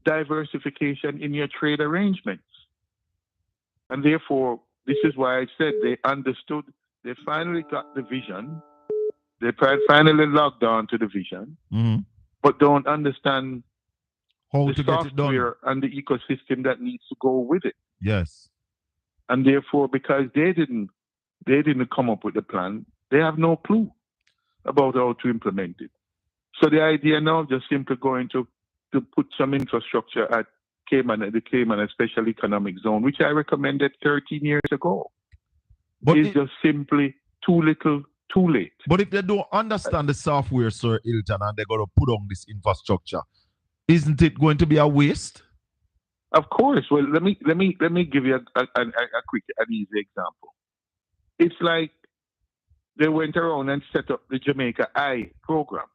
diversification in your trade arrangements. And therefore, this is why I said they understood, they finally got the vision, they finally logged on to the vision, Mhm. but don't understand How the to get it done? software and the ecosystem that needs to go with it. Yes. And therefore, because they didn't come up with the plan, they have no clue about how to implement it. So the idea now just simply going to put some infrastructure at the Cayman and Special Economic Zone, which I recommended 13 years ago, But is it, just simply too little, too late. but if they don't understand the software, Sir Hilton, and they're going to put on this infrastructure, isn't it going to be a waste? Of course. Well, let me give you a quick and easy example. It's like they went around and set up the Jamaica Eye program.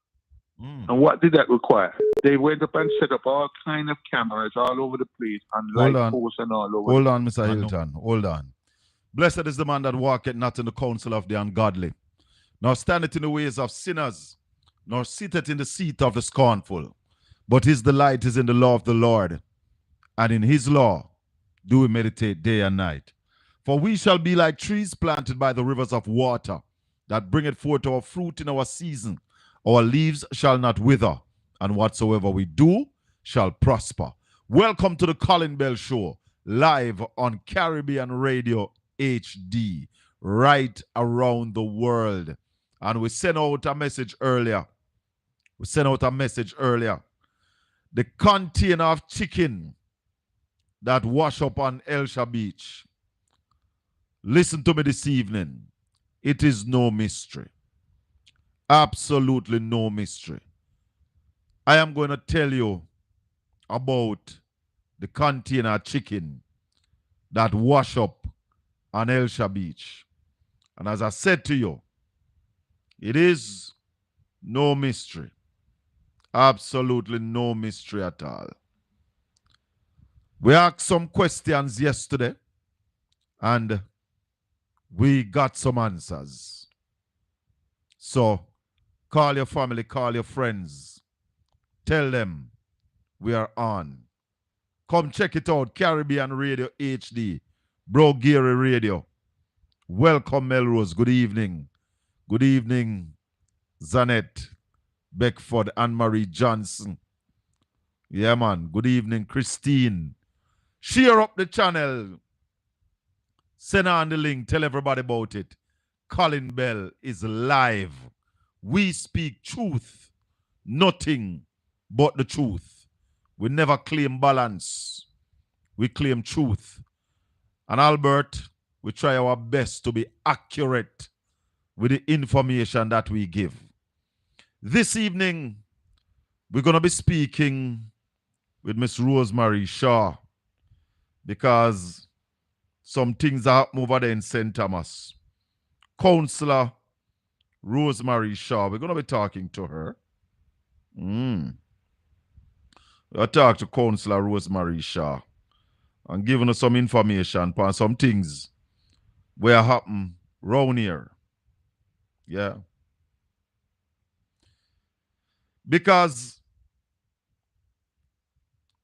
Mm. And what did that require? They went up and set up all kind of cameras all over the place and Hold light on. posts and all over the Hold on, place. Mr. Hilton. Hold on. Blessed is the man that walketh not in the counsel of the ungodly, nor standeth in the ways of sinners, nor sitteth in the seat of the scornful. But his delight is in the law of the Lord, and in his law do we meditate day and night. For we shall be like trees planted by the rivers of water, that bringeth forth our fruit in our season. Our leaves shall not wither, and whatsoever we do shall prosper. Welcome to the Colin Bell Show, live on Caribbean Radio HD, right around the world. And we sent out a message earlier. The container of chicken that wash up on Elsha Beach. Listen to me this evening. It is no mystery. Absolutely no mystery. I am going to tell you about the container chicken that wash up on Elsha Beach. And as I said to you, it is no mystery. Absolutely no mystery at all. We asked some questions yesterday and we got some answers. So call your family, call your friends. Tell them we are on. Come check it out. Caribbean Radio HD. Bro Gary Radio. Welcome, Melrose. Good evening. Good evening, Zanet Beckford, Anne-Marie Johnson. Yeah, man. Good evening, Christine. Share up the channel. Send on the link. Tell everybody about it. Colin Bell is live. We speak truth. Nothing but the truth. We never claim balance. We claim truth. And Albert, we try our best to be accurate with the information that we give. This evening, we're going to be speaking with Miss Rosemary Shaw because some things are happening over there in St. Thomas. Councillor Rosemary Shaw, we're going to be talking to her. I'll talk to Councillor Rosemary Shaw and giving us some information on some things where happen round here. Yeah. Because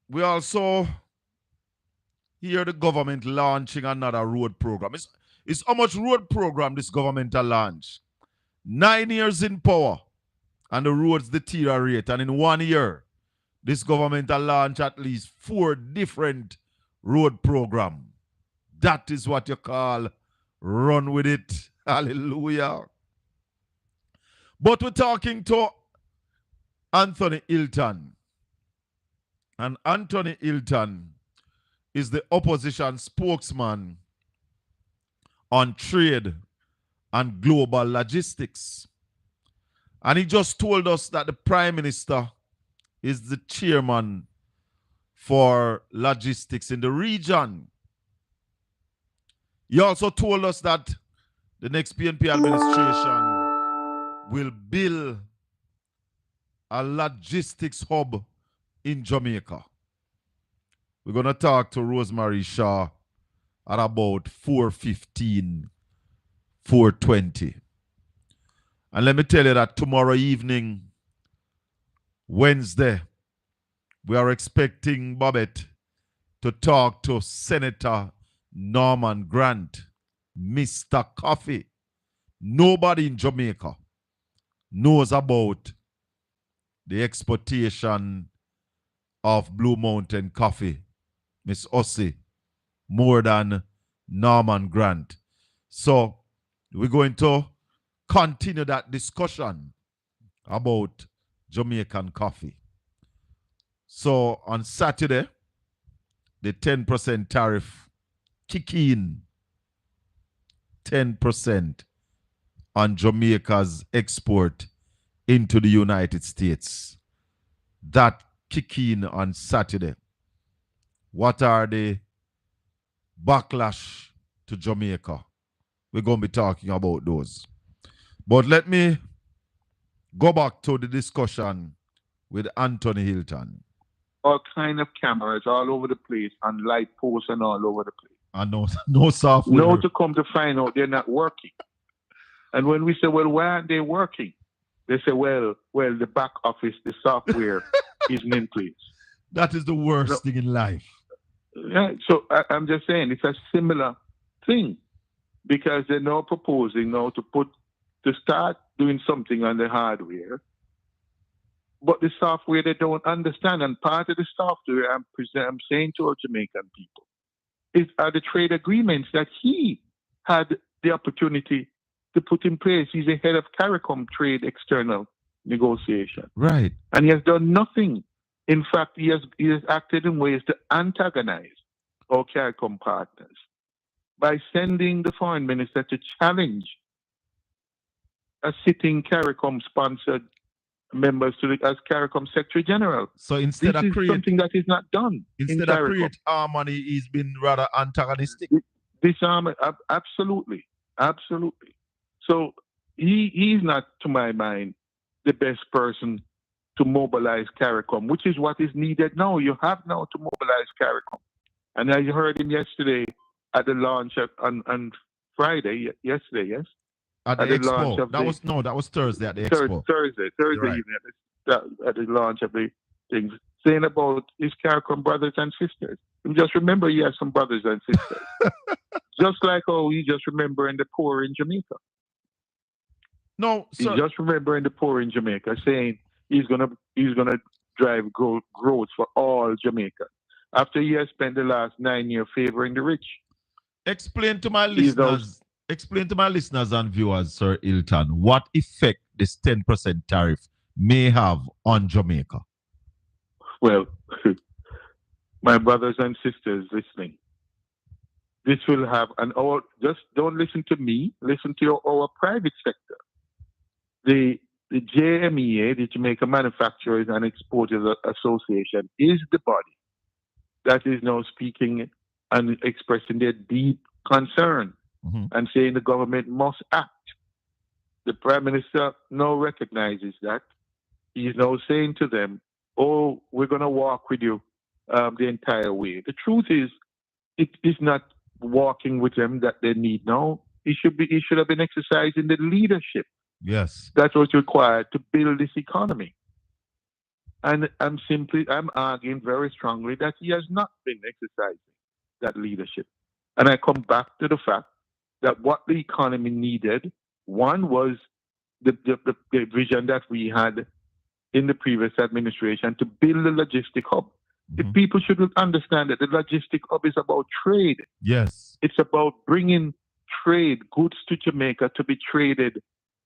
we also hear the government launching another road program. It's how much road program this government will launch. 9 years in power and the roads deteriorate. And in 1 year, this government will launch at least 4 different road programs. That is what you call run with it. Hallelujah. But we're talking to Anthony Hilton. And Anthony Hilton is the opposition spokesman on trade and global logistics. And he just told us that the Prime Minister is the chairman for logistics in the region. He also told us that the next PNP administration will build a logistics hub in Jamaica. We're going to talk to Rosemary Shaw at about 4:15, 4:20. And let me tell you that tomorrow evening, Wednesday, We are expecting Bobette to talk to Senator Norman Grant, Mr. Coffee. Nobody in Jamaica knows about the exportation of Blue Mountain coffee, Miss Ossie, more than Norman Grant. So we're going to continue that discussion about Jamaican coffee. So on Saturday, the 10% tariff kick in. 10% on Jamaica's export into the United States. That kick in on Saturday. What are the backlash to Jamaica? We're going to be talking about those. But let me go back to the discussion with Anthony Hilton. All kind of cameras all over the place and light posts and all over the place. And no software. No, to come to find out they're not working. And when we say, well, why aren't they working? They say, well, the back office, the software isn't in place. That is the worst thing in life. Yeah, so I'm just saying it's a similar thing because they're now proposing now to start doing something on the hardware, but the software they don't understand. And part of the software I'm saying to our Jamaican people are the trade agreements that he had the opportunity to put in place. He's the head of CARICOM Trade External Negotiation. Right. And he has done nothing. In fact, he has acted in ways to antagonize our CARICOM partners by sending the foreign minister to challenge a sitting CARICOM-sponsored members as CARICOM Secretary General. So instead this of is something that is not done. Instead of create harmony, he's been rather antagonistic. Disarm, absolutely. So he's not, to my mind, the best person to mobilize CARICOM, which is what is needed now. You have now to mobilize CARICOM. And I heard him yesterday at the launch on Friday, yesterday, yes? At the expo. That was Thursday at the expo. Thursday right. evening at the launch of the things, saying about his CARICOM brothers and sisters. And just remember he has some brothers and sisters. Just like how he just remembering the poor in Jamaica. No, sir. He's just remembering the poor in Jamaica, saying he's gonna drive growth for all Jamaica. After he has spent the last 9 years favoring the rich. Explain to my listeners and viewers, Sir Hilton, what effect this 10% tariff may have on Jamaica. Well, my brothers and sisters listening, this will have just don't listen to me, listen to our private sector. The JMEA, the Jamaica Manufacturers and Exporters Association, is the body that is now speaking and expressing their deep concern and saying the government must act. The Prime Minister now recognizes that. He is now saying to them, oh, we're going to walk with you the entire way. The truth is, it is not walking with them that they need now. He should have been exercising the leadership. Yes. That's what's required to build this economy. And I'm arguing very strongly that he has not been exercising that leadership. And I come back to the fact that what the economy needed, one was the vision that we had in the previous administration to build a logistic hub. The people should understand that the logistic hub is about trade. Yes. It's about bringing goods to Jamaica to be traded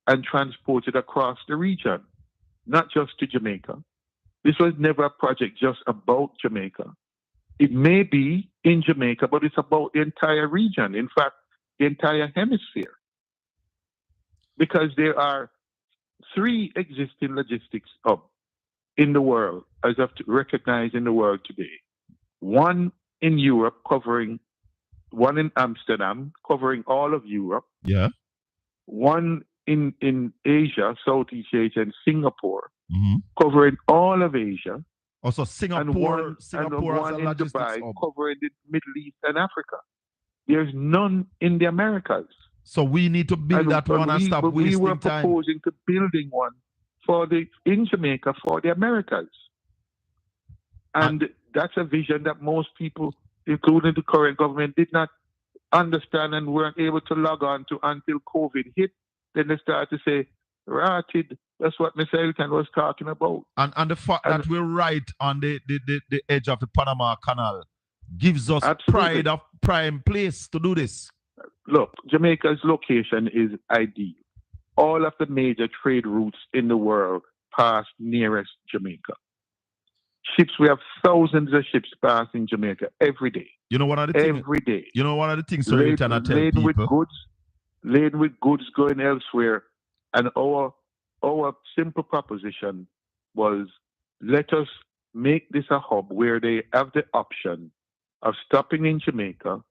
and transported across the region, not just to Jamaica. This was never a project just about Jamaica. It may be in Jamaica, but it's about the entire region. In fact, the entire hemisphere. Because there are 3 existing logistics hubs in the world, as of recognized in the world today. One in Europe, one in Amsterdam, covering all of Europe. Yeah. One in Asia, Southeast Asia, and Singapore, covering all of Asia. Also, Singapore and one in Dubai, hub. covering the Middle East and Africa. There's none in the Americas. So we need to build that one and stop wasting time. We were proposing to building one in Jamaica for the Americas. And that's a vision that most people, including the current government, did not understand and weren't able to log on to until COVID hit. Then they started to say, "Rotted." That's what Mr. Elton was talking about. And the fact that we're right on the edge of the Panama Canal gives us pride of prime place to do this. Look, Jamaica's location is ideal. All of the major trade routes in the world pass nearest Jamaica. Ships, we have thousands of ships passing Jamaica every day. You know, one of the every day. You know, one of the things, Sir Hilton, I tell people. Laden with goods going elsewhere. And our simple proposition was, let us make this a hub where they have the option of stopping in Jamaica,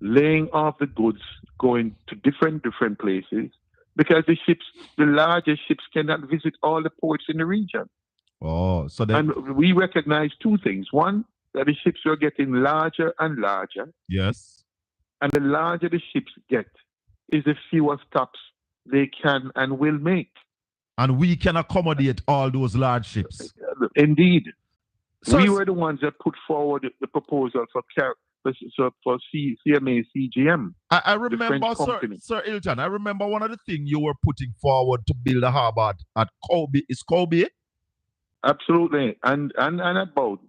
laying off the goods, going to different places, because the largest ships cannot visit all the ports in the region. Oh, so and we recognize two things. One, that the ships are getting larger and larger. Yes. And the larger the ships get, is the fewer stops they can and will make. And we can accommodate all those large ships. Indeed. So we were the ones that put forward the proposal for CMA CGM. I remember, Sir Hilton, I remember one of the things you were putting forward to build a harbour at Kobe. Is Kobe? Absolutely. And at Bowden.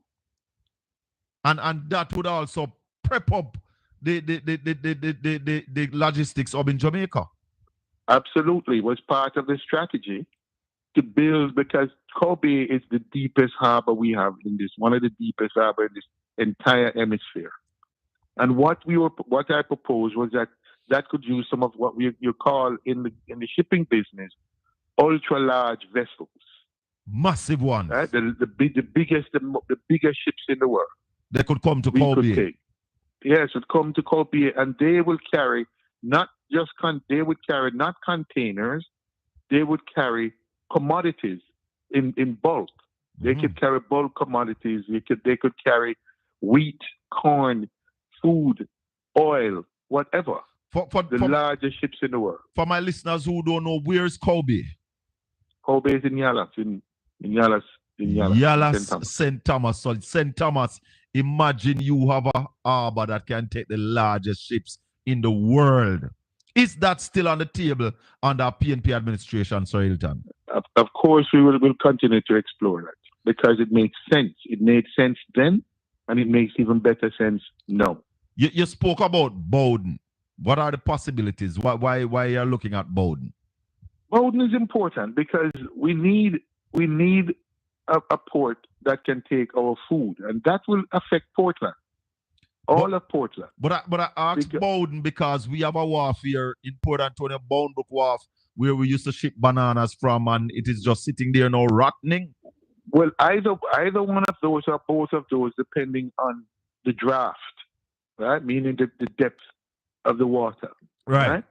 And that would also prep up the logistics up in Jamaica. Absolutely. It was part of the strategy to build, because Kobe is the deepest harbor we have one of the deepest harbor in this entire hemisphere. And what I proposed was that could use some of what you call in the shipping business ultra large vessels, massive ones, right? The biggest ships in the world. They could come to Kobe. Yes, would come to Kobe, and they will carry not containers, they would carry commodities in bulk. They could carry bulk commodities. They could carry wheat, corn, food, oil, whatever. For the largest ships in the world. For my listeners who don't know, where's Kobe? Kobe is in Yallas, in Yallas, St. Thomas. So St. Thomas, imagine you have a harbor that can take the largest ships in the world. Is that still on the table under PNP administration, Sir Hilton? Of course, we will continue to explore that, because it makes sense. It made sense then, and it makes even better sense now. You spoke about Bowden. What are the possibilities? Why are you looking at Bowden? Bowden is important because we need a port that can take our food, and that will affect Portland. All of Portland. But I asked Bowden because we have a wharf here in Port Antonio, Boundbrook Wharf, where we used to ship bananas from, and it is just sitting there now rotting. Well, either one of those or both of those, depending on the draft, right? Meaning the depth of the water, right?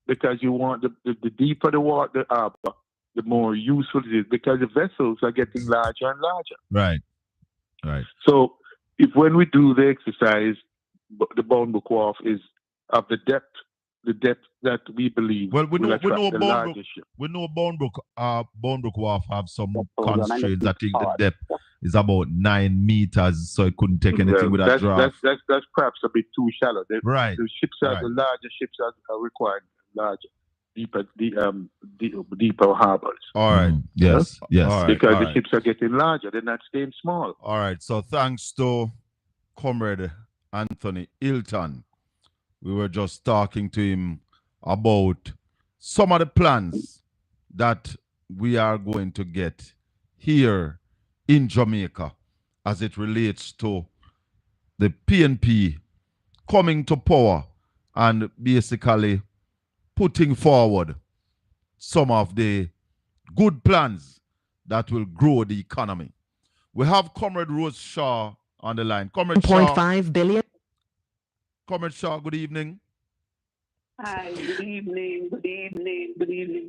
Because you want the deeper the water, the harbor, the more useful it is, because the vessels are getting larger and larger. Right. So when we do the exercise, the Boundbrook Wharf is of the depth that we believe. Well, we know Boundbrook Wharf have some constraints. I think the depth is about 9 meters, so it couldn't take anything with that draft. That's perhaps a bit too shallow. The larger ships are required larger, deeper harbors. All right. Yes. Because the ships are getting larger, they're not staying small. All right. So thanks to Comrade Anthony Hilton. We were just talking to him about some of the plans that we are going to get here in Jamaica as it relates to the PNP coming to power and basically putting forward some of the good plans that will grow the economy. We have Comrade Rose Shaw on the line. Comrade Shaw. 1.5 billion. Comrade Shaw, good evening. Hi, good evening,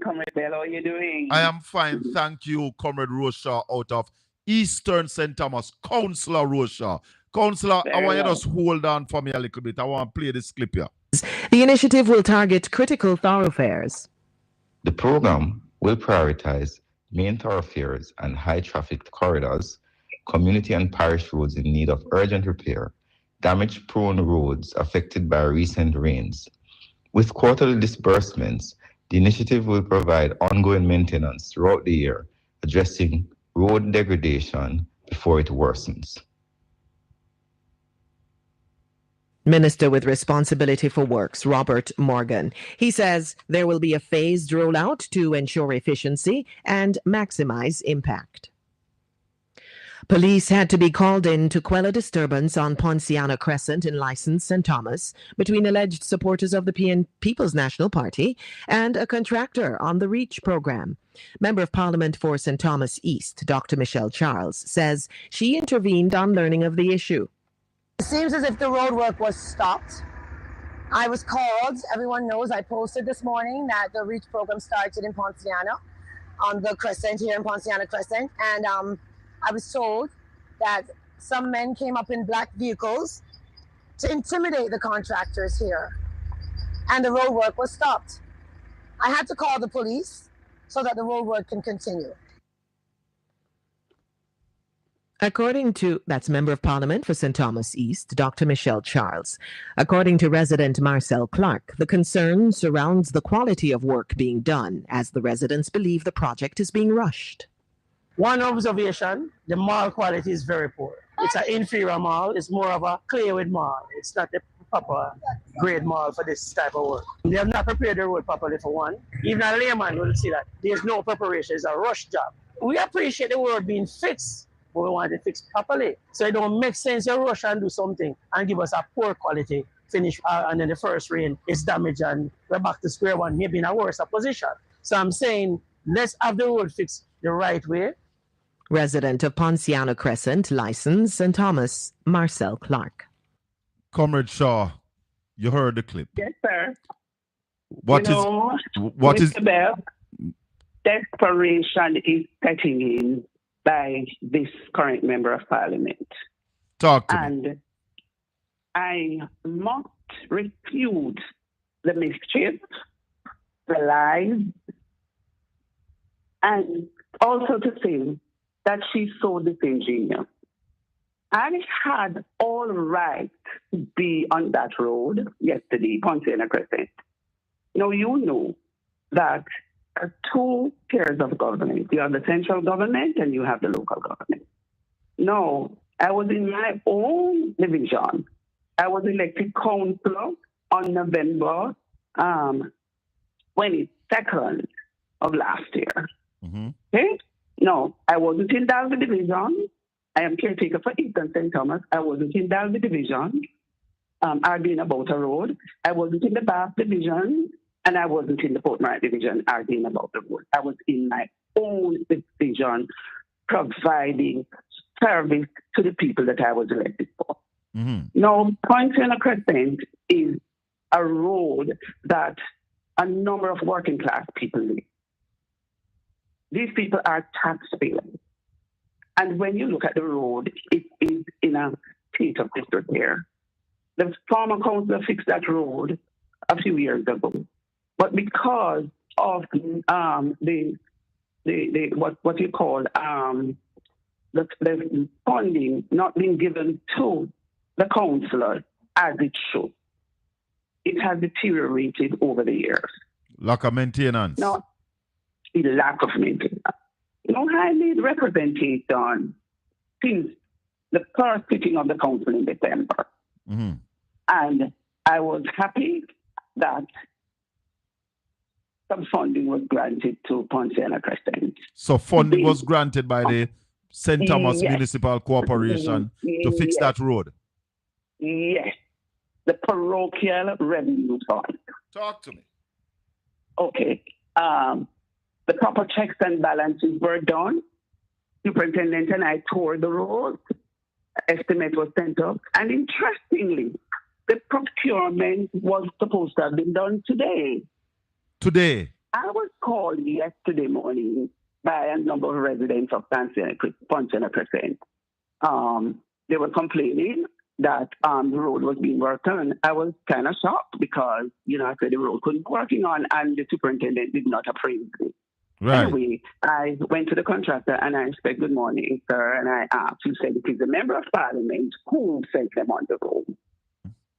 Comrade Bell. How are you doing? I am fine, thank you, Comrade Rose Shaw, out of Eastern St. Thomas. Councillor Rose Shaw. Councillor, I want you to just hold on for me a little bit. I want to play this clip here. The initiative will target critical thoroughfares. The program will prioritize main thoroughfares and high traffic corridors community and parish roads in need of urgent repair, damage-prone roads affected by recent rains. With quarterly disbursements, the initiative will provide ongoing maintenance throughout the year, addressing road degradation before it worsens. Minister with Responsibility for Works, Robert Morgan. He says there will be a phased rollout to ensure efficiency and maximize impact. Police had to be called in to quell a disturbance on Ponciana Crescent in License, St. Thomas, between alleged supporters of the People's National Party and a contractor on the REACH program. Member of Parliament for St. Thomas East, Dr. Michelle Charles, says she intervened on learning of the issue. It seems as if the road work was stopped. I was called. Everyone knows I posted this morning that the REACH program started in Ponciana, on the Crescent here in Ponciana Crescent, and I was told that some men came up in black vehicles to intimidate the contractors here, and the road work was stopped. I had to call the police so that the road work can continue. According to, that's Member of Parliament for St. Thomas East, Dr. Michelle Charles. According to resident Marcel Clark, the concern surrounds the quality of work being done, as the residents believe the project is being rushed. One observation, the mall quality is very poor. It's an inferior mall. It's more of a claywood mall. It's not the proper grade mall for this type of work. They have not prepared the road properly, for one. Even a layman will see that there's no preparation. It's a rush job. We appreciate the road being fixed, but we want it fixed properly. So it don't make sense to rush and do something and give us a poor quality finish, and then the first rain is damaged and we're back to square one, maybe in a worse position. So I'm saying, let's have the road fixed the right way. Resident of Ponciano Crescent, License, St. Thomas, Marcel Clark. Comrade Shaw, you heard the clip. Yes, sir. What is Mr. Bell, desperation is setting in by this current member of parliament. Talk to me. And I must refute the mischief, the lies, and also to say that she's so disingenuous. I had all right to be on that road yesterday, Ponciana Crescent. Now, you know that there are two tiers of government. You have the central government and you have the local government. No, I was in my own division. I was elected councillor on November 22nd of last year. Mm-hmm. Okay? No, I wasn't in Dalby Division. I am caretaker for Eastern St. Thomas. I wasn't in Dalby Division, arguing about a road. I wasn't in the Bath Division, and I wasn't in the Port Marine Division arguing about the road. I was in my own division, providing service to the people that I was elected for. Mm-hmm. Now, Ponciana Crescent is a road that a number of working class people live. These people are taxpayers. And when you look at the road, it is in a state of disrepair. The former councillor fixed that road a few years ago. But because of what you call the funding not being given to the councillors as it should, it has deteriorated over the years. Lack of maintenance. No. Lack of maintenance. I made representation since the first sitting of the council in December. Mm-hmm. And I was happy that some funding was granted to Ponciana Crescent. So funding was granted by the St. Thomas Yes. Municipal Corporation to fix Yes. that road? Yes. The parochial revenue fund. Talk to me. Okay. The proper checks and balances were done. Superintendent and I toured the road. Estimate was sent up. And interestingly, the procurement was supposed to have been done today. Today? I was called yesterday morning by a number of residents of Ponciana Crescent. They were complaining that the road was being worked on. I was kind of shocked because, I said the road couldn't be working on and the superintendent did not appraise it. Right. Anyway, I went to the contractor and I said, "Good morning, sir." And I asked, he said, "It is the member of parliament who sent them on the road."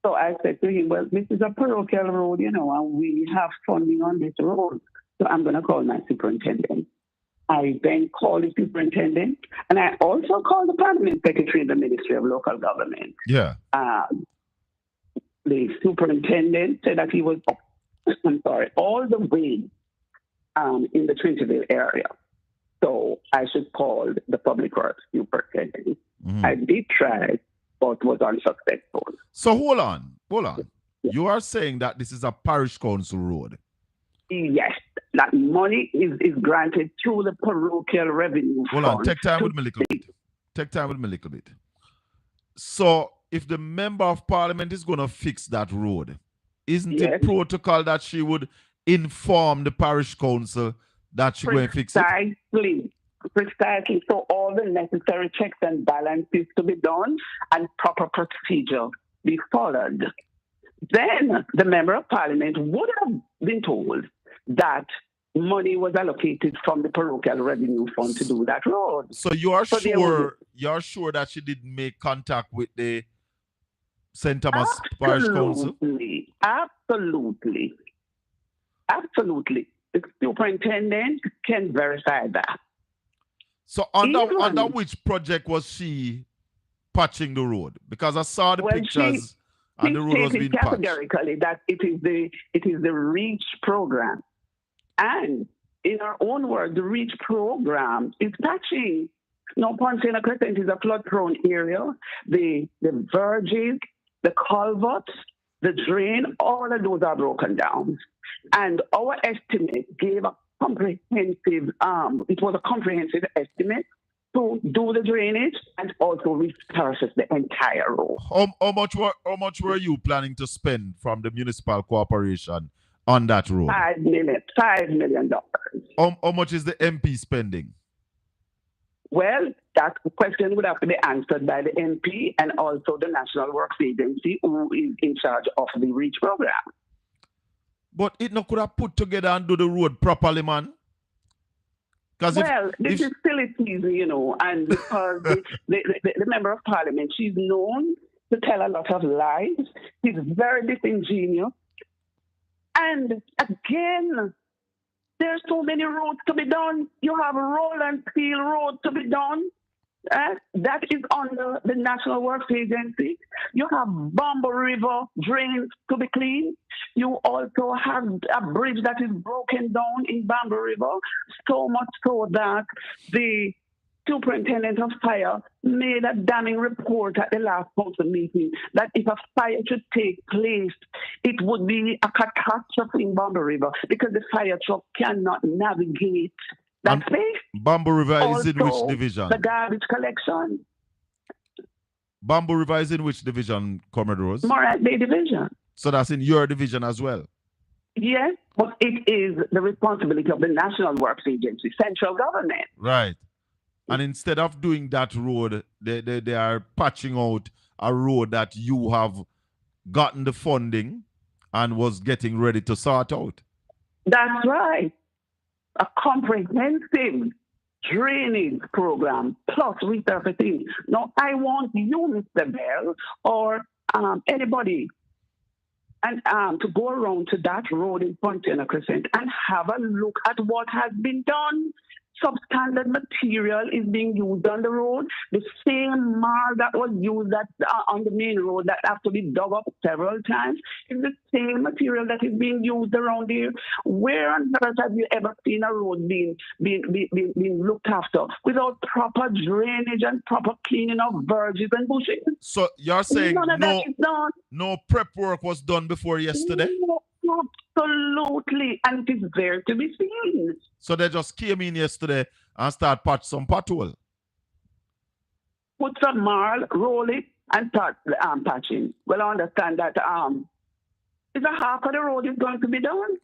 So I said to him, "Well, this is a parochial road, and we have funding on this road. So I'm going to call my superintendent." I then called the superintendent, and I also called the parliament secretary in the Ministry of Local Government. Yeah. The superintendent said that he was, all the way in the Trinity area. So I should call the public works superintendent. Mhm. I did try, but was unsuccessful. So hold on. You are saying that this is a parish council road? Yes, that money is granted through the parochial revenue Hold fund. on, take time with me a little bit. So if the member of parliament is going to fix that road, isn't it protocol that she would inform the parish council that she's going to fix it? Precisely. So all the necessary checks and balances to be done and proper procedure be followed. Then the member of parliament would have been told that money was allocated from the parochial revenue fund to do that road. So you're sure that she didn't make contact with the St. Thomas Parish Council? Absolutely. The superintendent can verify that. So under which project was she patching the road? Because I saw the pictures and the road was being patched. Categorically that it is the REACH program. And in our own word, the REACH program is patching. Now, Pontena Crescent is a flood-prone area. The verges, the culverts, the drain, all of those are broken down. And our estimate gave a comprehensive estimate to do the drainage and also resurface the entire road. How much were you planning to spend from the municipal corporation on that road? $5 million. How much is the MP spending? Well, that question would have to be answered by the MP and also the National Works Agency, who is in charge of the REACH program. But it not could have put together and do the road properly, man. This is silly, and because the member of parliament, she's known to tell a lot of lies. She's very disingenuous. And again, there's so many roads to be done. You have Roland Steel Road to be done. That is under the National Works Agency. You have Bamboo River drains to be cleaned. You also have a bridge that is broken down in Bamboo River, so much so that the superintendent of fire made a damning report at the last council meeting that if a fire should take place, it would be a catastrophe in Bamboo River because the fire truck cannot navigate that space. Bamboo River is in which division? The garbage collection. Bamboo River is in which division, Comrade Rose? Morat Bay division. So that's in your division as well? Yes, but it is the responsibility of the National Works Agency, central government. Right. And instead of doing that road, they are patching out a road that you have gotten the funding and was getting ready to sort out. That's right. A comprehensive drainage program plus resurfacing. Now, I want you, Mr. Bell, or anybody, and to go around to that road in Pontena Crescent and have a look at what has been done. Substandard material is being used on the road. The same marl that was used on the main road that have to be dug up several times is the same material that is being used around here. Where on earth have you ever seen a road being looked after without proper drainage and proper cleaning of verges and bushes? So you're saying no prep work was done before yesterday? No, absolutely, and it is there to be seen. So they just came in yesterday and start patch some pothole. Put some marl, roll it, and start patching. Well, I understand that is a half of the road is going to be done.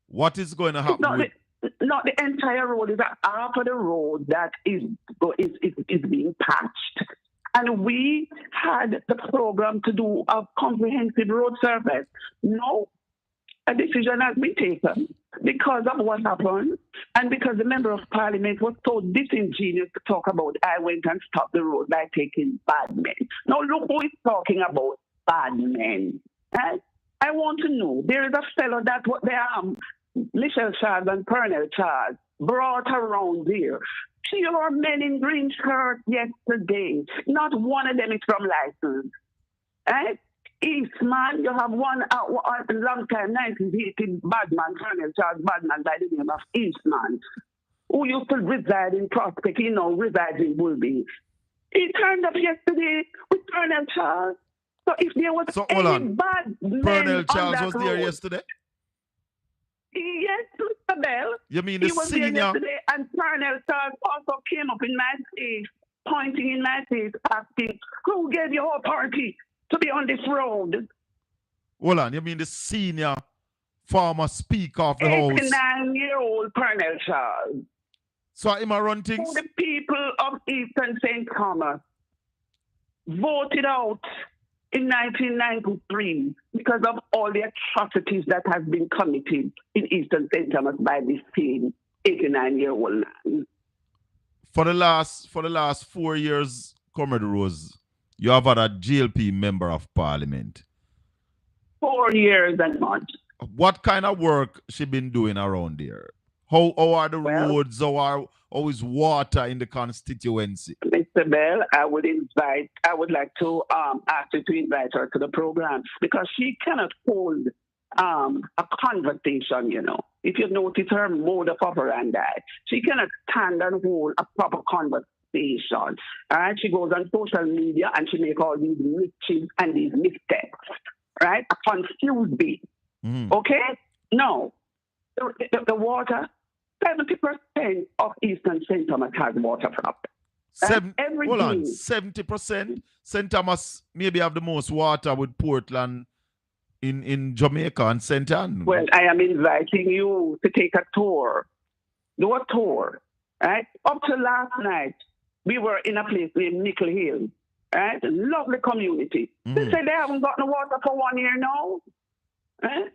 What is going to happen? Not the entire road. Is a half of the road that is being patched. And we had the program to do a comprehensive road surface. No, a decision has been taken because of what happened and because the member of parliament was so disingenuous to talk about I went and stopped the road by taking bad men. Now look who is talking about bad men. Right? I want to know, there is a fellow that what they Michelle Charles and Pernell Charles brought around here. Pure men in green shirts yesterday. Not one of them is from license. Right? Eastman, you have one long time, 1980 Badman, Colonel Charles Badman by the name of Eastman, who used to reside in Prospect, resides in Bullby. He turned up yesterday with Colonel Charles. So if there was any bad men Colonel Charles on that was road, there yesterday? Yes, Mr. Bell. You mean the he was senior? There yesterday, and Colonel Charles also came up in my face, pointing in my face, asking, who gave you authority to be on this road? Hold on, you mean the senior former speaker of the House? 89-year-old Colonel Charles. So am I run things? So the people of Eastern St. Thomas voted out in 1993 because of all the atrocities that have been committed in Eastern St. Thomas by this same 89-year-old man. For the last 4 years, Comrade Rose, you have had a GLP member of parliament. 4 years and much. What kind of work she been doing around there? How are the roads? How is water in the constituency? Mr. Bell, I would like to ask you to invite her to the program because she cannot hold a conversation, If you notice her mode of operandi, she cannot stand and hold a proper conversation. All right? She goes on social media and she makes all these mischiefs and these mistakes, right? A confused being. Okay? No. The water, 70% of Eastern St. Thomas has water problems. 70%? St. Thomas maybe have the most water with Portland in Jamaica and St. Ann. Well, I am inviting you to take a tour. Do a tour. Right? Up to last night, we were in a place named Nickel Hill. Right? Lovely community. They say they haven't got no water for 1 year now. Right?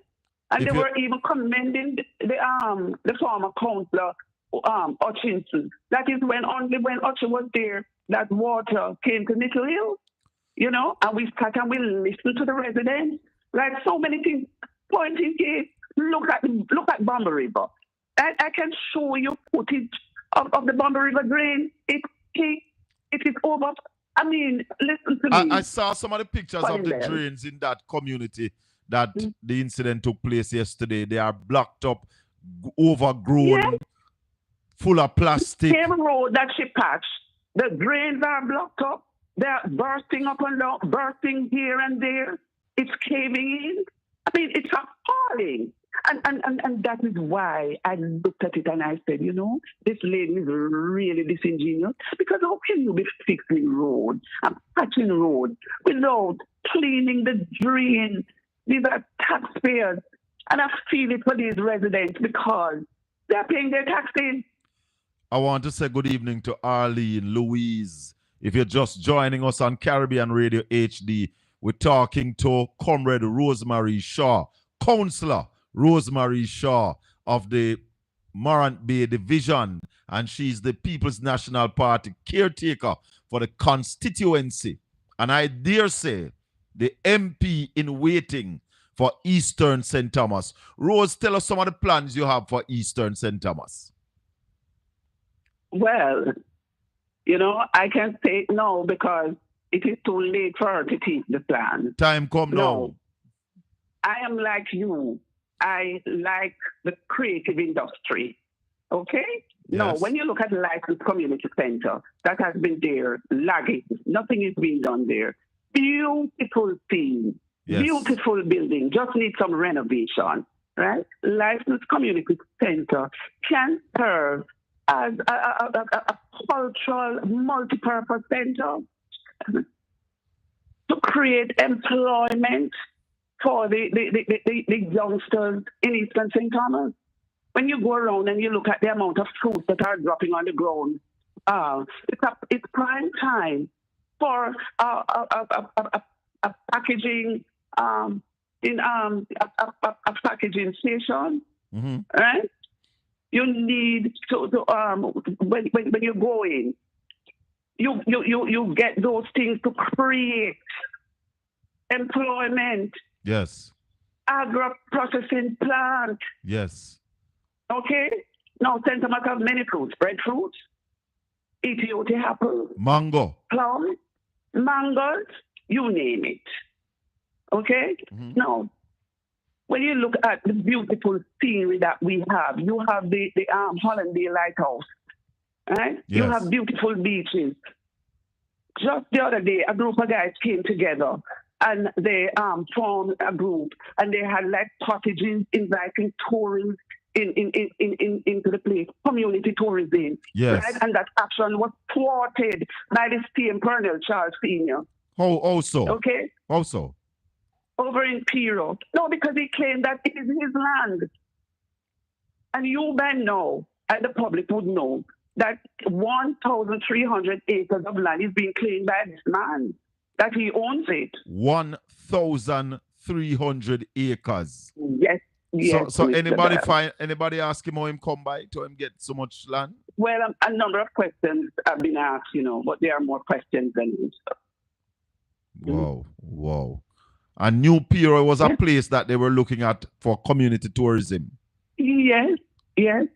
And they were even commending the former councillor, Hutchinson. That is when Hutchinson was there, that water came to Nickel Hill, and we sat and we listened to the residents. Like so many things, pointing case, look at Bomber River. I can show you footage of the Bomber River drain. It is over. I mean, listen to me. I saw some of the pictures of the drains in that community that the incident took place yesterday. They are blocked up, overgrown, full of plastic. Same road that she patched, the drains are blocked up. They're bursting up and down, bursting here and there. It's caving in. I mean, it's appalling. And that is why I looked at it and I said, this lady is really disingenuous. Because how can you be fixing roads and patching roads without cleaning the drain? These are taxpayers. And I feel it for these residents because they're paying their taxes. I want to say good evening to Arlene, Louise. If you're just joining us on Caribbean Radio HD, we're talking to Comrade Rosemary Shaw, Councillor Rosemary Shaw of the Morant Bay Division, and she's the People's National Party caretaker for the constituency. And I dare say, the MP in waiting for Eastern St. Thomas. Rose, tell us some of the plans you have for Eastern St. Thomas. Well, I can say no because it is too late for her to teach the plan. Time come now. I am like you. I like the creative industry. Okay? Yes. No, when you look at the Licensed Community Center, that has been there, lagging. Nothing is being done there. Beautiful theme. Yes. Beautiful building. Just need some renovation. Right? Licensed Community Center can serve as a cultural multi-purpose center to create employment for the youngsters in Eastern St. Thomas. When you go around and you look at the amount of fruit that are dropping on the ground, it's prime time for a packaging a packaging station right? You need to when you go in, you get those things to create employment. Yes. Agro processing plant. Yes. Okay. Now, St. Thomas have many fruits: breadfruit, Ethiopia apple, Mango, plum, mangoes, you name it. Okay. Now, when you look at the beautiful scenery that we have, you have the Hollandaise Lighthouse, right? Yes. You have beautiful beaches. Just the other day, a group of guys came together and they formed a group, and they had like cottages inviting tourists into the place, community tourism. Yes. Right? And that action was thwarted by the same Colonel Charles Sr. How so? Okay? How so? Over in Piro. No, because he claimed that it is his land. And you men know, and the public would know, that 1,300 acres of land is being claimed by this man, that he owns it. 1,300 acres. Yes. Yes, so anybody ask him how him come by to him get so much land? Well, a number of questions have been asked, but there are more questions than answers. Wow. And New Piro was a place that they were looking at for community tourism. Yes.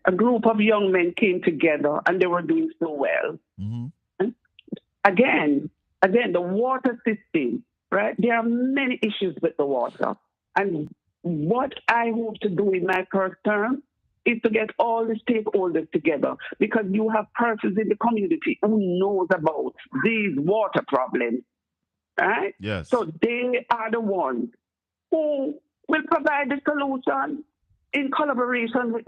A group of young men came together and they were doing so well. Again, the water system, right? There are many issues with the water. And what I hope to do in my first term is to get all the stakeholders together, because you have persons in the community who knows about these water problems, right? Yes. So they are the ones who will provide the solution in collaboration with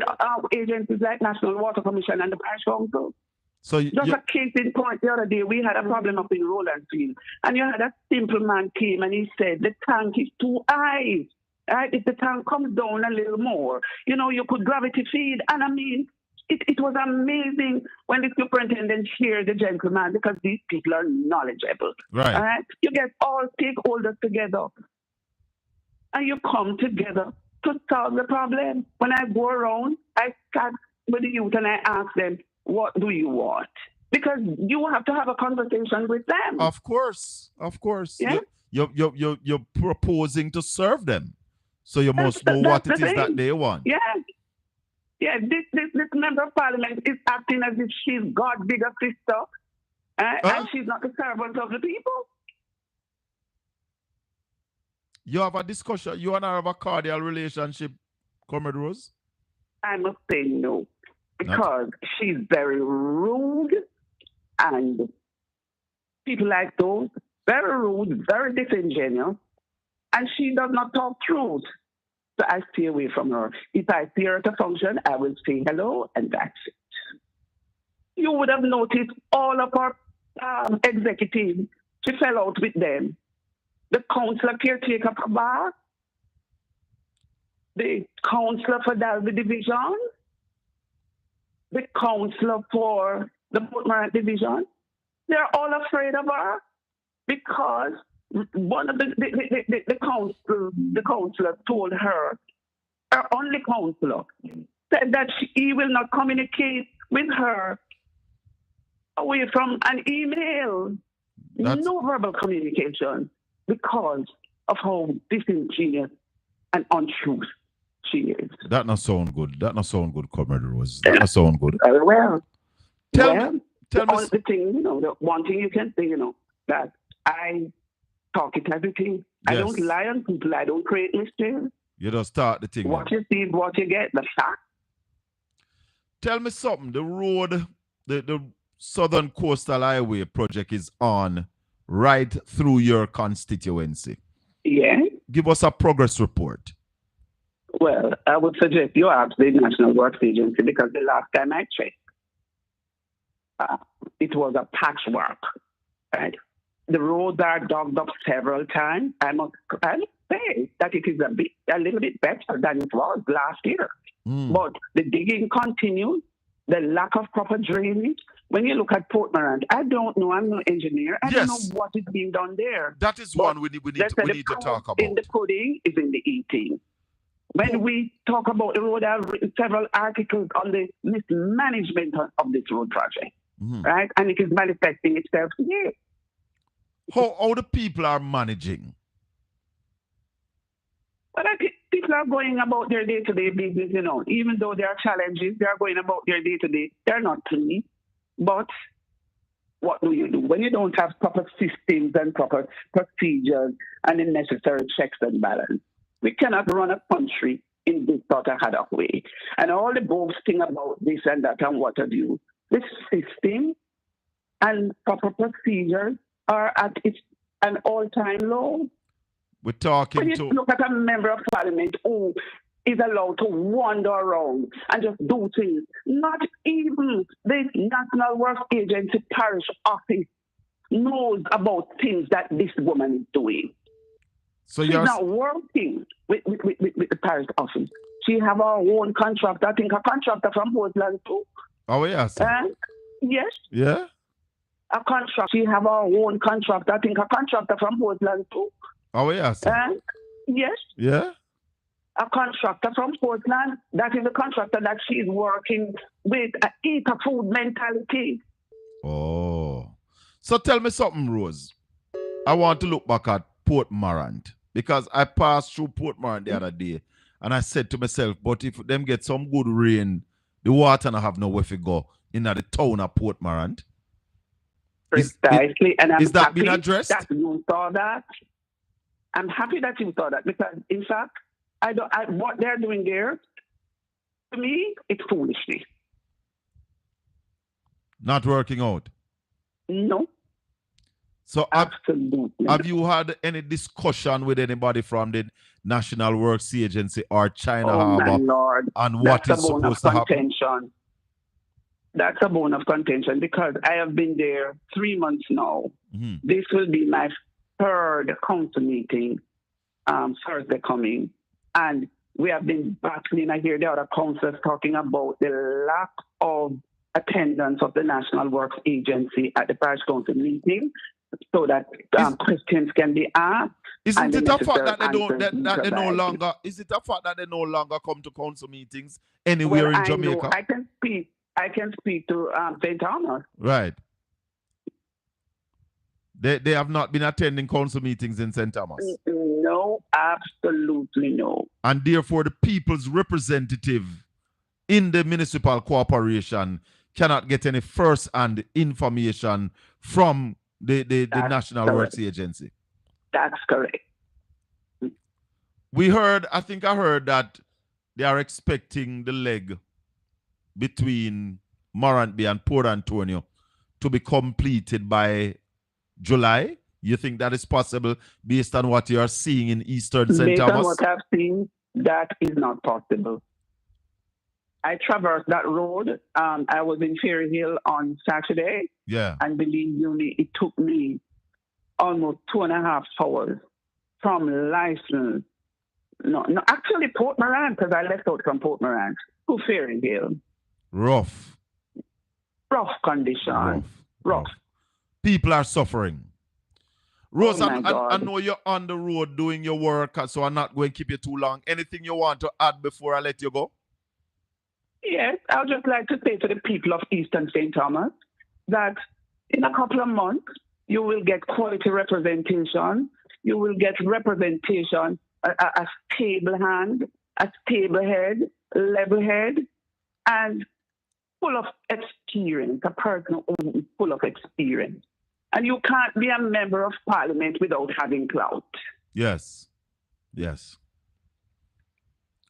agencies like National Water Commission and the Parish Council. So just a case in point, the other day we had a problem up in Rolandsfield, and you had a simple man came and he said the tank is too high. Right? If the tank comes down a little more, you could gravity feed. And I mean, it was amazing when the superintendent heard the gentleman, because these people are knowledgeable. Right. All right? You get all stakeholders together and you come together to solve the problem. When I go around, I start with the youth and I ask them, what do you want? Because you have to have a conversation with them. Of course. Yeah? You're proposing to serve them. So you must know what it is that they want. Yeah. This member of parliament is acting as if she's God's bigger sister, and she's not the servant of the people. You have a discussion. You and her have a cordial relationship, Comrade Rose? I must say no, because she's very rude, and people like those, very rude, very disingenuous. And she does not talk truth. So I stay away from her. If I see her at a function, I will say hello, and that's it. You would have noticed all of our executives, she fell out with them. The councillor caretaker for Bar, the councillor for Dalby Division, the councillor for the Port Morant Division. They're all afraid of her because one of the councillor told her only councillor, said that he will not communicate with her away from an email. No verbal communication, because of how disingenuous and untruth she is. That not sound good. Comrade Rose. That not sound good. Tell me. The thing, the one thing you can say, that I talk it everything. Yes. I don't lie on people. I don't create mistakes. You just start the thing. What you see, what you get, the fact. Tell me something. The road, the Southern Coastal Highway project is on right through your constituency. Yeah. Give us a progress report. Well, I would suggest you ask the National Works Agency, because the last time I checked, it was a patchwork, right? The roads are dug up several times. I must say that it is a little bit better than it was last year. But the digging continues, the lack of proper drainage. When you look at Port Morant, I don't know, I'm no engineer. I don't know what is being done there. That is one we need to talk about. In the pudding is in the eating. When we talk about the road, I've written several articles on the mismanagement of this road project, right? And it is manifesting itself here. How the people are managing? Well, I think people are going about their day-to-day business, you know. Even though there are challenges, they are going about their day-to-day. They're not pleased. But what do? When you don't have proper systems and proper procedures and the necessary checks and balance? We cannot run a country in this sort of ad hoc way. And all the boasting about this and that and what have you, the system and proper procedures are at an all-time low. We're talking when you look at a member of parliament who is allowed to wander around and just do things, not even the National Works Agency parish office knows about things that this woman is doing. So she's not working with the parish office. She have her own contractor. I think a contractor from Portland too. Oh, yes. Yes. Yeah. A contract. She have her own contractor. I think a contractor from Portland too. Oh, yes. Yes. Yeah. A contractor from Portland. That is a contractor that she's working with a eat a food mentality. Oh. So tell me something, Rose. I want to look back at Port Morant because I passed through Port Morant the other day and I said to myself, but if them get some good rain, the water not have nowhere to go in the town of Port Morant. Precisely. And I'm is that happy been addressed? that you saw that. I'm happy that you saw that because, in fact, what they're doing there, to me, it's foolishness. Not working out? No. So absolutely. Have you had any discussion with anybody from the National Works Agency or China Harbour on what is supposed to happen? That's a bone of contention because I have been there 3 months now. Mm-hmm. This will be my third council meeting, Thursday coming. And we have been battling. I hear the other councillors talking about the lack of attendance of the National Works Agency at the parish council meeting so that questions can be asked. Isn't it a fact that they no longer? Is it a fact that they no longer come to council meetings anywhere in Jamaica? I can speak to St. Thomas. Right. They have not been attending council meetings in St. Thomas? No, absolutely no. And therefore the people's representative in the municipal corporation cannot get any first-hand information from the National Works Agency. That's correct. I think I heard that they are expecting the leg between Morant Bay and Port Antonio to be completed by July. You think that is possible based on what you are seeing in Eastern St. Thomas? Based on what I've seen, that is not possible. I traversed that road. I was in Ferry Hill on Saturday. Yeah. And believe you me, it took me almost 2.5 hours from license. No, actually Port Morant, because I left out from Port Morant to Ferry Hill. Rough condition. Rough. People are suffering. Rose, I know you're on the road doing your work, so I'm not going to keep you too long. Anything you want to add before I let you go? Yes, I would just like to say to the people of Eastern St. Thomas that in a couple of months, you will get quality representation. You will get representation, a stable hand, a stable head, level head, and full of experience, a person who is full of experience. And you can't be a member of parliament without having clout. Yes. Yes.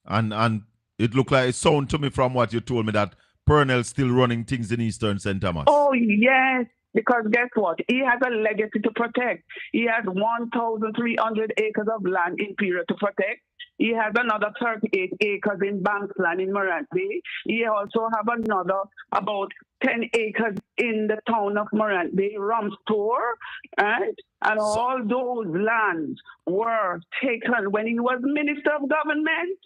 And it looked like it sounded to me from what you told me that Purnell's still running things in Eastern St. Thomas. Oh, yes. Because guess what? He has a legacy to protect. He has 1,300 acres of land in period to protect. He has another 38 acres in Banksland in Morant Bay. He also have another about 10 acres in the town of Morant Bay, Rumstore, right? And all those lands were taken when he was Minister of Government.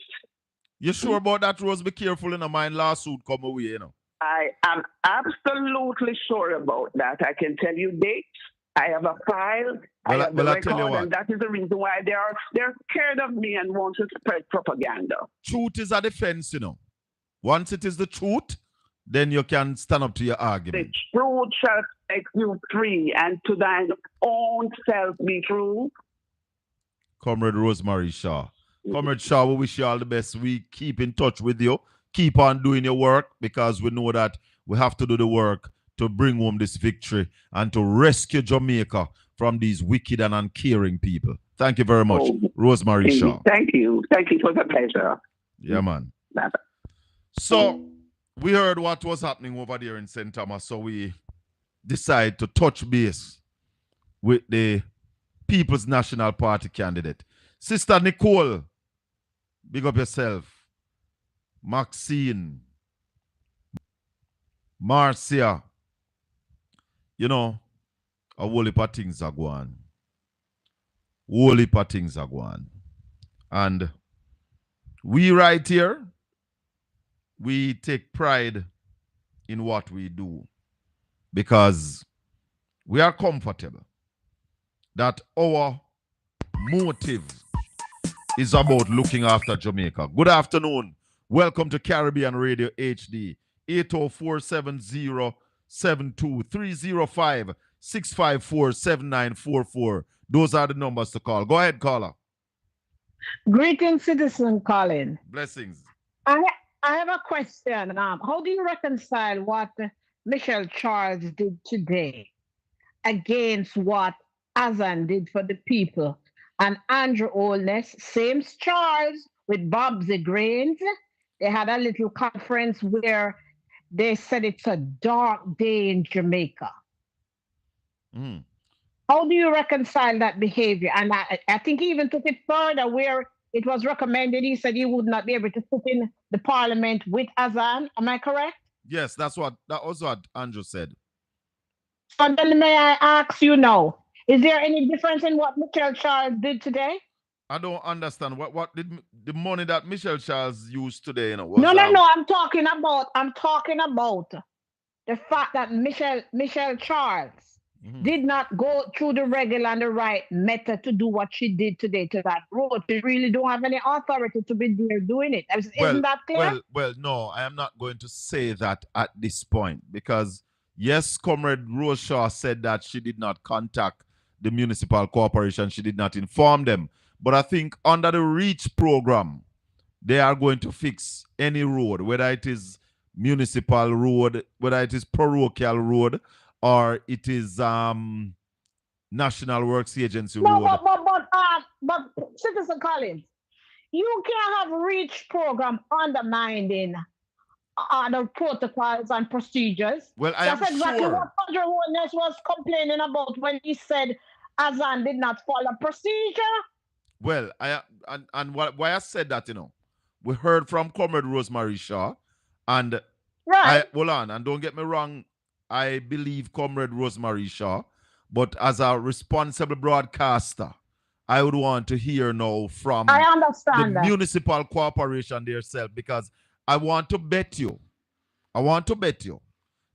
You sure about that, Rose? Be careful in a mind lawsuit come away, I am absolutely sure about that. I can tell you dates. I have a file. I have the I tell you record, what. and that is the reason why they're scared of me and want to spread propaganda. Truth is a defense, you know. Once it is the truth, then you can stand up to your argument. The truth shall make you free, and to thine own self be true. Comrade Rosemary Shaw. Comrade Shaw, we wish you all the best. We keep in touch with you. Keep on doing your work because we know that we have to do the work to bring home this victory and to rescue Jamaica from these wicked and uncaring people. Thank you very much, Rosemary Shaw. Thank you. Thank you. It was a pleasure. Yeah, man. Bye-bye. So, we heard what was happening over there in St. Thomas, so we decided to touch base with the People's National Party candidate. Sister Nicole, big up yourself. Maxine, Marcia, you know, a whole heap of things are going. Whole heap of things are going. And we right here, we take pride in what we do because we are comfortable that our motive is about looking after Jamaica. Good afternoon. Welcome to Caribbean Radio HD. 804-7072305-654-7944. Those are the numbers to call. Go ahead, caller. Greetings, Citizen Colin. Blessings. I have a question. How do you reconcile what Michelle Charles did today against what Azan did for the people? And Andrew Olness, same Charles with Bobsy Grains. They had a little conference where they said it's a dark day in Jamaica. Mm. How do you reconcile that behavior? And I think he even took it further where it was recommended. He said he would not be able to sit in the parliament with Azan. Am I correct? Yes, that was what Andrew said. So then may I ask you now, is there any difference in what Michelle Charles did today? I don't understand. What did the money that Michelle Charles used today, No. I'm talking about the fact that Michelle Charles did not go through the regular and the right method to do what she did today to that road. She really don't have any authority to be there doing it. Isn't that clear? Well, no, I am not going to say that at this point because yes, Comrade Rose Shaw said that she did not contact the municipal corporation. She did not inform them. But I think under the REACH program, they are going to fix any road, whether it is municipal road, whether it is parochial road, or it is National Works Agency road. But Citizen Collins, you can't have REACH program undermining the protocols and procedures. Well, That's exactly what Andrew Holness was complaining about when he said Azan did not follow procedure. Well, why I said that, we heard from Comrade Rosemary Shaw, and hold on, and don't get me wrong, I believe Comrade Rosemary Shaw, but as a responsible broadcaster, I would want to hear now from the municipal corporation themselves, because I want to bet you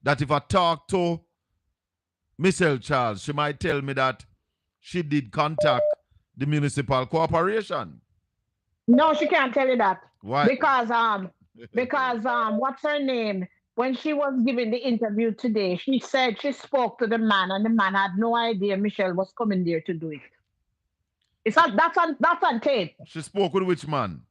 that if I talk to Michelle Charles, she might tell me that she did contact the municipal corporation. No, she can't tell you that. Why? Because what's her name? When she was giving the interview today, she said she spoke to the man, and the man had no idea Michelle was coming there to do it. That's on tape. She spoke with which man?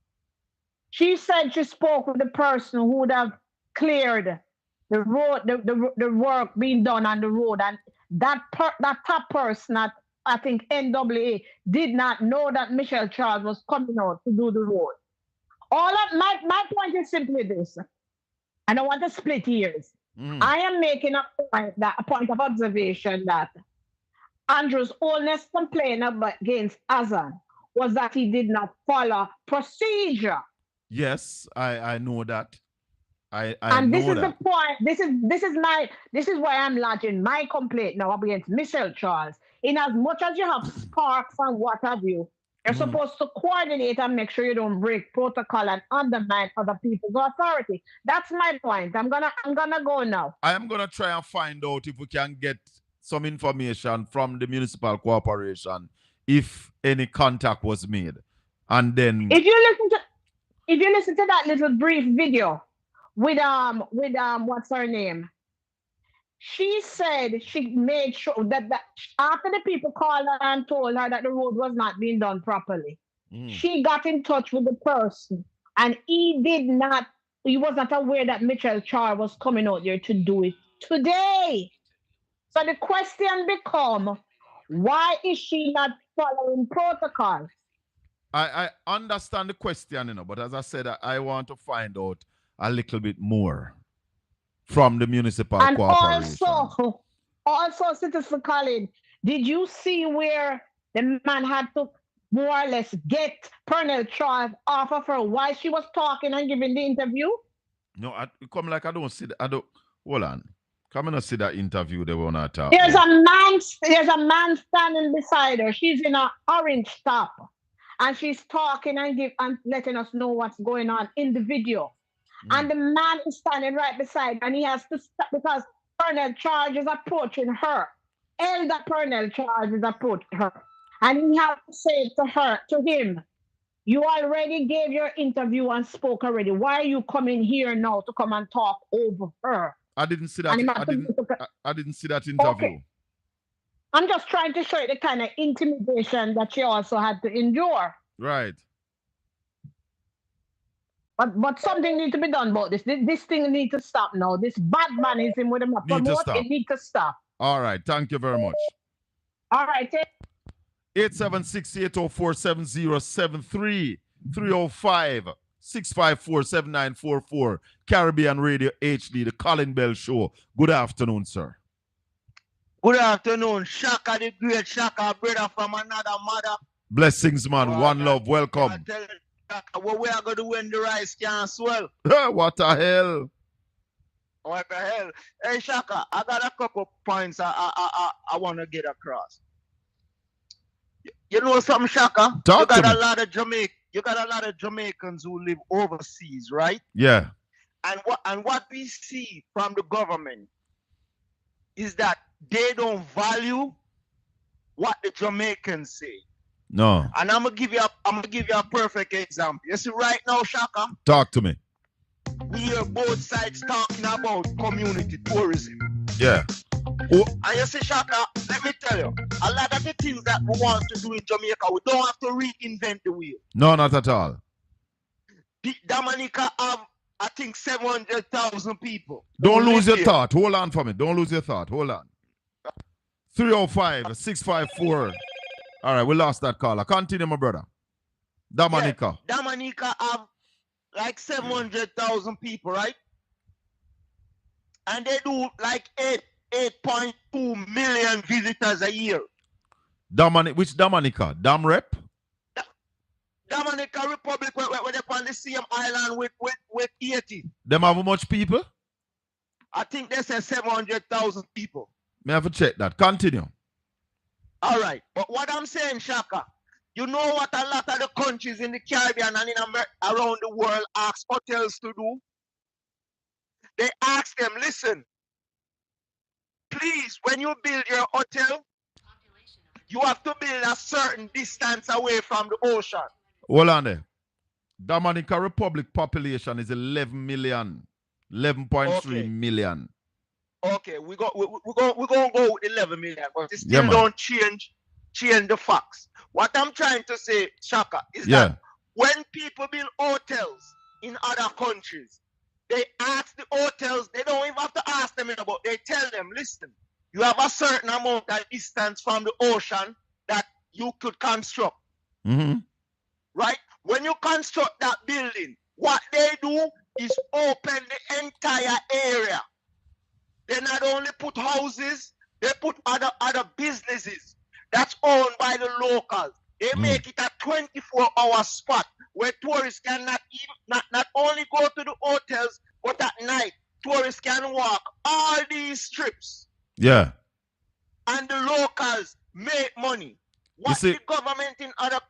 She said she spoke with the person who would have cleared the road, the work being done on the road, and that top person at, I think, NWA did not know that Michelle Charles was coming out to do the road. My point is simply this. I don't want to split hairs. I am making a point of observation that Andrew's honest complaint against Azan was that he did not follow procedure. Yes, I know that. This is the point. This is why I'm lodging my complaint now against Michelle Charles. In as much as you have sparks and what have you, you're supposed to coordinate and make sure you don't break protocol and undermine other people's authority. That's my point. I'm gonna go now. I am gonna try and find out if we can get some information from the municipal corporation if any contact was made. And then if you listen to that little brief video with what's her name? She said she made sure that after the people called her and told her that the road was not being done properly, she got in touch with the person, and he was not aware that Mitchell Char was coming out there to do it today. So the question becomes, why is she not following protocol? I understand the question, but as I said, I want to find out a little bit more from the municipal corporation. Also, Citizen Colin, did you see where the man had to more or less get Pernell Charles off of her while she was talking and giving the interview? No, I don't see that. Hold on. Come and see that interview they want to talk. There's a man standing beside her. She's in an orange top, and she's talking and letting us know what's going on in the video. And the man is standing right beside her, and he has to stop because Pernell Charles is approaching her. Elder Pernell Charles is approaching her. And he has to say to him, you already gave your interview and spoke already. Why are you coming here now to come and talk over her? I didn't see that. I didn't see that interview. Okay. I'm just trying to show you the kind of intimidation that she also had to endure. Right. But something needs to be done about this. This thing needs to stop now. This bad manism with them promote, it needs to stop. All right. Thank you very much. All right. 876-804-7073 305-654-7944 Caribbean Radio HD, the Colin Bell Show. Good afternoon, sir. Good afternoon, Shaka, the great Shaka, brother from another mother. Blessings, man. One love. Welcome. What we are going to do when the rice can swell? What the hell? What the hell? Hey, Shaka, I got a couple points I want to get across. You know something, Shaka? You got a lot of Jamaicans who live overseas, right? Yeah. And what we see from the government is that they don't value what the Jamaicans say. No. And I'm gonna give you a perfect example. You see, right now, Shaka. Talk to me. We hear both sides talking about community tourism. Yeah. Oh. And you see, Shaka, let me tell you, a lot of the things that we want to do in Jamaica, we don't have to reinvent the wheel. No, not at all. Dominica have, I think, 700,000 people. Don't lose your thought. Hold on for me. Don't lose your thought. Hold on. 305-654. All right, we lost that caller. Continue, my brother. Dominica. Yeah, Dominica have like 700,000 people, right? And they do like 8.2 million visitors a year. Which Dominica? Dam Rep? Dominica Republic, where they're on the same island with 80. Them have how much people? I think they say 700,000 people. May I have to check that. Continue. All right. But what I'm saying, Shaka, you know what a lot of the countries in the Caribbean and in America, around the world ask hotels to do? They ask them, listen, please, when you build your hotel, you have to build a certain distance away from the ocean. Hold on there. Dominica Republic population is 11 million. 11.3 million. Okay, we're going to go with 11 million, but it still don't change the facts. What I'm trying to say, Shaka, is that when people build hotels in other countries, they ask the hotels, they don't even have to ask them about, they tell them, listen, you have a certain amount of distance from the ocean that you could construct. Mm-hmm. Right? When you construct that building, what they do is open the entire area. They not only put houses, they put other businesses that's owned by the locals. They make it a 24-hour spot where tourists can not only go to the hotels, but at night, tourists can walk all these strips. Yeah. And the locals make money. What the government in other...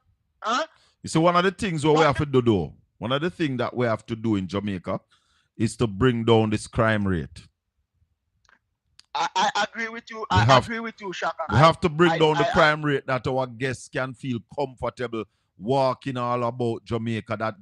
You see, one of the things we have to do, one of the things that we have to do in Jamaica is to bring down this crime rate. I agree with you. I agree with you, Shaka. We have to bring down the crime rate that our guests can feel comfortable walking all about Jamaica. That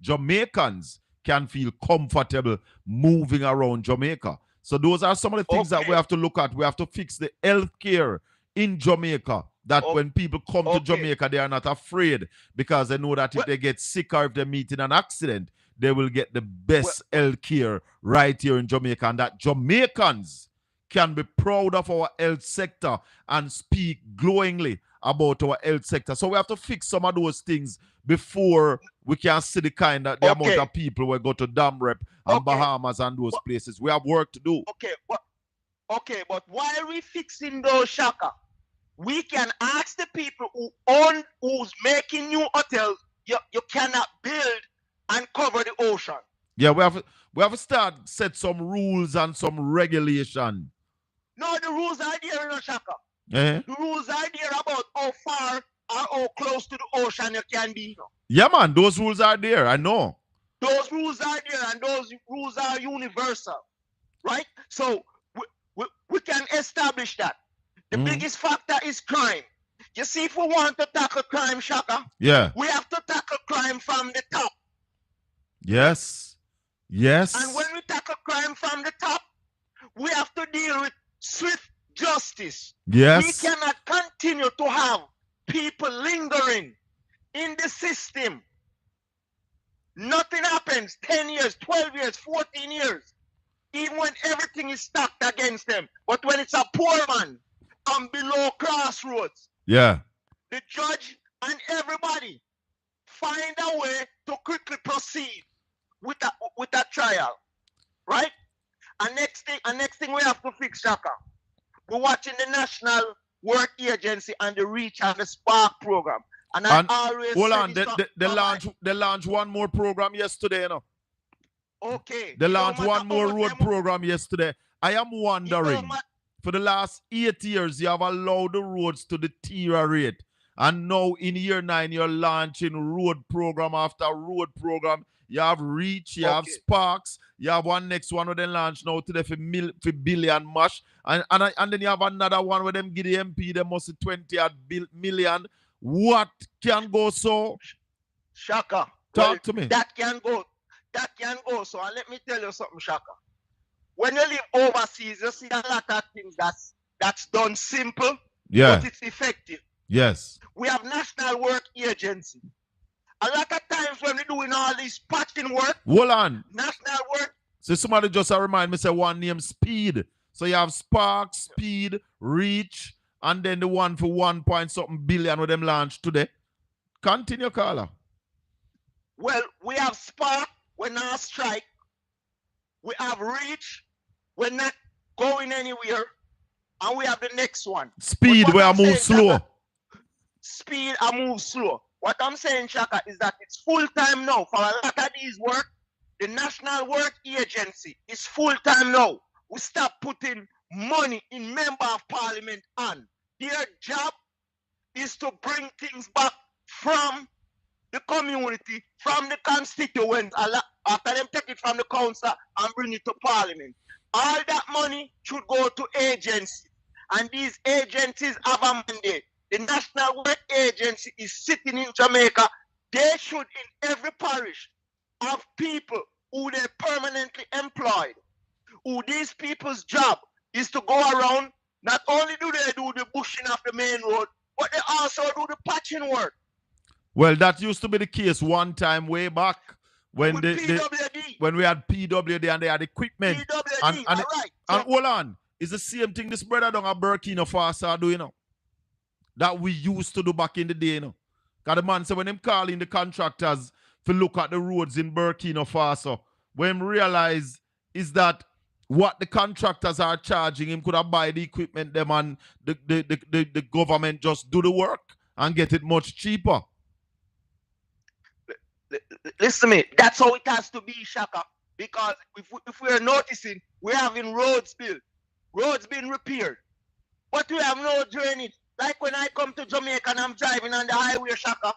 Jamaicans can feel comfortable moving around Jamaica. So those are some of the things that we have to look at. We have to fix the health care in Jamaica. That when people come to Jamaica, they are not afraid because they know that if they get sick or if they meet in an accident, they will get the best health care right here in Jamaica. And that Jamaicans can be proud of our health sector and speak glowingly about our health sector. So we have to fix some of those things before we can see the kind of the amount of people will go to Dam Rep and Bahamas and those places. We have work to do. But while we fixing those, Shaka, we can ask the people who's making new hotels, you cannot build and cover the ocean. Yeah, we have to start set some rules and some regulation. No, the rules are there in Shaka. The rules are there about how far or how close to the ocean you can be. Yeah, man, those rules are there. I know. Those rules are there and those rules are universal, right? So we can establish that. The biggest factor is crime. You see, if we want to tackle crime, Shaka, we have to tackle crime from the top. Yes. And when we tackle crime from the top, we have to deal with swift justice. Yes. We cannot continue to have people lingering in the system. Nothing happens 10 years, 12 years, 14 years, even when everything is stacked against them. But when it's a poor man and below crossroads, the judge and everybody find a way to quickly proceed with that trial, right? And next thing we have to fix, Shaka. We're watching the National Work Agency and the Reach and the Spark program. And I always hold on, they launched one more program yesterday, you know. Okay. They launched one more road program yesterday. I am wondering, for the last 8 years, you have allowed the roads to deteriorate. And now in year 9, you're launching road program after road program. You have Reach, you have Sparks, you have one next one where they launch now today for billion mash. And then you have another one where them give the MP, they must 20 million. What can go so? Shaka. Talk to me. That can go. So and let me tell you something, Shaka. When you live overseas, you see a lot of things that's done simple, but it's effective. Yes. We have National Work Agency. A lot of times when we're doing all this patching work, hold on. National Work. So somebody just remind me, say one name Speed. So you have Spark, Speed, Reach, and then the one for 1 billion with them launched today. Continue, Carla. Well, we have Spark, we're not strike. We have Reach, we're not going anywhere. And we have the next one. Speed, where I move slow. Speed, I move slow. What I'm saying, Shaka, is that it's full-time now. For a lot of these work, the National Work Agency is full-time now. We start putting money in Member of Parliament on. Their job is to bring things back from the community, from the constituents, after them take it from the council and bring it to Parliament. All that money should go to agencies. And these agencies have a mandate. The National Work Agency is sitting in Jamaica. They should, in every parish, have people who they're permanently employed, who these people's job is to go around. Not only do they do the bushing of the main road, but they also do the patching work. Well, that used to be the case one time way back when when we had PWD and they had equipment. PWD, and hold on, it's the same thing this brother down at Burkina Faso do, you know. That we used to do back in the day, you know. Because the man said when them calling the contractors to look at the roads in Burkina Faso, when realize is that what the contractors are charging him could have buy the equipment them and the government just do the work and get it much cheaper. Listen to me, that's how it has to be, Shaka. Because if we're noticing, we're having roads built, roads being repaired, but we have no drainage. Like when I come to Jamaica and I'm driving on the highway, Shaka,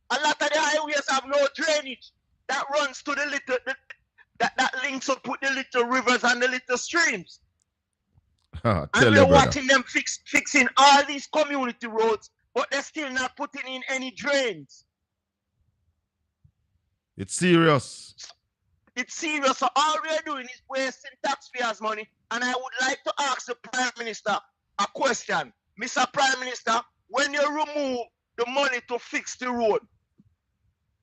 a lot of the highways have no drainage that runs to the little, that links up with the little rivers and the little streams. Tell And your we're brother. watching them fixing all these community roads, but they're still not putting in any drains. It's serious. It's serious. So all we're doing is wasting taxpayers' money. And I would like to ask the Prime Minister a question. Mr. Prime Minister, when you remove the money to fix the road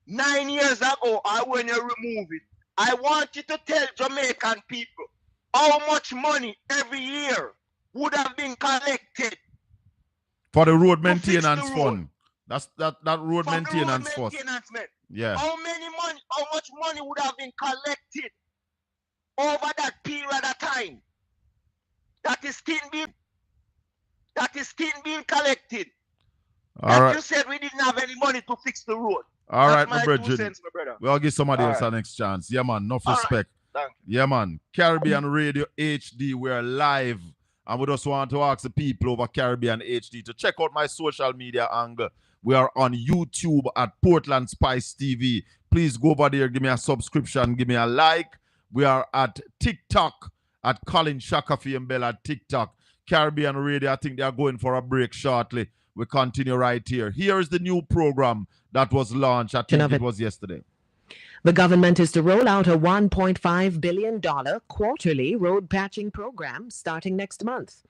9 years ago, or when you remove it, I want you to tell Jamaican people how much money every year would have been collected For the road to fix the maintenance road. fund. That's that road From the maintenance road first. maintenance, man. Yeah. How much money would have been collected over that period of time? That is still being collected. All That right. you said we didn't have any money to fix the road. All That's right, my my 2 brethren. cents, my brother. We'll give somebody All else right. a next chance. Yeah, man. Enough All right. respect. Thank Yeah, man. Caribbean Radio HD, we're live. And we just want to ask the people over Caribbean HD to check out my social media angle. We are on YouTube at Portland Spice TV. Please go over there, give me a subscription, give me a like. We are at TikTok at Colin Shakafi and Bell at TikTok. Caribbean Radio, I think they are going for a break shortly. We continue right here. Here is the new program that was launched. I think it was yesterday. The government is to roll out a $1.5 billion quarterly road patching program starting next month.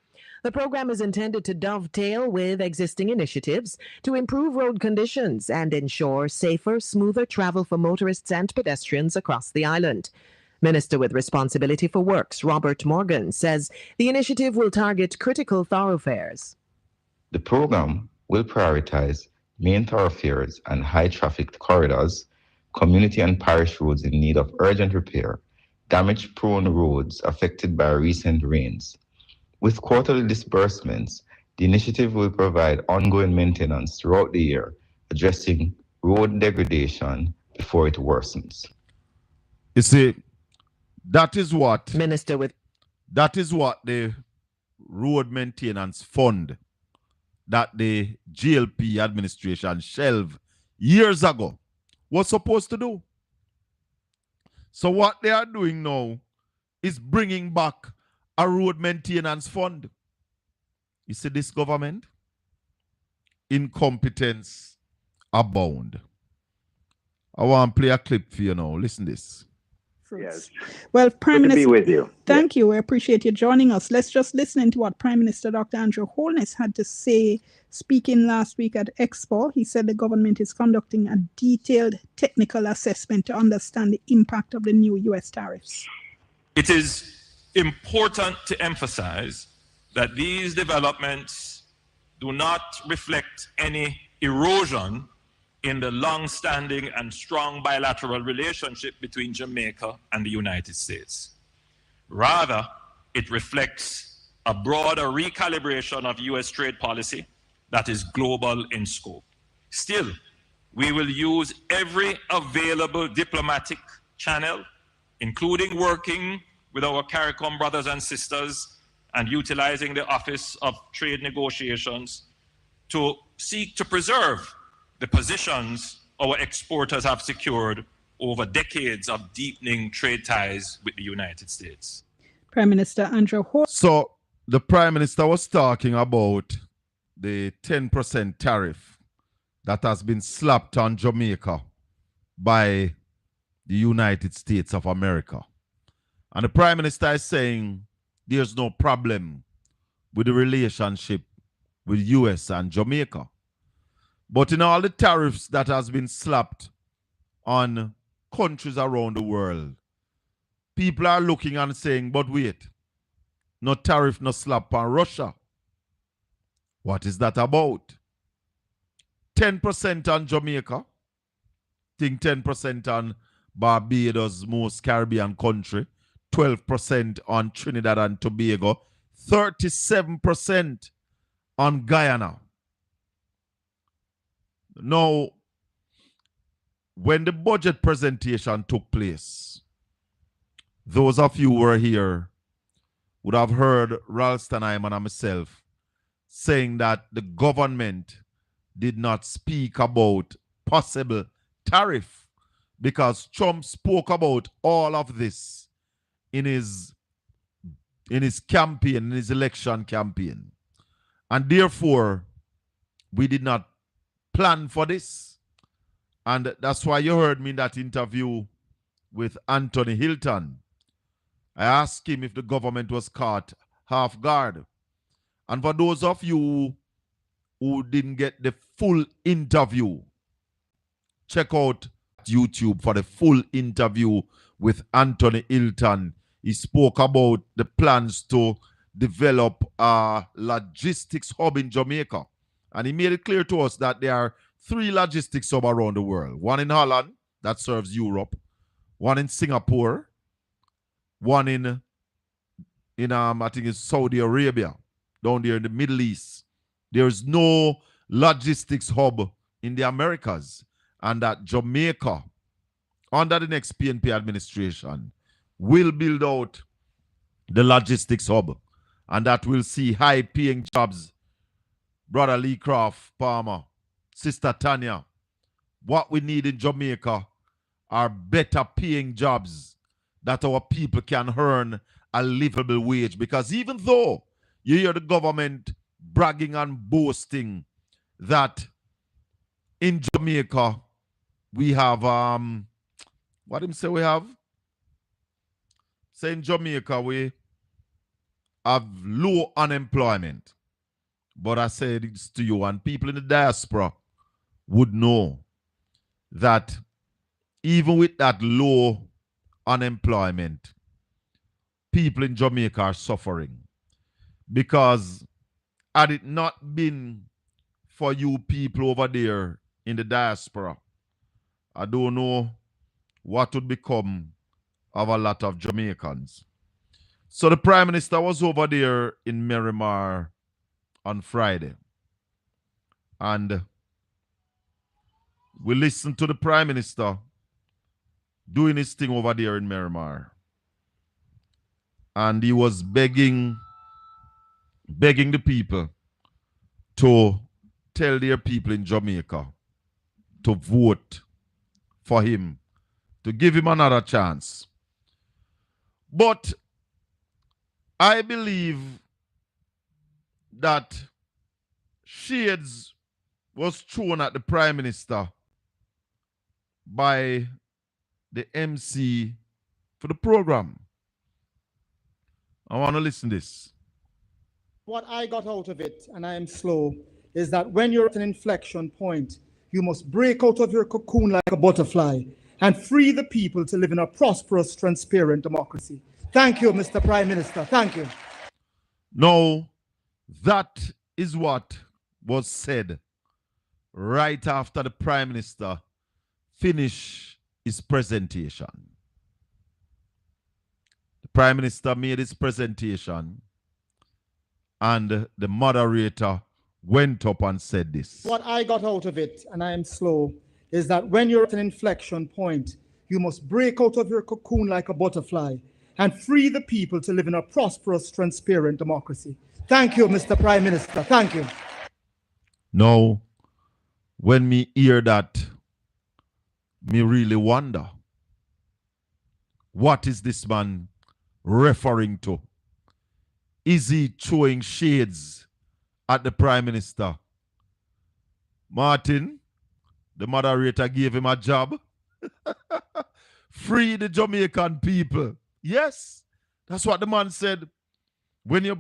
The program is intended to dovetail with existing initiatives to improve road conditions and ensure safer, smoother travel for motorists and pedestrians across the island. Minister with responsibility for works, Robert Morgan, says the initiative will target critical thoroughfares. The program will prioritize main thoroughfares and high-traffic corridors, community and parish roads in need of urgent repair, damage-prone roads affected by recent rains. With quarterly disbursements, the initiative will provide ongoing maintenance throughout the year, addressing road degradation before it worsens. You see, that is what the road maintenance fund that the GLP administration shelved years ago was supposed to do. So what they are doing now is bringing back a road maintenance fund. You see this government? Incompetence abound. I want to play a clip for you now. Listen to this. Yes. Well, Prime Good to Minister, be with you. thank you. We appreciate you joining us. Let's just listen to what Prime Minister Dr. Andrew Holness had to say speaking last week at Expo. He said the government is conducting a detailed technical assessment to understand the impact of the new U.S. tariffs. It is important to emphasize that these developments do not reflect any erosion in the long-standing and strong bilateral relationship between Jamaica and the United States. Rather, it reflects a broader recalibration of U.S. trade policy that is global in scope. Still, we will use every available diplomatic channel, including working with our CARICOM brothers and sisters and utilizing the Office of Trade Negotiations to seek to preserve the positions our exporters have secured over decades of deepening trade ties with the United States. Prime Minister Andrew Holness. So the Prime Minister was talking about the 10% tariff that has been slapped on Jamaica by the United States of America. And the Prime Minister is saying there's no problem with the relationship with US and Jamaica. But in all the tariffs that has been slapped on countries around the world, people are looking and saying, but wait, no tariff, no slap on Russia. What is that about? 10% on Jamaica, think 10% on Barbados, most Caribbean country, 12% on Trinidad and Tobago, 37% on Guyana. Now, when the budget presentation took place, those of you who were here would have heard Ralston Hyman and myself saying that the government did not speak about possible tariff because Trump spoke about all of this in his in his campaign, in his election campaign. And therefore, we did not plan for this. And that's why you heard me in that interview with Anthony Hilton. I asked him if the government was caught half guard. And for those of you who didn't get the full interview, check out YouTube for the full interview with Anthony Hilton. He spoke about the plans to develop a logistics hub in Jamaica. And he made it clear to us that there are 3 logistics hubs around the world. One in Holland that serves Europe, one in Singapore, one in I think it's Saudi Arabia, down there in the Middle East. There's no logistics hub in the Americas. And that Jamaica, under the next PNP administration, will build out the logistics hub. And that will see high-paying jobs. Brother Lee Croft, Palmer, Sister Tanya, what we need in Jamaica are better-paying jobs that our people can earn a livable wage. Because even though you hear the government bragging and boasting that in Jamaica we have what him say we have? Say in Jamaica we have low unemployment. But I say this to you, and people in the diaspora would know that even with that low unemployment, people in Jamaica are suffering. Because had it not been for you people over there in the diaspora, I don't know what would become of a lot of Jamaicans. So the Prime Minister was over there in Miramar on Friday. And we listened to the Prime Minister doing his thing over there in Miramar. And he was begging the people to tell their people in Jamaica to vote for him, to give him another chance. But I believe that shades was thrown at the Prime Minister by the MC for the program. I want to listen to this. What I got out of it, and I am slow, is that when you're at an inflection point, you must break out of your cocoon like a butterfly and free the people to live in a prosperous, transparent democracy. Thank you, Mr. Prime Minister. Thank you. No, that is what was said right after the Prime Minister finished his presentation. The Prime Minister made his presentation and the moderator went up and said this. What I got out of it, and I am slow, is that when you're at an inflection point, you must break out of your cocoon like a butterfly and free the people to live in a prosperous, transparent democracy. Thank you, Mr. Prime Minister. Thank you. Now, when me hear that, me really wonder, what is this man referring to? Is he throwing shades at the Prime Minister? Martin, the moderator, gave him a job. Free the Jamaican people. Yes, that's what the man said. When you're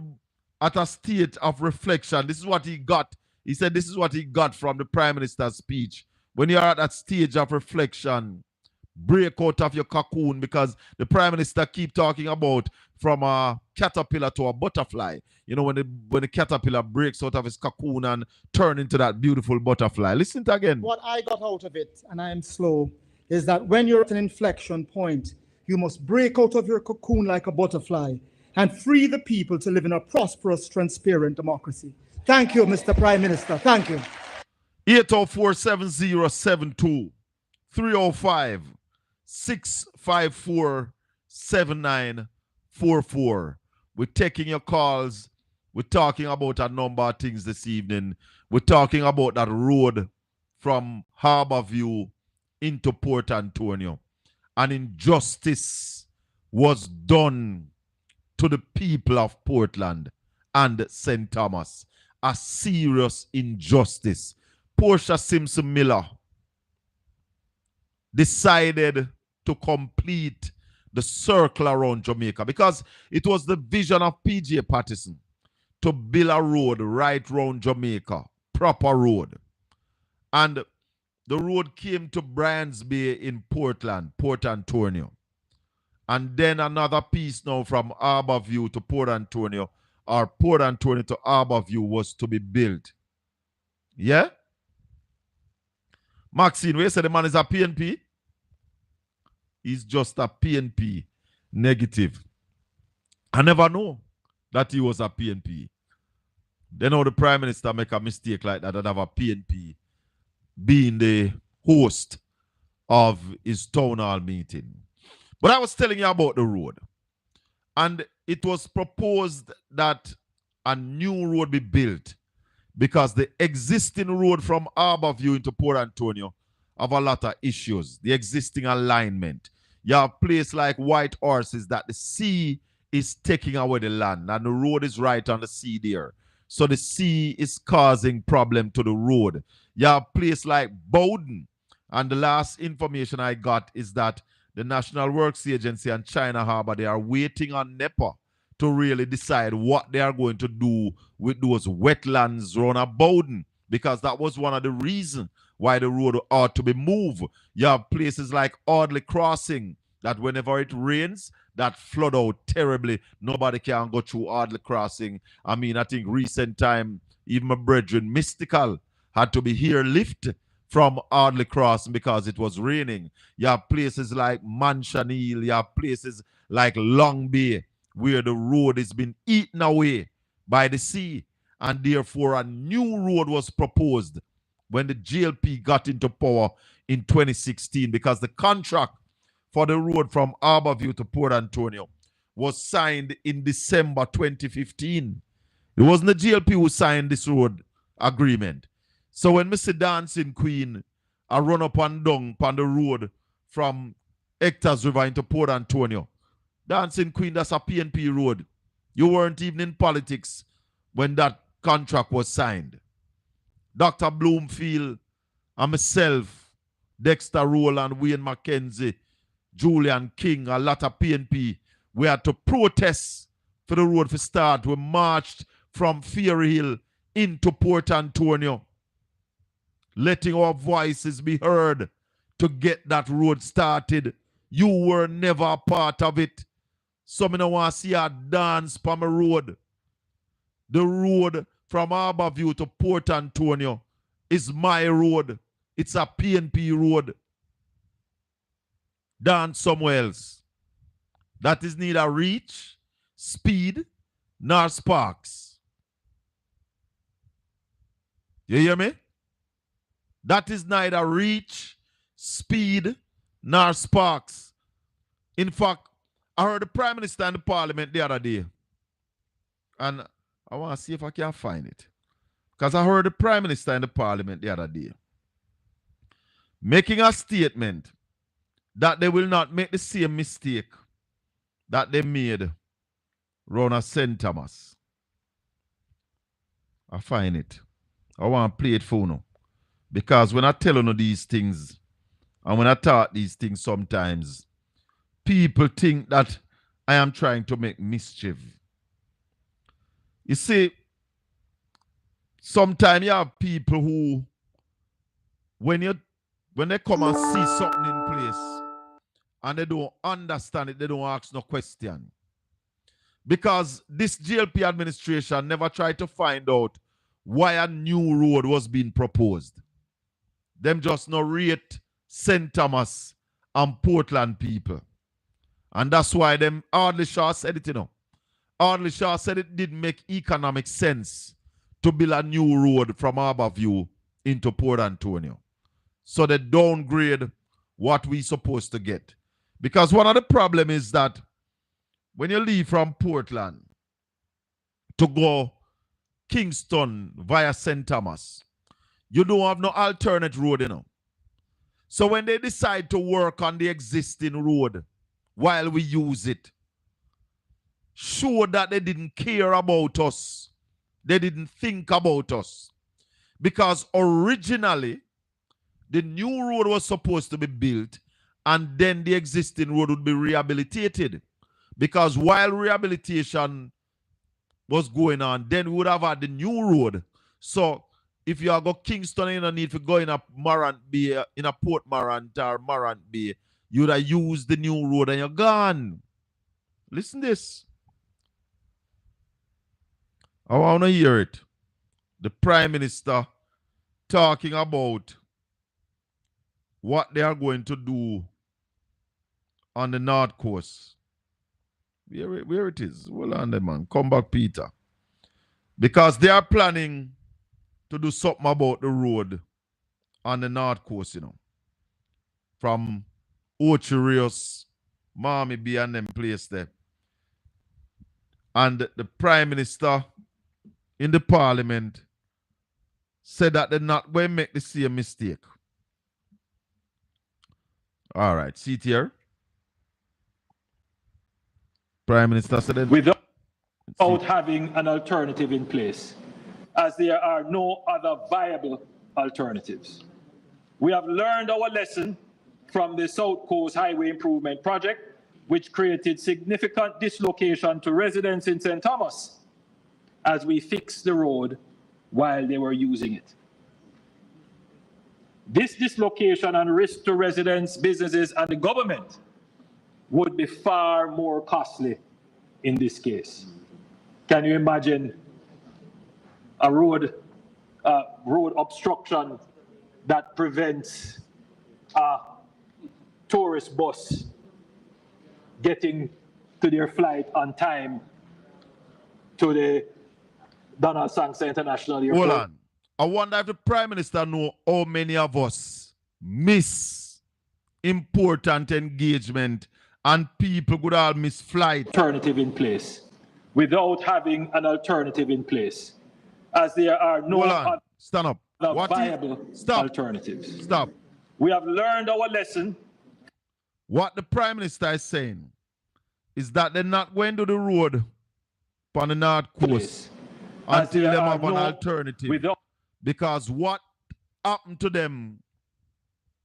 at a state of reflection, this is what he got. He said this is what he got from the Prime Minister's speech. When you're at that stage of reflection, break out of your cocoon, because the Prime Minister keep talking about from a caterpillar to a butterfly. You know, when the caterpillar breaks out of his cocoon and turn into that beautiful butterfly. Listen to again. What I got out of it, and I am slow, is that when you're at an inflection point, you must break out of your cocoon like a butterfly and free the people to live in a prosperous, transparent democracy. Thank you, Mr. Prime Minister. Thank you. 804-7072 305-654-7944. We're taking your calls. We're talking about a number of things this evening. We're talking about that road from Harborview into Port Antonio. An injustice was done to the people of Portland and St. Thomas. A serious injustice. Portia Simpson Miller decided to complete the circle around Jamaica because it was the vision of P.J. Patterson to build a road right around Jamaica, proper road. And the road came to Bryan's Bay in Portland, Port Antonio. And then another piece now from Harborview to Port Antonio, or Port Antonio to Harborview was to be built. Yeah? Maxine, where you say the man is a PNP? He's just a PNP negative. I never know that he was a PNP. Then how the Prime Minister make a mistake like that and have a PNP being the host of his town hall meeting. But I was telling you about the road. And it was proposed that a new road be built because the existing road from Harborview into Port Antonio have a lot of issues. The existing alignment. You have places like White Horses that the sea is taking away the land and the road is right on the sea there. So the sea is causing problem to the road. You have places like Bowden, and the last information I got is that the National Works Agency and China Harbor, they are waiting on NEPA to really decide what they are going to do with those wetlands around Bowden, because that was one of the reasons why the road ought to be moved. You have places like Audley Crossing that whenever it rains, that flood out terribly. Nobody can go through Audley Crossing. I mean, I think recent time, even my brethren, Mystical, had to be here lift from Audley Crossing because it was raining. You have places like Mansion Hill. You have places like Long Bay where the road has been eaten away by the sea. And therefore, a new road was proposed when the GLP got into power in 2016, because the contract for the road from Harborview to Port Antonio was signed in December 2015. It wasn't the GLP who signed this road agreement. So when Mr. Dancing Queen I run up and down on the road from Hector's River into Port Antonio, Dancing Queen, that's a PNP road. You weren't even in politics when that contract was signed. Dr. Bloomfield and myself, Dexter Rowland, Wayne McKenzie, Julian King, a lot of PNP, we had to protest for the road to start. We marched from Ferry Hill into Port Antonio, letting our voices be heard to get that road started. You were never a part of it. So I don't want to see a dance on my road. The road from Harborview to Port Antonio is my road. It's a PNP road. Dance somewhere else. That is neither reach, speed, nor sparks. You hear me? That is neither reach, speed, nor sparks. In fact, I heard the Prime Minister in the Parliament the other day. And I want to see if I can find it. Because I heard the Prime Minister in the Parliament the other day making a statement that they will not make the same mistake that they made around St. Thomas. I find it. I want to play it for you. Because when I tell you these things, and when I talk these things sometimes, people think that I am trying to make mischief. You see, sometimes you have people who, when they come and see something in place and they don't understand it, they don't ask no question. Because this GLP administration never tried to find out why a new road was being proposed. Them just no rate St. Thomas and Portland people. And that's why them Audley Shaw said it, you know. Audley Shaw said it didn't make economic sense to build a new road from Harborview into Port Antonio. So they downgrade what we supposed to get. Because one of the problem is that when you leave from Portland to go Kingston via St. Thomas, you don't have no alternate road, you know. So when they decide to work on the existing road while we use it, showed that they didn't care about us. They didn't think about us. Because originally, the new road was supposed to be built and then the existing road would be rehabilitated. Because while rehabilitation was going on, then we would have had the new road. So if you are go Kingston, you don't need to go in a Morant Bay, in a Port Morant or Morant Bay, you would have used the new road and you're gone. Listen this. I want to hear it. The Prime Minister talking about what they are going to do on the North Coast. Where it is? Hold on there, man. Come back, Peter. Because they are planning to do something about the road on the North Coast, you know. From Ocherios, Miami Bay and them place there. And the Prime Minister in the Parliament said that they're not going to make the same mistake. All right, see it here. Prime Minister said that without having an alternative in place, as there are no other viable alternatives. We have learned our lesson from the South Coast Highway Improvement Project, which created significant dislocation to residents in St. Thomas as we fixed the road while they were using it. This dislocation and risk to residents, businesses, and the government would be far more costly in this case. Can you imagine a road obstruction that prevents a tourist bus getting to their flight on time to the Donald Sangster International Airport? Hold on. I wonder if the Prime Minister know how many of us miss important engagement and people could all miss flight. Alternative in place, without having an alternative in place, as there are no other stand up. Viable alternatives. Stop. We have learned our lesson. What the Prime Minister is saying is that they're not going to the road on the North Coast until they have an alternative. Because what happened to them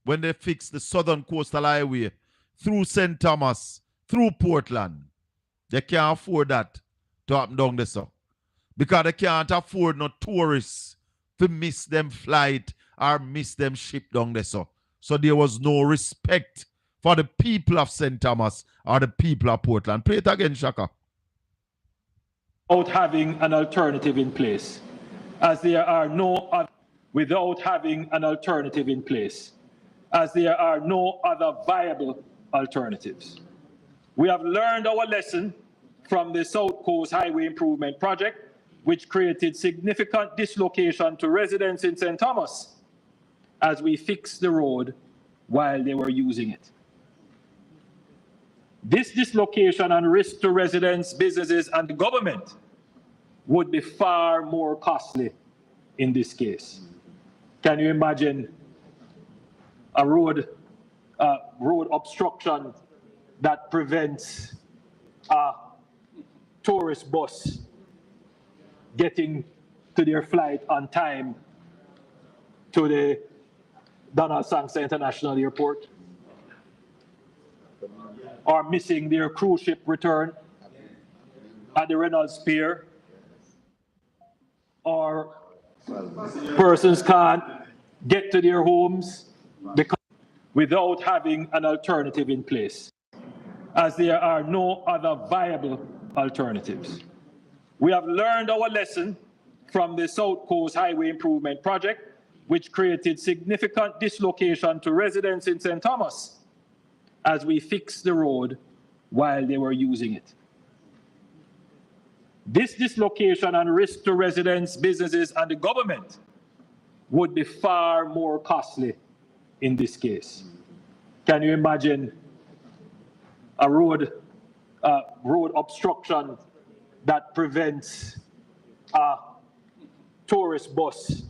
when they fixed the Southern Coastal Highway through St. Thomas, through Portland, they can't afford that to happen down there, so. Because they can't afford no tourists to miss them flight or miss them ship down there, so. So there was no respect for the people of St. Thomas or the people of Portland. Play it again, Shaka. Without having an alternative in place, as there are no other, without having an alternative in place, as there are no other viable alternatives. We have learned our lesson from the South Coast Highway Improvement Project, which created significant dislocation to residents in St. Thomas as we fixed the road while they were using it. This dislocation and risk to residents, businesses, and the government would be far more costly in this case. Can you imagine a road obstruction that prevents a tourist bus getting to their flight on time to the Donald Sangster International Airport, or missing their cruise ship return at the Reynolds Pier, or persons can't get to their homes because without having an alternative in place, as there are no other viable alternatives. We have learned our lesson from the South Coast Highway Improvement Project, which created significant dislocation to residents in St. Thomas as we fixed the road while they were using it. This dislocation and risk to residents, businesses, and the government would be far more costly in this case. Can you imagine a road obstruction that prevents a tourist bus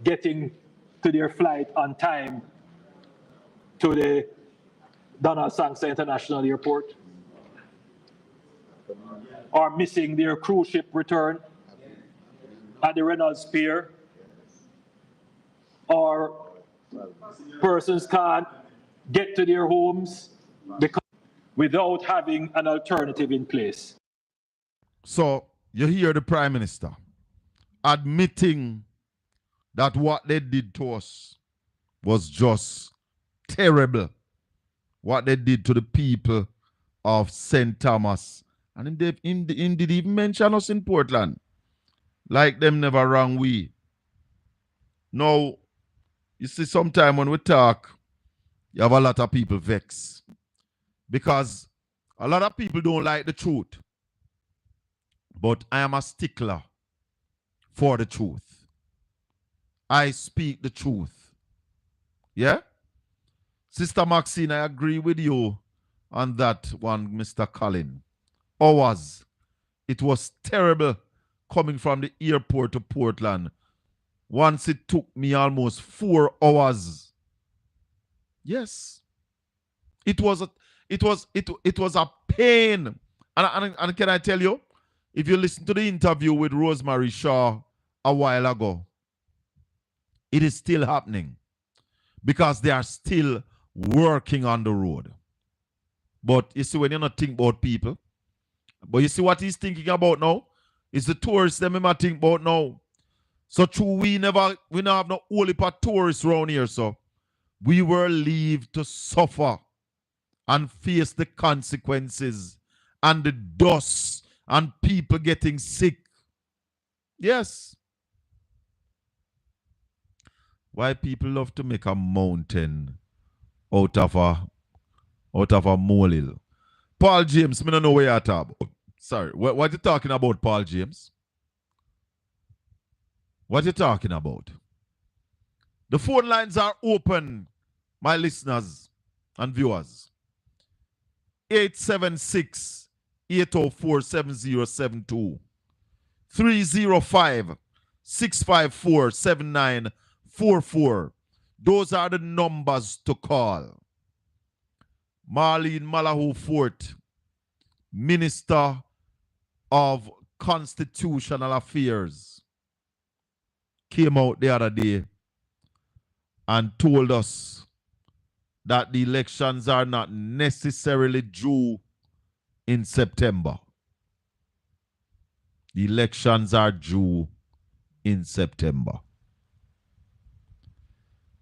getting to their flight on time to the Donald Sangster International Airport, are missing their cruise ship return at the Reynolds Pier, or persons can't get to their homes because without having an alternative in place. So you hear the Prime Minister admitting that what they did to us was just terrible. What they did to the people of St. Thomas. And they did even mention us in Portland. Like them never wrong we. Now, you see, sometime when we talk, you have a lot of people vex. Because a lot of people don't like the truth. But I am a stickler for the truth. I speak the truth. Yeah? Sister Maxine, I agree with you on that one, Mr. Colin. Hours. It was terrible coming from the airport to Portland. Once it took me almost 4 hours. Yes. It was a pain. And can I tell you, if you listen to the interview with Rosemary Shaw a while ago, it is still happening because they are still working on the road. But you see, when you're not thinking about people, but you see what he's thinking about now? It's the tourists that might think about now. So true, we don't have no whole heap of tourists around here, so we were leave to suffer and face the consequences and the dust and people getting sick. Yes. Why people love to make a mountain out of a molehill. Paul James, I don't know where you're talking about. Sorry, what you talking about, Paul James? What you talking about? The phone lines are open, my listeners and viewers. 876-804-7072. 305-654-7944. Those are the numbers to call. Marlene Malahou Fort, Minister of Constitutional Affairs, came out the other day and told us that the elections are not necessarily due in September. The elections are due in September.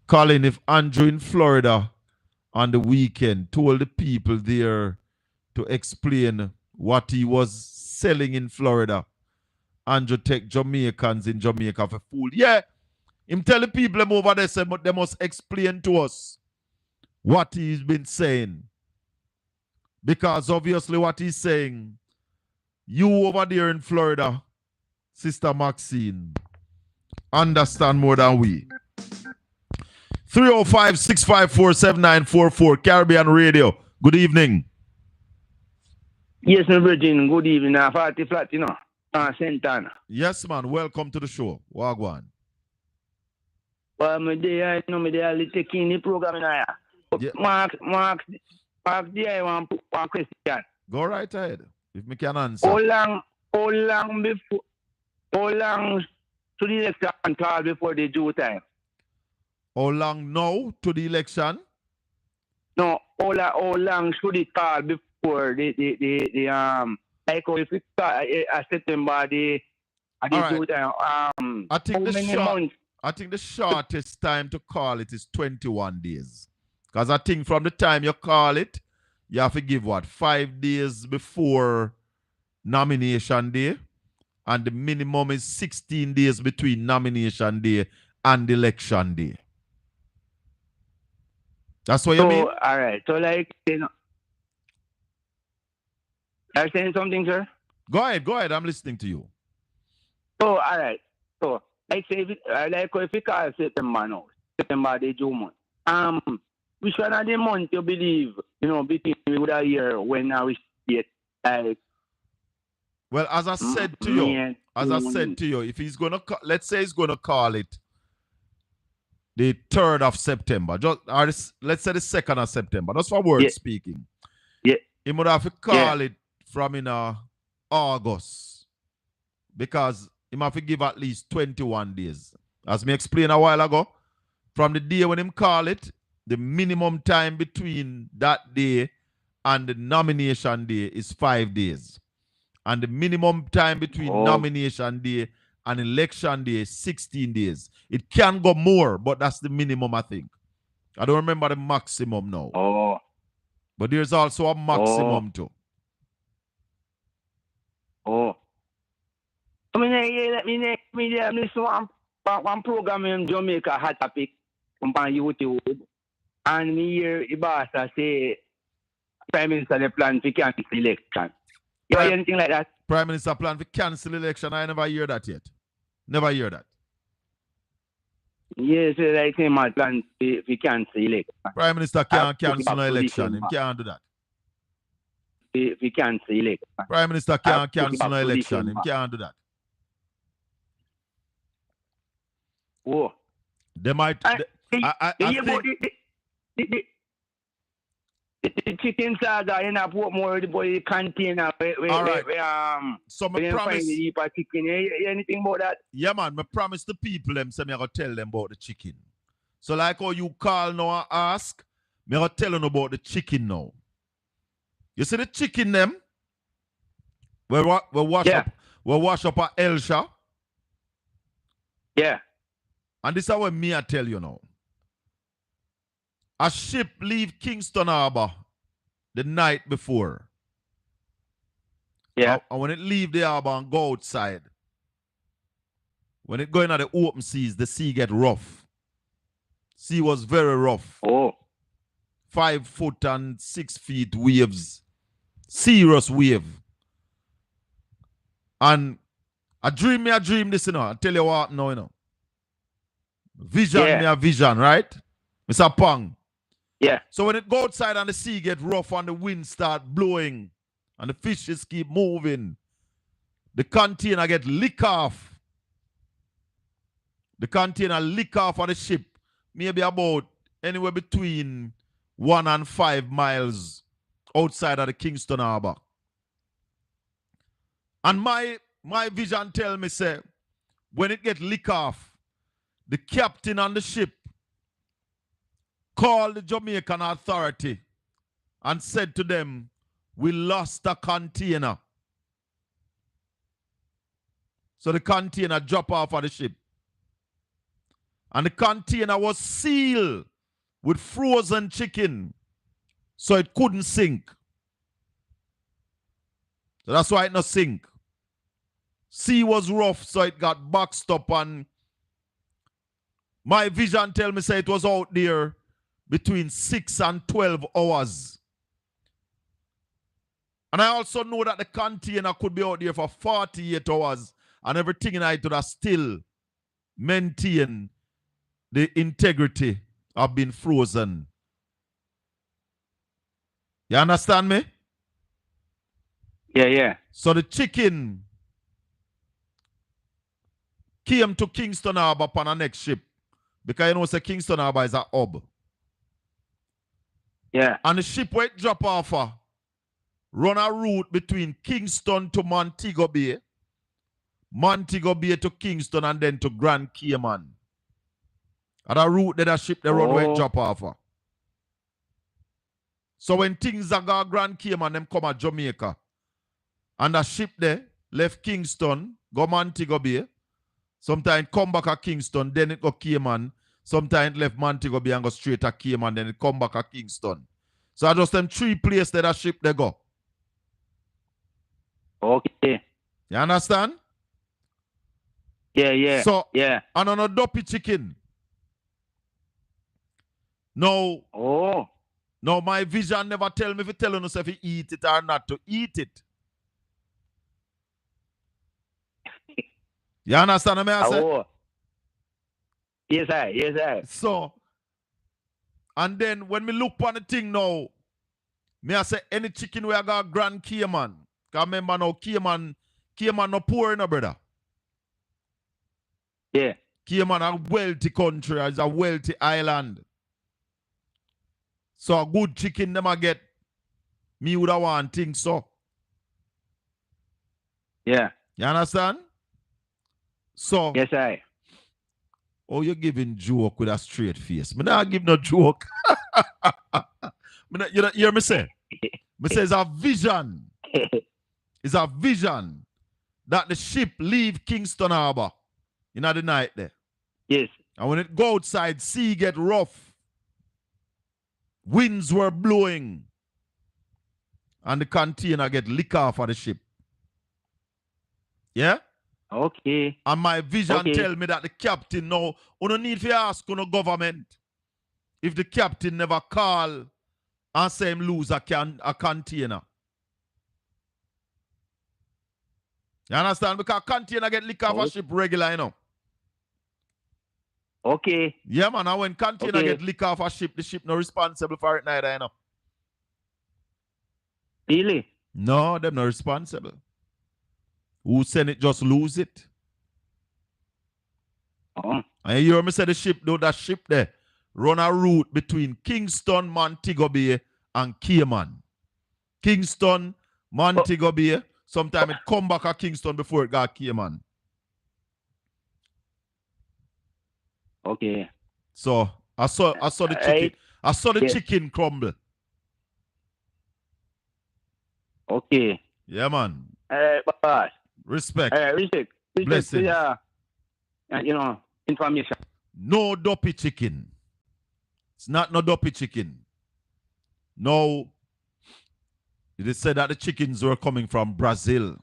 Colin, if Andrew in Florida on the weekend told the people there to explain what he was selling in Florida, Andrew take Jamaicans in Jamaica for fool. Yeah, him tell the people them over there say they must explain to us what he's been saying. Because obviously what he's saying, you over there in Florida, Sister Maxine, understand more than we. 305-654-7944, Caribbean Radio. Good evening. Yes, my Virgin. Good evening. 40 flat, you know. Santana. Yes, man. Welcome to the show. Wagwan. Well, my day, I know, my day, I'll take in the program. Yeah. Mark, there, I want one question. Go right ahead, if me can answer. How long to the election call before the due time? How long now to the election? No, how long should it call before the like if it September the due time? I think the shortest time to call it is 21 days. Because I think from the time you call it, you have to give 5 days before nomination day, and the minimum is 16 days between nomination day and election day. That's what you mean? All right. So, like, you know, are you saying something, sir? Go ahead. I'm listening to you. Oh, all right. So, like, say, if you call September now, September, the June month. Which one of the month you believe, you know, between with a year when we get like? Well, as I said to you, if he's gonna, let's say he's gonna call it the 3rd of September, let's say the 2nd of September. That's for word speaking. Yeah. He would have to call it from August. Because him have to give at least 21 days. As me explained a while ago, from the day when him call it, the minimum time between that day and the nomination day is 5 days. And the minimum time between nomination day and election day is 16 days. It can go more, but that's the minimum, I think. I don't remember the maximum now. Oh. But there's also a maximum too. Oh. I mean, I'm listening one program in Jamaica, Hot Topic, on YouTube. And me hear Ibasa say, Prime Minister, they plan to cancel election. You hear anything like that? Prime Minister plan to cancel election. I never hear that yet. Never hear that. Yes, I think my plan to cancel election. Prime Minister can't cancel an election. He can't do that. We cancel election. Prime Minister can't cancel an election. He can't do that. Oh. They might. I think. The chicken saga in a put more the boy container. All right. So me promise. Chicken. Anything about that? Yeah, man. Me promise the people them say me gonna tell them about the chicken. So like how you call now and ask, me gonna tell them about the chicken now. You see the chicken them? We wash up at Elsha. Yeah. And this is what me I tell you now. A ship leave Kingston Harbor the night before. Yeah. And when it leave the harbor and go outside, when it go into the open seas, the sea get rough. Sea was very rough. Oh. 5 foot and 6 feet waves. Serious wave. And I dream this, you know. I tell you what now, you know. Vision, right? Mr. Pong. Yeah. So when it go outside and the sea get rough and the wind start blowing and the fishes keep moving, the container get lick off. The container lick off of the ship, maybe about anywhere between 1 and 5 miles outside of the Kingston Harbor. And my vision tell me, say, when it get lick off, the captain on the ship called the Jamaican authority and said to them, we lost a container. So the container dropped off of the ship. And the container was sealed with frozen chicken, so it couldn't sink. So that's why it not sink. Sea was rough, so it got boxed up, and my vision tell me say it was out there between 6 and 12 hours. And I also know that the container could be out there for 48 hours and everything in it would have still maintain the integrity of being frozen. You understand me? Yeah. So the chicken came to Kingston Harbor upon the next ship. Because you know, say Kingston Harbor is a hub. Yeah. And the ship where it drop off run a route between Kingston to Montego Bay, Montego Bay to Kingston, and then to Grand Cayman. And a route that the ship they run where it drop off. So when things are go Grand Cayman, them come at Jamaica. And the ship there left Kingston, go Montego Bay. Sometimes come back at Kingston, then it go Cayman. Sometimes it left Montego Bay and go straight to Cayman, then it come back at Kingston. So I just them 3 places that the ship they go. Okay. You understand? Yeah. So, yeah. And on a dopey chicken. No. Oh. No, my vision never tell me if you tell us if you eat it or not to eat it. You understand what I say? Oh. Yes, I. So, and then when we look on the thing now, me I say any chicken we got Grand Cayman. Because remember now, Cayman no poor, no brother. Yeah. Cayman a wealthy country, it's a wealthy island. So a good chicken them I get, me would have want things so. Yeah. You understand? So, Yes, I. oh, you're giving joke with a straight face. Me not give no joke. You hear me say? Me say it's a vision. It's a vision that the ship leave Kingston Harbor in the night there. Yes. And when it go outside, sea get rough. Winds were blowing. And the container get lick off of the ship. Yeah? Okay. And my vision tell me that the captain now, you don't need to ask no government if the captain never call and say him lose a container. You understand? Because container get lick off a ship regular, you know. Okay. Yeah, man. And when container get lick off a ship, the ship no responsible for it neither, you know. Really? No, them not responsible. Who send it just lose it. Oh. And you hear me say the ship, though, that ship there run a route between Kingston, Montego Bay, and Cayman. Kingston, Montego Bay. Sometimes it come back at Kingston before it got Cayman. Okay. So I saw the chicken. I saw the chicken crumble. Okay. Yeah, man. Boss. Respect. Respect. Blessings. You know, information. No dopey chicken. It's not no dopey chicken. No. It is said that the chickens were coming from Brazil.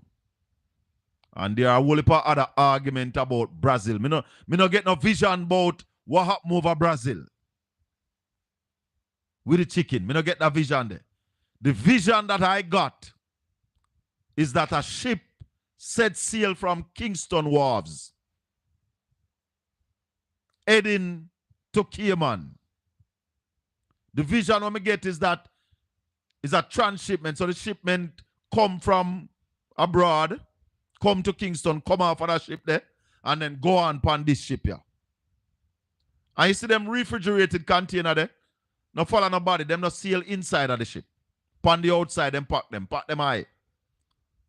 And there are a whole heap of other argument about Brazil. Me no get no vision about what happened over Brazil. With the chicken. Me no get that vision there. The vision that I got is that a ship set sail from Kingston Wharves heading to Cayman. The vision what me get is that is a transshipment. So the shipment come from abroad, come to Kingston, come off of that ship there, and then go on upon this ship here. And you see them refrigerated container there, no follow nobody, them no sail inside of the ship. Upon the outside, them pack them high.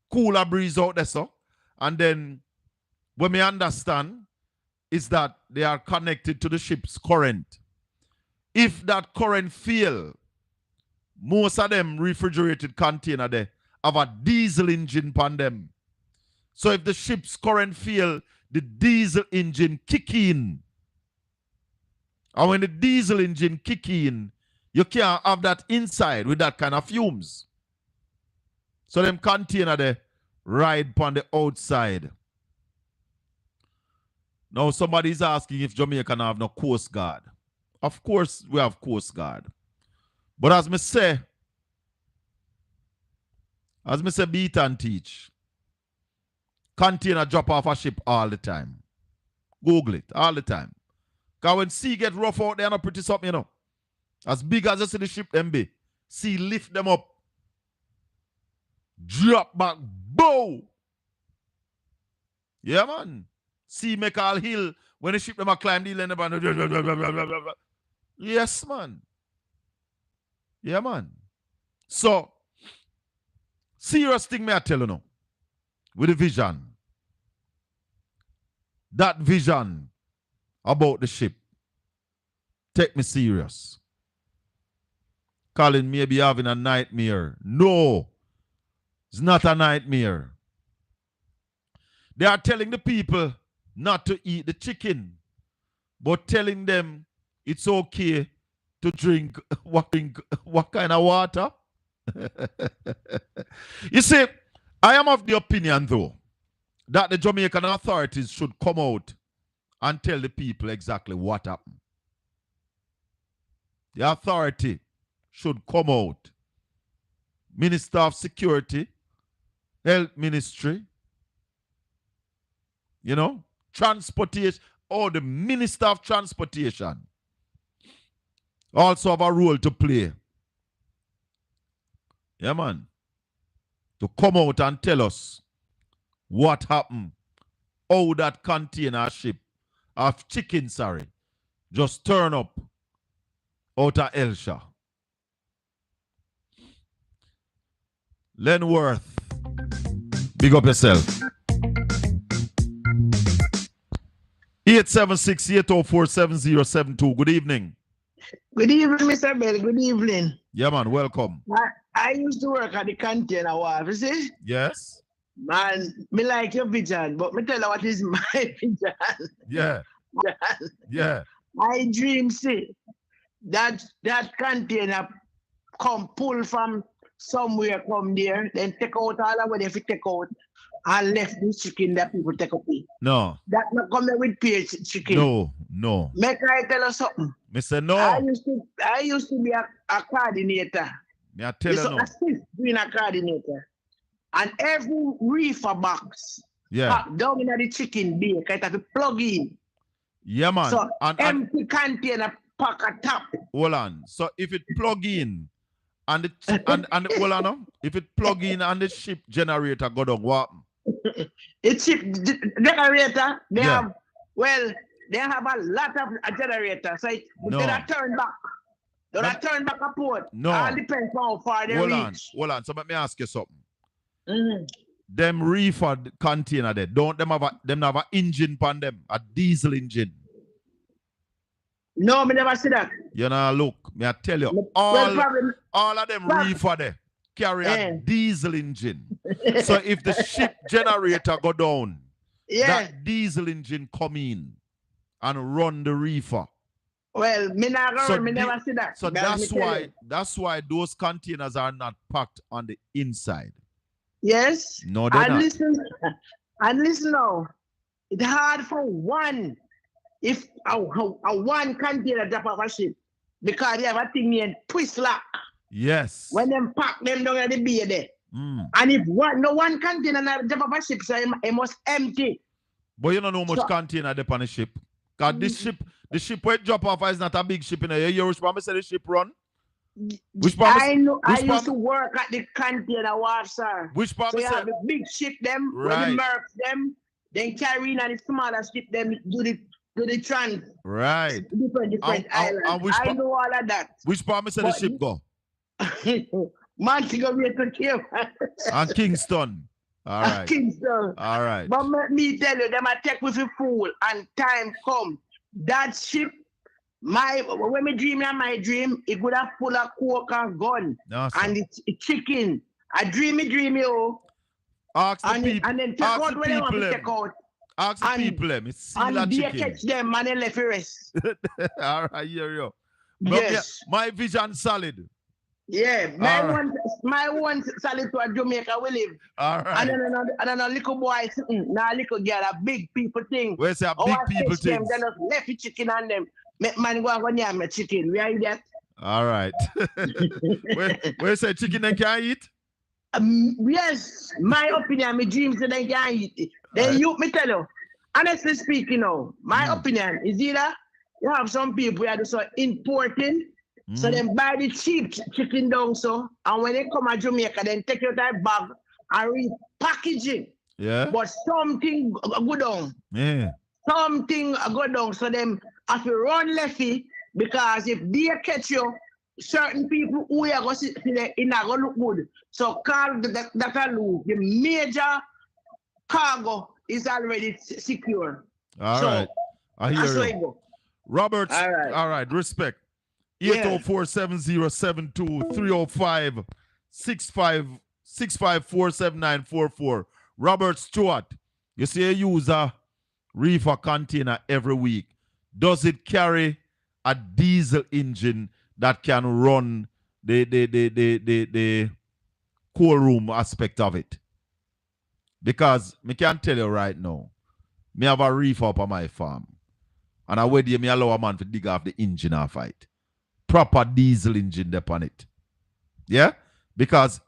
Cooler breeze out there, so. And then, what me understand is that they are connected to the ship's current. If that current fail, most of them refrigerated container there have a diesel engine upon them. So if the ship's current fail, the diesel engine kick in. And when the diesel engine kick in, you can't have that inside with that kind of fumes. So them container there ride upon the outside. Now somebody's asking if Jamaica have no Coast Guard. Of course we have Coast Guard. But as me say beat and teach, container drop off a ship all the time. Google it, all the time. Because when sea get rough out there, not pretty something, you know. As big as you see the ship them be, sea lift them up, drop back, bow. Yeah, man. Sea make all hill. When the ship them a climb the hill and them. Yes, man. Yeah, man. So, serious thing me I tell you now. With the vision. That vision about the ship. Take me serious. Colin may be having a nightmare. No. It's not a nightmare. They are telling the people not to eat the chicken, but telling them it's okay to drink what kind of water? You see, I am of the opinion, though, that the Jamaican authorities should come out and tell the people exactly what happened. The authority should come out. Minister of Security, Health Ministry, you know, Transportation, or the Minister of Transportation also have a role to play. Yeah, man. To come out and tell us what happened. How that container ship of chicken, just turn up out of Elsha. Lenworth, Big up yourself. 876-804-7072. Good evening. Good evening, Mr. Bell. Good evening. Yeah, man. Welcome. I used to work at the container wharf, you see? Yes. Man, me like your vision, but me tell you what is my vision. Yeah. Yeah. I dream, see, that container come pull from somewhere, come there, then take out all of what they take out, and left the chicken that people take up. No. That not come there with pay chicken. No. Make I tell you something. Mr. No. I used to be a coordinator. Me I tell you no. Assist being a coordinator. And every reefer box down in the chicken bake, I have to plug in. Yeah, man. So empty container pack a top. Hold on. So if it plug in and the hold on, if it plug in and the ship generator go down, what? It's ship generator. They have a lot of a generator. So they don't turn back. They don't turn back a port. No. All depends on how far they reach. Hold on. So let me ask you something. Mm-hmm. Them reefer container there, don't them have an engine pan them, a diesel engine? No, me never see that. You know, look, me I tell you, all of them reefer there carry a diesel engine. So if the ship generator go down, that diesel engine come in and run the reefer. Well, me never see that. So that's why those containers are not packed on the inside. Yes. No, they're not. Listen now. It's hard for one. If a one container drop off a ship, because they have a thing named twist lock. Yes. When them pack them down at the bay there. And if one container drop off a ship, so it must empty. But you don't know how much container they on the ship. Because the ship where it drop off is not a big ship in there. You which part say the ship run? I used to work at the container wharf, sir. Which part? So you have the big ship them, right. With the mercs them, then carry in and the smaller ship them do the trans. Right. Different islands. I know all of that. Which part say the ship go? Montego Bay to Cape. And Kingston. All right. Kingston. All right. But let me tell you, them I take with a fool and time come. That ship, when me dream in my dream, it would have full of coke and gun. No, and it's chicken. I dream, yo. Ask the people. And then take out when they want to take out. Ask the people, let me see that chicken. And chicken. catch them and then left the rest. All right, here you Yes. My vision solid. Yeah, my one solid to a Jamaica we live. All right. And then a little boy sitting, now a little girl, a big people thing. Where's that big people thing? Then just left the chicken on them. Make man go and yam chicken. Where are you that? All right. where say chicken they can eat? Yes, my opinion, my dreams they can eat it. Then me tell you, honestly speaking, my opinion is either you have some people who are so importing, so then buy the cheap chicken down so, and when they come to Jamaica, then take out that bag and repackage it. Yeah. But something go down. Yeah. Something go down, so them have to run lefty, because if they catch you, certain people who are going to see it not going to look good. So call that lose. The major cargo is already secure. All right. I hear you. Robert, all right, respect. 804-7072 305-654-7944. Robert Stewart, you see a user reefer container every week. Does it carry a diesel engine that can run the cool room aspect of it? Because me can tell you right now, me have a reefer up on my farm. And I wait me allow a man to dig off the engine off it. Proper diesel engine upon it. Yeah? Because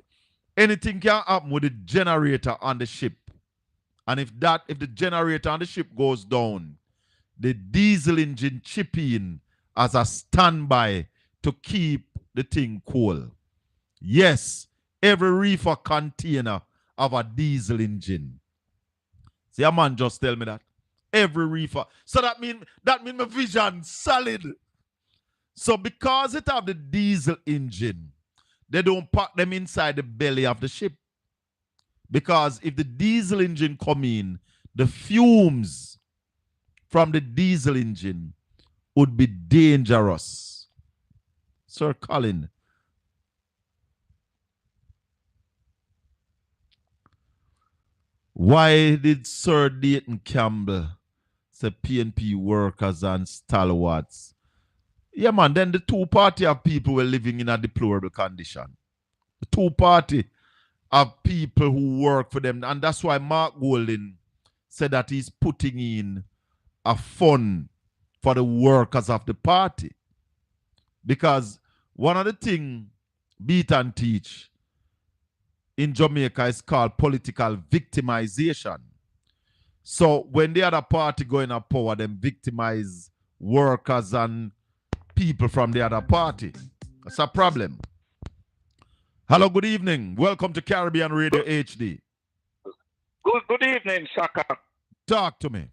anything can happen with the generator on the ship. And if the generator on the ship goes down, the diesel engine chip in as a standby to keep the thing cool. Yes, every reefer container have a diesel engine. See, a man just tell me that. Every reefer. So that mean my vision solid. So because it have the diesel engine, they don't pack them inside the belly of the ship. Because if the diesel engine come in, the fumes from the diesel engine would be dangerous. Sir Colin. Why did Sir Dayton Campbell say PNP workers and stalwarts? Yeah, man, then the two party of people were living in a deplorable condition. The two party of people who work for them. And that's why Mark Golding said that he's putting in a fund for the workers of the party. Because one of the things Beat and Teach in Jamaica is called political victimization. So when the other party go in a power, them victimize workers and people from the other party. That's a problem. Hello, good evening. Welcome to Caribbean Radio HD. Good evening, Shaka. Talk to me.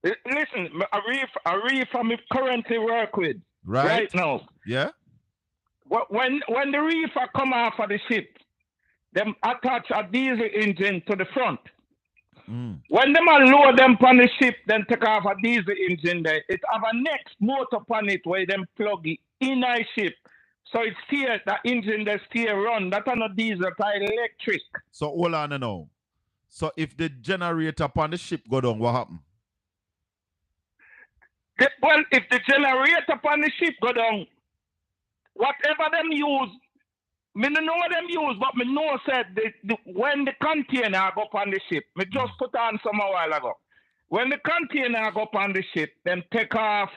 Listen, a reef I currently work with right now. Yeah. When the reefer come off of the ship, them attach a diesel engine to the front. When them unload them on the ship, then take off a diesel engine there. It have a next motor on it where them plug it in a ship. So it steer the engine that steer run. That's not a diesel, it's electric. So hold on now. So if the generator upon the ship go down, what happen? Well, if the generator upon the ship go down, whatever them use, me don't know what them use, but me know said when the container go up on the ship, me just put on some a while ago. When the container go up on the ship, then take off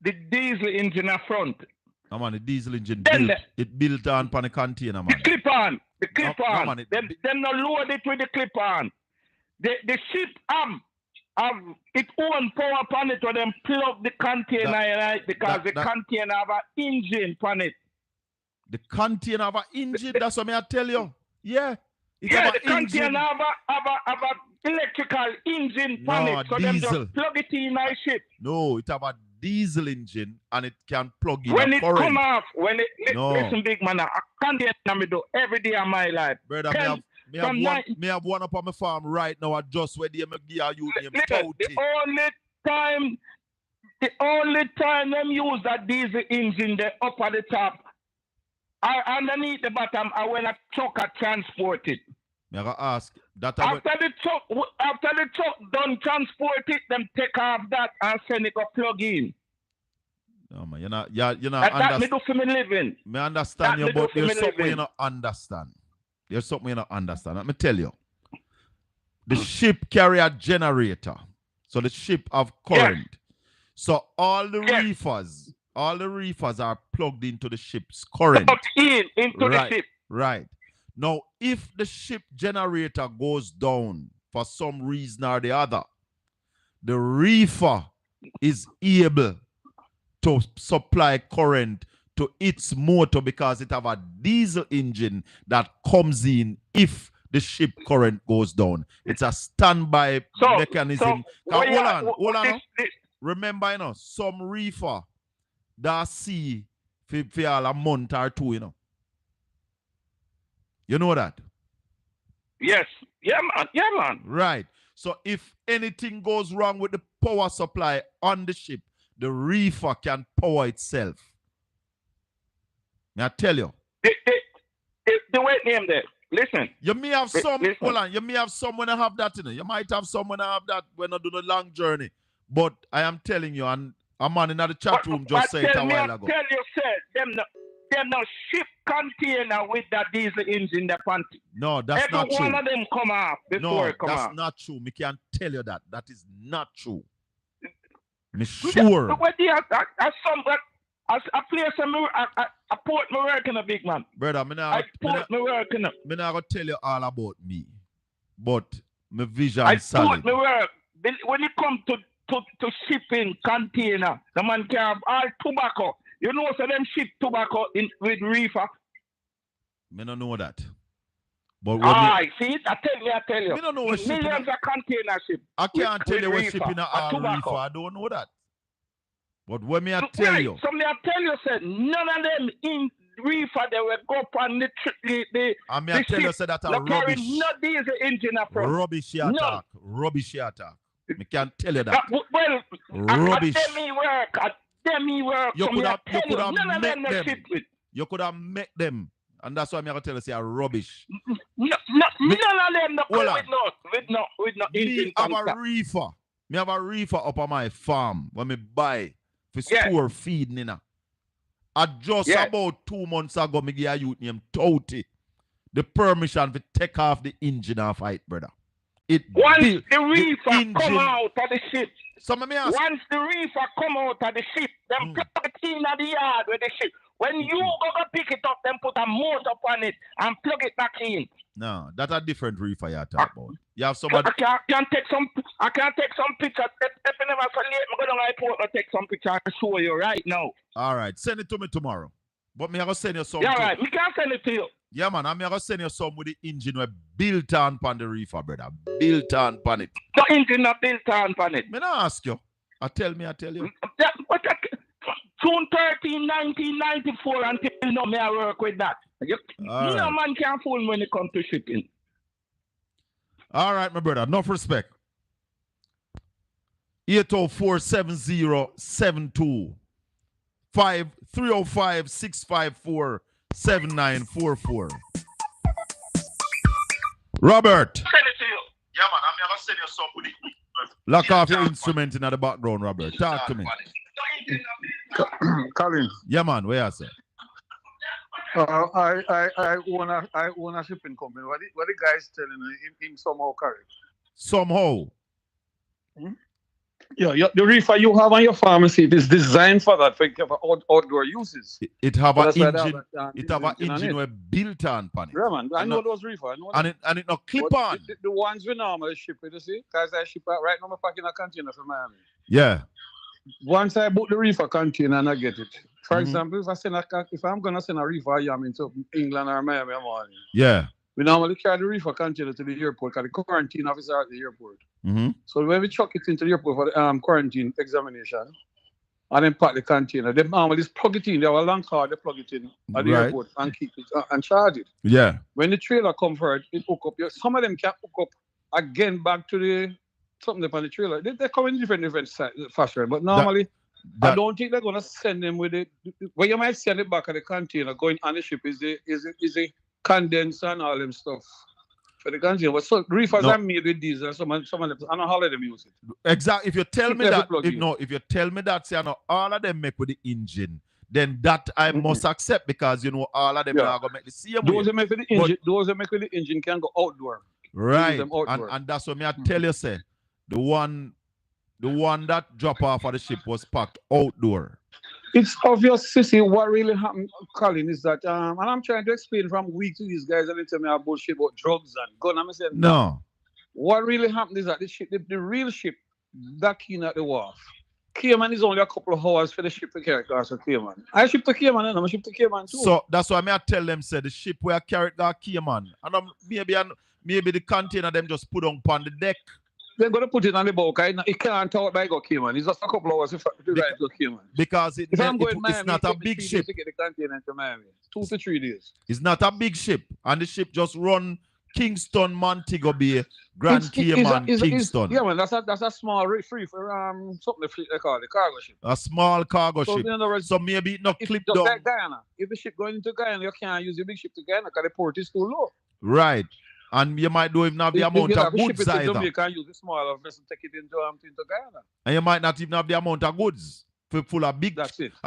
the diesel engine up front. Come on, the diesel engine built on the container, man. The clip on. Them no load it with the clip on. The ship its own power upon it, or them plug the container because the container have an engine upon it. The container have an engine, that's what I tell you. Yeah. The container have a electrical engine upon it. So them just plug it in a ship. No, it have a diesel engine and it can plug in when a it current. Come off, listen, big man, I container me do every day of my life. Brother, me have one up on my farm right now. I just where the only time them use that diesel engine there up at the top. Underneath the bottom, I when a truck transport it. I gotta ask that after the truck done transport it, them take off that and send it go plug in. No man, you're not that me do for me living. Me understand you, but there's something you don't understand. There's something you don't understand. Let me tell you. The ship carry a generator. So the ship have current. Yes. So all the reefers are plugged into the ship's current. Plugged into the ship. Right. Now, if the ship generator goes down for some reason or the other, the reefer is able to supply current to its motor because it have a diesel engine that comes in if the ship current goes down. It's a standby mechanism. Hold on. Remember, some reefer that see for a month or two, You know that? Yes. Yeah, man. Right. So if anything goes wrong with the power supply on the ship, the reefer can power itself. May I tell you? The way name there. Listen. You may have some. Hold on. You may have someone that have that in it. You might have someone that have that when I do the long journey. But I am telling you, and a man in the chat room just said it a while ago. Tell you, sir, them no ship container with that diesel engine that panty. No, that's not true. Every one of them come off before it come off. No, that's not true. Me can tell you that. That is not true. Me sure. I play some. I put my work in a big man. Brother, me not gonna tell you all about me, but my vision solid. I put my work. When it comes to shipping container, the man can have all tobacco. You know, so them ship tobacco with reefer. Me don't know that. But see it? I tell you. Me don't know what shipping. Millions of container ship. I can't tell you what shipping a reefer. I don't know that. But when me I tell you. So me I tell you, said none of them in reefer they will go up on the I mean, I tell you, say that a rubbish. No diesel engine up front. Rubbish attack. No. Rubbish attack. I can't tell you that. Well, rubbish. Demi work. You could have none met of them. them. You could have met them. And that's why I'm going to tell you, say a rubbish. None of them with no engine. Me have a reefer. Me have a reefer up on my farm when me buy for store feed, Nina. I just about 2 months ago, me give a youth named Touty the permission to take off the engine and fight, brother. Once the reefer come out of the ship. Once the reefer come out of the ship, them plug it in the yard with the ship. When you go pick it up, then put a motor on it and plug it back in. No, that's a different reefer you're talking about. You have somebody. I can take some pictures. If you never forget, I'm going to report and take some pictures and show you right now. All right, send it to me tomorrow. But me I go send you some. Yeah, right. We can send it to you. Yeah, man. I'm gonna send you some with the engine built on the reefer, brother. Built on it. The engine not built on it. Me not ask you. I tell you. June 13, 1994 until now, me I work with that. No man can fool when it comes to shipping. All right, my brother. Enough respect. 804-7072 305-654-7944. Robert. Send it to you. Yeah, man. I'm gonna send you some with it. Lock off your instrument in the background, Robert. Talk to me. Colin. Yeah, man. Where you say? I own a shipping company. What the guy's telling him somehow correct? Somehow. Yeah, the reefer you have on your pharmacy, it is designed for that, for outdoor uses. It have an engine. It have an engine built on it. Yeah, man. I know those reefer. And it not clip on. The ones we normally ship, you see, because I ship right now. I'm packing a container from Miami. Yeah. Once I book the reefer container and I get it. For example, if I'm gonna send a reefer yam into England or Miami morning. Yeah. We normally carry the reefer container to the airport because the quarantine officer at the airport. So when we chuck it into the airport for the quarantine examination, and then pack the container, they normally plug it in. They have a long card, they plug it in at the airport and keep it and charge it. Yeah. When the trailer comes for it, it hook up. Some of them can hook up again back to the something upon the trailer. They come in different fashion, but normally I don't think they're gonna send them with it. Where you might send it back at the container going on the ship is a condenser and all them stuff. For the container, but so reefers are made with diesel. Some of them, I don't know how them use it. Exactly. If you tell me that, if you tell me that, say, I know all of them make with the engine, then that I must accept because you know all of them are gonna make the same. Those that make with the engine, those that make with the engine can go outdoor. Right. And that's what me I tell you, say the one that drop off of the ship was packed outdoor. It's obvious to see what really happened, Colin, is that, and I'm trying to explain from week to these guys, and they tell me about bullshit about drugs and gun. I'm saying, no. What really happened is that the real ship that came at the wharf, Cayman is only a couple of hours for the ship to carry across to Cayman. I ship to Cayman, and I'm ship to Cayman too. So that's why I tell them, say the ship where I carry that Cayman, and maybe the container them just put on the deck. They're going to put it on the boat. It can't out by go Cayman. It's just a couple of hours to ride to Cayman. Because it's not a big ship. To get the container into Miami. 2 to 3 days. It's not a big ship. And the ship just run Kingston, Montego Bay, Grand Cayman, Kingston. Yeah, man, that's a small free for something they call the cargo ship. A small cargo ship. So maybe it not clip down. Like Guyana. If the ship going into Guyana, you can't use the big ship to Guyana because the port is too low. Right. And you might not even have the amount of goods either. You can use the smaller vessel, take it into Guyana. And you might not even have the amount of goods full of a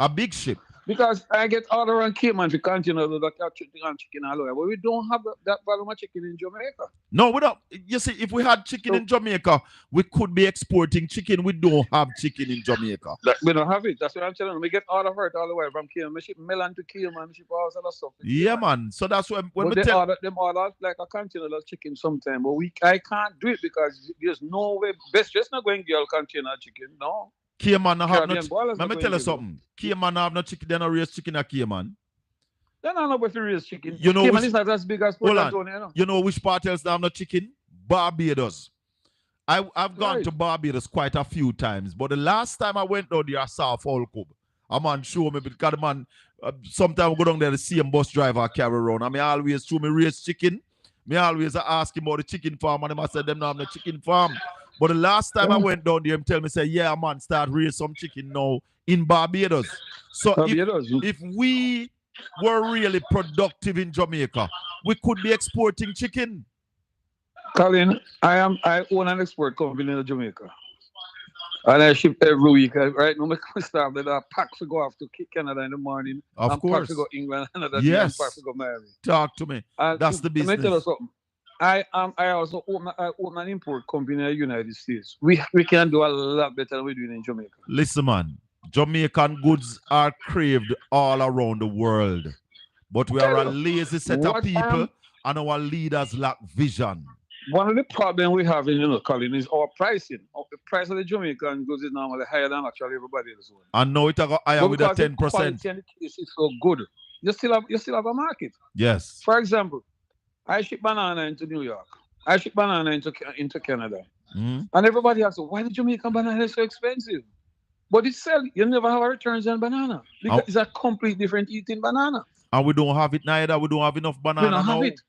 big ship. Because I get order on Cayman to continue to catch chicken all over. But we don't have that volume of chicken in Jamaica. No, we don't. You see, if we had chicken in Jamaica, we could be exporting chicken. We don't have chicken in Jamaica. We don't have it. That's what I'm telling you. We get order for it all the way from Cayman. We ship melon to Cayman. We ship all that stuff. Yeah, man. So that's when we tell them order like a container of chicken sometime. But I can't do it because there's no way. Best just not going to get a container of chicken. No. Cayman have no chicken. Let me tell you something. Cayman have no chicken. They don't raise chicken at Cayman. They don't know about the raise chicken. You know Cayman is not as big as Port Antonio. You know which part else they have no chicken? Barbados. I've gone to Barbados quite a few times, but the last time I went down there, I saw a fowl cub. A man show me because the man, sometimes we go down there, the same bus driver carry around. I mean, always show me raise chicken. Me always ask him about the chicken farm, and him I said them now have no chicken farm. But the last time I went down there, him tell me, say, yeah, man, start raise some chicken now in Barbados. So if we were really productive in Jamaica, we could be exporting chicken. Colin, I own an export company in Jamaica. And I ship every week. Right now, I start with a pack to go off to Canada in the morning. Of course. Pack to go England another day. Yes. And pack to go Miami. Talk to me. That's the business. Let me tell you something. I also own an import company in the United States. We can do a lot better than we're doing in Jamaica. Listen, man. Jamaican goods are craved all around the world. But we are a lazy set of people and our leaders lack vision. One of the problems we have in Colin is our pricing. The price of the Jamaican goods is normally higher than actually everybody else. And now it got higher with a 10%. The quality and the taste is so good. You still have a market. Yes. For example, I ship banana into New York. I ship banana into Canada. And everybody asks, why the Jamaican banana is so expensive? But it's sell. You never have returns on banana. Because it's a complete different eating banana. And we don't have it neither. We don't have enough banana we don't now. have it.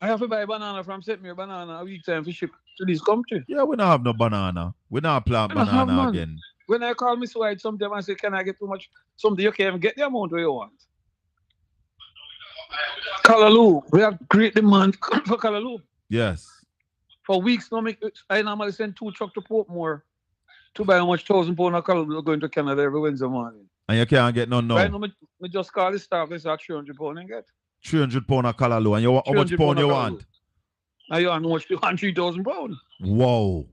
I have to buy banana from St. Mary Banana a week time to ship to this country. Yeah, we don't have no banana. We don't plant banana again. When I call Miss White sometimes I say, can I get too much? Something you can't even get the amount you want. Callaloo. We have great demand for Callaloo. Yes. For weeks now, I normally send 2 trucks to Portmore to buy how much £1,000 of Callaloo going to Canada every Wednesday morning. And you can't get none now. Right now, I just call the staff, they say £300 and get. £300 of Callaloo. And you, how much pound you want? I want how much you want? £3,000. Wow.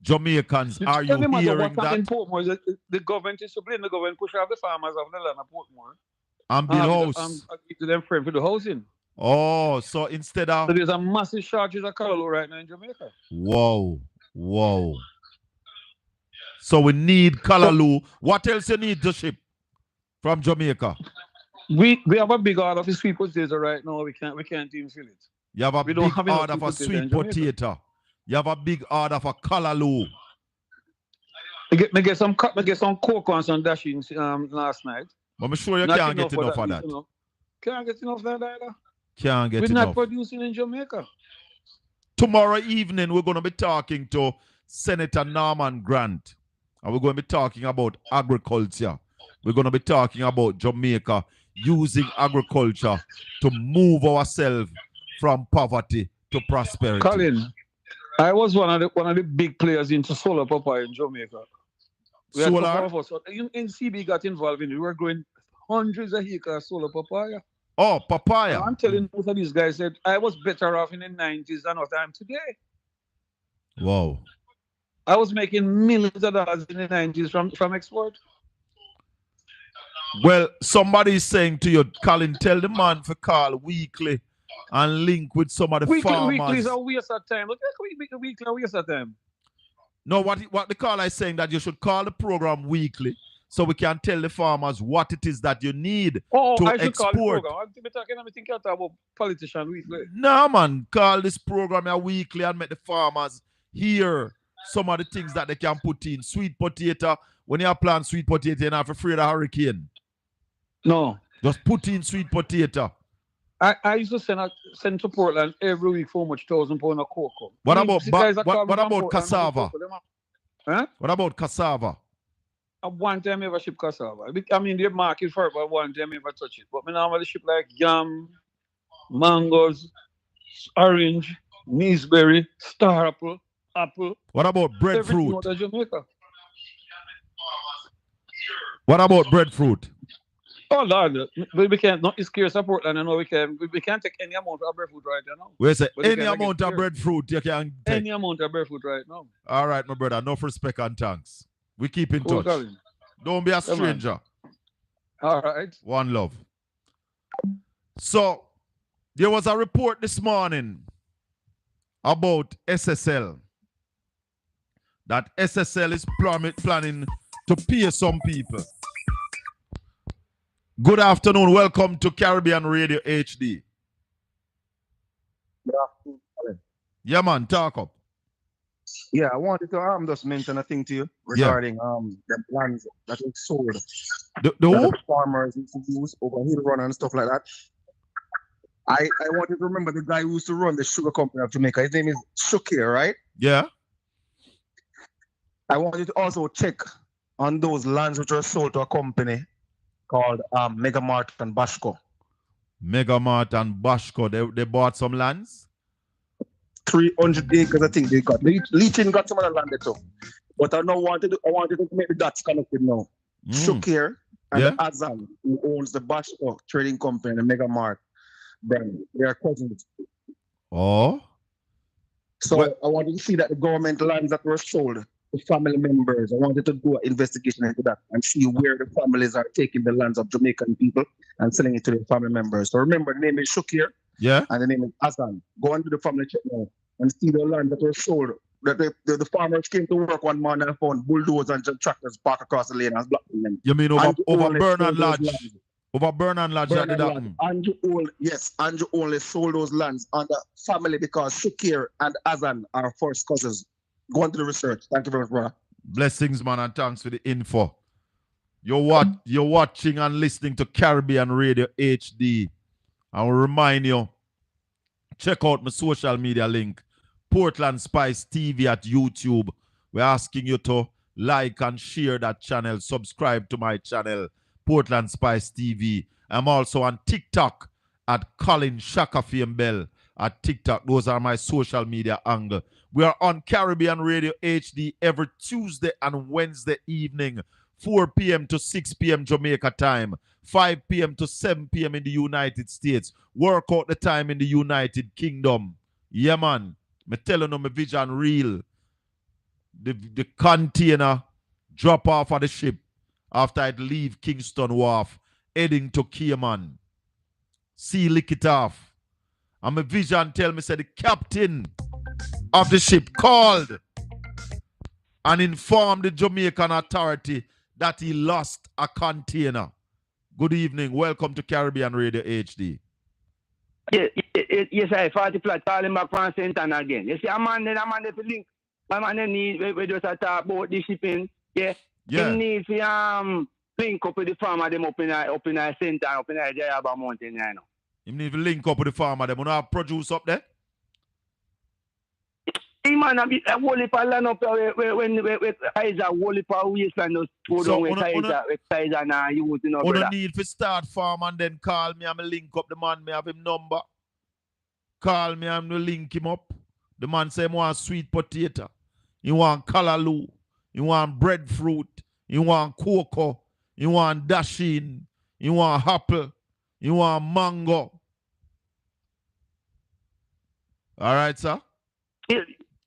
Jamaicans, are you hearing that? In Portmore, the government is to blame. The government push out the farmers of the land of Portmore. And build house. To them frame for the housing. Oh, so instead of... So there's a massive shortage of Callaloo right now in Jamaica. Wow. Wow. So we need Callaloo. What else you need to ship from Jamaica? We have a big order for sweet potato right now. We can't even fill it. You have a big order for sweet potato. You have a big order for Callaloo. I get some cocoa and some dashings last night. But I'm sure you can't get enough of that. Can't get enough of that either. Can't get enough. We're not producing in Jamaica. Tomorrow evening, we're going to be talking to Senator Norman Grant. And we're going to be talking about agriculture. We're going to be talking about Jamaica using agriculture to move ourselves from poverty to prosperity. Colin, I was one of the big players into solar papaya in Jamaica. Solar? In CB got involved in it. We were growing hundreds of acres of solar papaya. Oh, papaya. I'm telling most of these guys that I was better off in the 90s than what I am today. Wow. I was making millions of dollars in the 90s from export. Well, somebody is saying to you, Colin, tell the man to call weekly and link with some of the farmers. Weekly is a waste of time. Look, weekly is a waste of time. No, what the caller is saying that you should call the program weekly so we can tell the farmers what it is that you need to I should export. Call the program. I'm talking everything you talk about politician weekly. No, man, call this program here weekly and make the farmers hear some of the things that they can put in. Sweet potato. When you plant sweet potato, you're not afraid of hurricane. No. Just put in sweet potato. I used to send to Portland every week for much £1,000 of cocoa. What about cassava? Huh? What about cassava? One time I ever ship cassava. I mean, the market for it, but one time I ever touch it. But I normally ship like yam, mangoes, orange, gooseberry, star apple. What about breadfruit? Out of Jamaica. What about breadfruit? Oh Lord, we can't. Not scarce of Portland. We can't take any amount of breadfruit right now. We say any amount of breadfruit you can take. Any amount of breadfruit right now. All right, my brother. Enough respect and thanks. We keep in touch. Colin. Don't be a stranger. All right. One love. So there was a report this morning about SSL. That SSL is planning to pay some people. Good afternoon. Welcome to Caribbean Radio HD. Good afternoon, Colin. Yeah, man. Talk up. Yeah, I wanted to just mention a thing to you regarding the lands that is sold The that who? the farmers used to use over hill run and stuff like that. I wanted to remember the guy who used to run the sugar company of Jamaica. His name is Shukir, right? Yeah. I wanted to also check on those lands which were sold to a company called Megamart and Bashco. Megamart and Bashco, they bought some lands? 300 acres, I think they got. Leachin got some of the land there too. But I wanted to make the dots connected now. Shukir and Azan, who owns the Bashco trading company and the Megamart brand, they are cousins. Oh. So I wanted to see that the government lands that were sold to family members, I wanted to do an investigation into that and see where the families are taking the lands of Jamaican people and selling it to their family members. So remember, the name is Shukir. Yeah. And the name is Azan. Go on to the family check now and see the land that were sold. That the farmers came to work one morning and found bulldozers and tractors parked across the lane and blocking them. You mean over Bernard Lodge? Lands. Over Bernard Lodge that did happen? Andrew only sold those lands under family because Shukir and Azan are first cousins. Go on to the research. Thank you very much, brother. Blessings, man, and thanks for the info. You're watching and listening to Caribbean Radio HD. I will remind you, check out my social media link, Portland Spice TV at YouTube. We're asking you to like and share that channel. Subscribe to my channel, Portland Spice TV. I'm also on TikTok at Colin Shakafiem Bell at TikTok. Those are my social media angle. We are on Caribbean Radio HD every Tuesday and Wednesday evening, 4 p.m. to 6 p.m. Jamaica time, 5 p.m. to 7 p.m. in the United States. Work out the time in the United Kingdom. Yeah, man. Me telling you, my vision real. The container drop off of the ship after it leave Kingston Wharf, heading to Cayman. Sea lick it off. And my vision tell me, say the captain of the ship called and informed the Jamaican authority that he lost a container. Good evening. Welcome to Caribbean Radio HD. Yes, I 40 flat calling back from St. Anne again. You see, I'm on the link. I'm on the need. We just talk about the shipping. Yeah. You need to link up with the farmer them up in a St. Anne, up in a Jayaba Mountain, you know. You need to link up with the farmer them. You know have produce up there? Hey man, a whole heap of land up there when Kaiser whole heap of wasteland just throw down with Kaiser now use, you know, brother. You need to start farm and then call me and link up the man. Me have him number. Call me and link him up. The man say he want sweet potato. He want callaloo. He want breadfruit. He want cocoa. He want dasheen. He want apple. He want mango. All right, sir?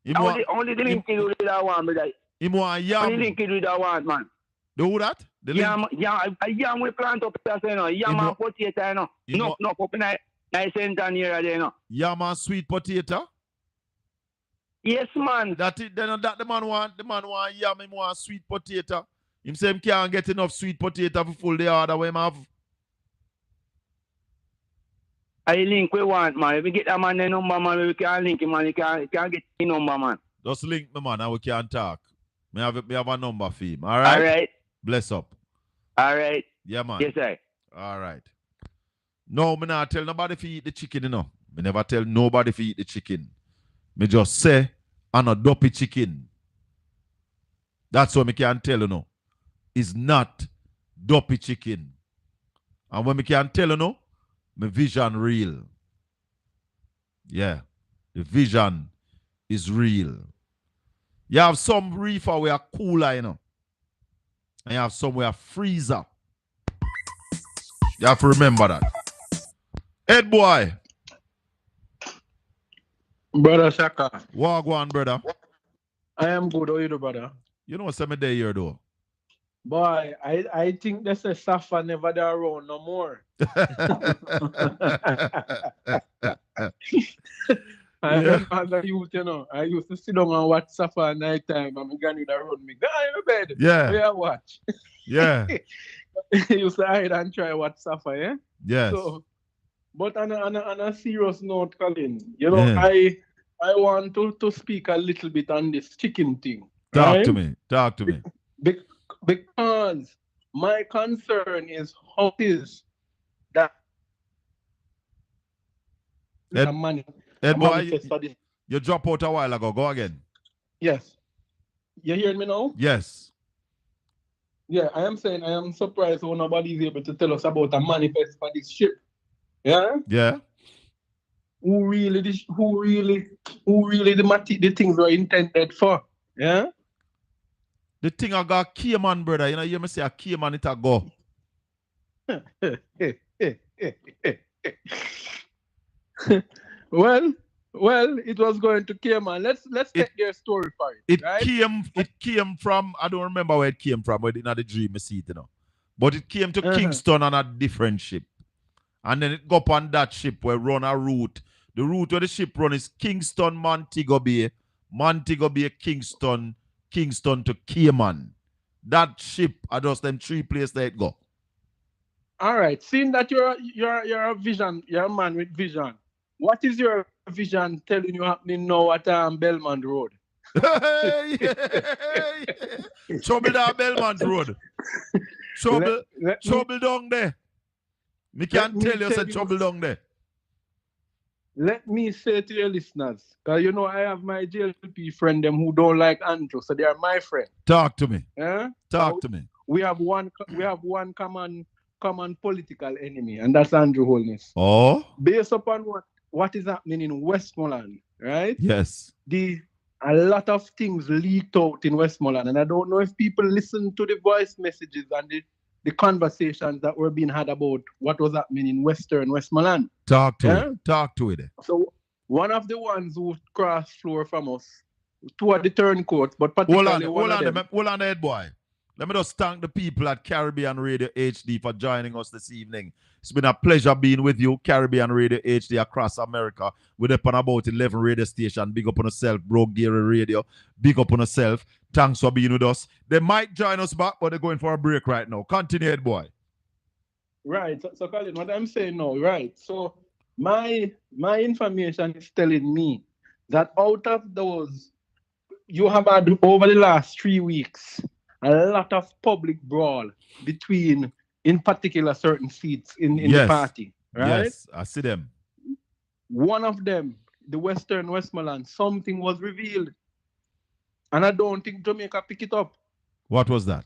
Only the link you with that one, brother. He want yam. Only link you with that one, man. Do that? The yam we plant up there, you know. Yam and potato, you know. No, up in a St. Anne area there, you know. Yam and sweet potato? Yes, man. That the man want yam, him want sweet potato. Him say him can't get enough sweet potato for full the order we have. I link we want, man. If we get that man the number, man, we can link him, man. He can get the number, man. Just link me, man, and we can talk. Me have a number for him. All right? All right. Bless up. All right. Yeah, man. Yes, sir. All right. No, me not tell nobody to eat the chicken, you know. Me never tell nobody to eat the chicken. Me just say, I'm a dopey chicken. That's what me can tell you, know. It's not dopey chicken. And when me can tell you, know, my vision real. Yeah. The vision is real. You have some reefer where are cooler, you know. And you have some where freezer. You have to remember that. Head boy. Brother Shaka. Wagwan, brother. I am good. How you do, brother? You know what's day here, though? Boy, I think that's a Safa never there around no more. I remember youth, you know. I used to sit down and watch Safa at night time and my granny would run me. Go in bed. Yeah. Yeah, watch. Yeah. I used to hide and try watch Safa, yeah? Yes. So, but on a serious note, Colin, you know, yeah. I want to speak a little bit on this chicken thing. Talk right? to me. Talk to me. Because my concern is how it is that Ed boy, you drop out a while ago. Go again. Yes. You hearing me now? Yes. Yeah, I am saying I am surprised how nobody is able to tell us about a manifest for this ship. Yeah? Yeah. Who really the things were intended for. Yeah? The thing I got Cayman, brother. You know, you must say a Cayman it a go. Well, it was going to Cayman. Let's take their story for it. It came from, I don't remember where it came from, but it's not a dream I see it, you know. But it came to Kingston on a different ship. And then it go up on that ship where run a route. The route where the ship run is Kingston, Montego Bay, Kingston, Kingston to Cayman. That ship are just them three places that it go. All right. Seeing that you're a vision, you're a man with vision. What is your vision telling you happening now at Belmont Road? Trouble down Belmont Road. Trouble down there. Me can't tell you say trouble down there. Let me say to your listeners, because you know I have my JLP friend them who don't like Andrew, so they are my friend. Talk to me. Yeah? Talk to me. We have one common political enemy, and that's Andrew Holness. Oh. Based upon what is happening in Westmoreland, right? Yes. A lot of things leaked out in Westmoreland, and I don't know if people listen to the voice messages and the conversations that were being had about what was happening in Western Westmoreland. Talk to it. Talk to it. So one of the ones who crossed floor from us toward the turncoat, but Hold particularly on, Ed boy. Let me just thank the people at Caribbean Radio HD for joining us this evening. It's been a pleasure being with you, Caribbean Radio HD across America. We're up on about 11 radio stations. Big up on yourself, Broke Geary Radio. Big up on yourself. Thanks for being with us. They might join us back, but they're going for a break right now. Continue, Ed boy. Right. So Colin, what I'm saying now, right. So my information is telling me that out of those, you have had over the last 3 weeks, a lot of public brawl between, in particular, certain seats in the party. Right? Yes, I see them. One of them, the Western Westmoreland, something was revealed. And I don't think Jamaica picked it up. What was that?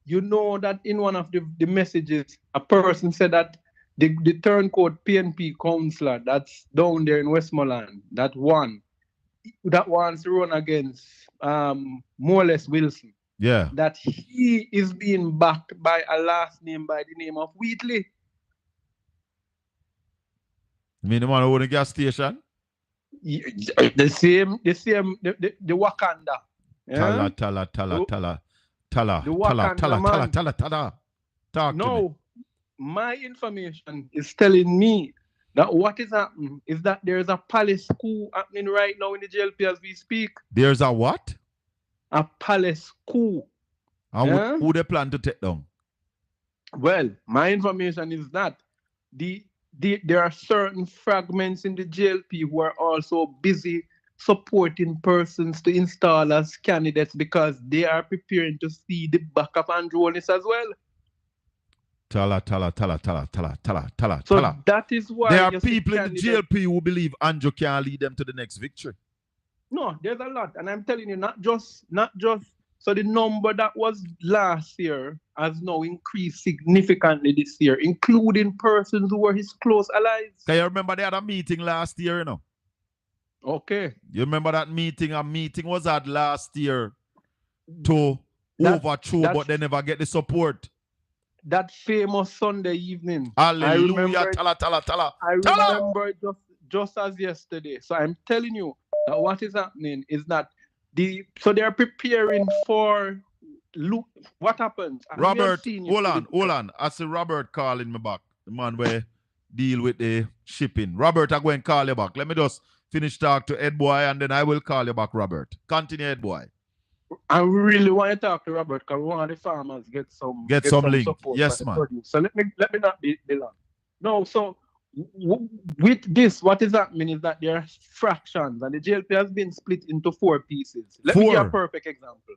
You know that in one of the messages, a person said that the turncoat PNP councillor that's down there in Westmoreland, that wants to run against Morless Wilson. Yeah. That he is being backed by a last name by the name of Wheatley. You mean the man who own the gas station? The Wakanda. Yeah? Tala. Talk to me. My information is telling me that what is happening is that there is a palace coup happening right now in the JLP as we speak. There's a what? A palace coup. And who they plan to take down? Well, my information is that there are certain fragments in the JLP who are also busy supporting persons to install as candidates because they are preparing to see the back of Andrew Holness as well. Tala. So that is why there are people in the JLP who believe Andrew can lead them to the next victory. No, there's a lot, and I'm telling you, not just. So the number that was last year has now increased significantly this year, including persons who were his close allies. Can you remember they had a meeting last year, you know? Okay. You remember that meeting? A meeting was had last year to overthrow, but they never get the support. That famous Sunday evening. Hallelujah. I remember it just as yesterday. So I'm telling you that what is happening is that so they are preparing for what happens. Robert, hold on. I see Robert calling me back. The man where deal with the shipping. Robert, I'm going to call you back. Let me just finish talk to Ed Boy and then I will call you back, Robert. Continue, Ed Boy. I really want to talk to Robert because we want the farmers get some link. Support. Yes, man. So let me not be long. No, so with this, what is happening is that there are fractions, and the JLP has been split into 4 pieces. Let me give a perfect example.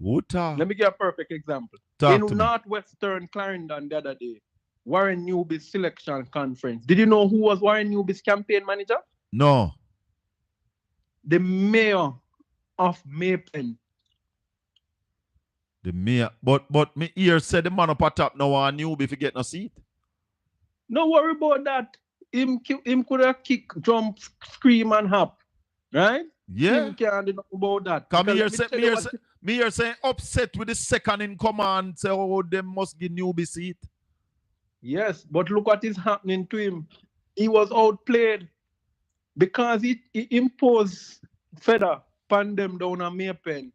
Let me give a perfect example. In Northwestern Clarendon the other day, Warren Newby's selection conference. Did you know who was Warren Newby's campaign manager? No. The mayor of Maypen. The mayor, but me ear said the man up at top now and Newby if you get no seat. No worry about that. Him could have kick, jump, scream, and hop. Right? Yeah. Him can't do nothing about that. Come me here saying upset with the second in command. Say, oh, they must give Newby seat. Yes, but look what is happening to him. He was outplayed because he imposed feather upon them down on Maypen.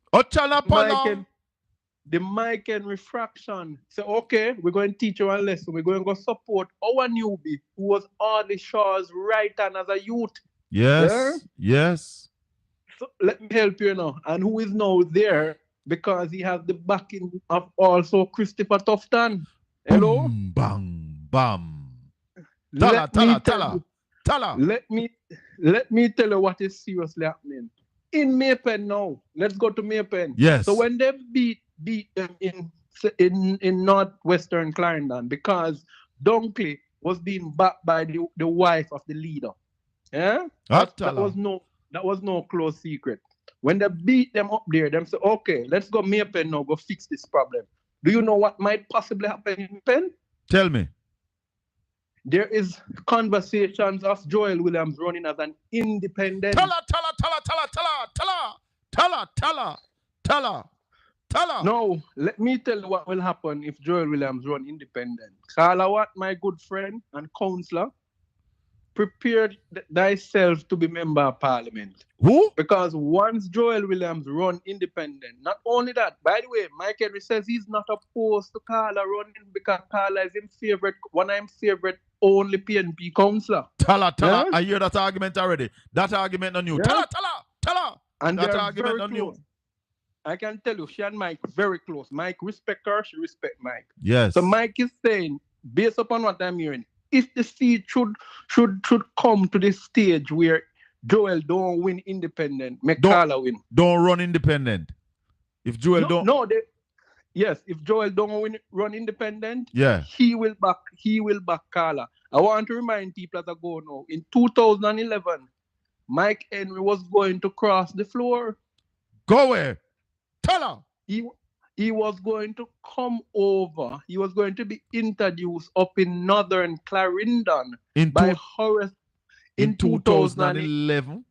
The mic and refraction. So, okay, we're going to teach you a lesson. We're going to go support our newbie who was Audley Shaw's right hand as a youth. Yes, yeah? Yes. So let me help you now. And who is now there because he has the backing of also Christopher Tufton. Hello? Boom, bang, bam. Let me tell you what is seriously happening. In Maypen now, let's go to Maypen. Yes. So when they beat them in Northwestern Clarendon because Dunkley was being backed by the wife of the leader. Yeah? That was no close secret. When they beat them up there, them say, okay, let's go Maypen now, go fix this problem. Do you know what might possibly happen in Maypen? Tell me. There is conversations of Joel Williams running as an independent. Tell her. No, let me tell you what will happen if Joel Williams run independent. Salawat, my good friend and counselor, prepare thyself to be member of parliament. Who? Because once Joel Williams run independent, not only that, by the way, Mike Henry says he's not opposed to Carla running because Carla is one of his favorite only PNP councillor. Tell her. I hear that argument already. That argument on you. Yeah? Tell her. And that they're argument very on close. you. I can tell you, she and Mike very close. Mike respect her, she respect Mike. Yes. So Mike is saying, based upon what I'm hearing, if the seat should come to this stage where Joel don't win independent, make Carla win. Don't run independent. If Joel if Joel don't run independent, yeah, he will back Carla. I want to remind people as I go now, in 2011, Mike Henry was going to cross the floor. Go where? Tell her. He was going to come over. He was going to be introduced up in Northern Clarendon by Horace in 2011.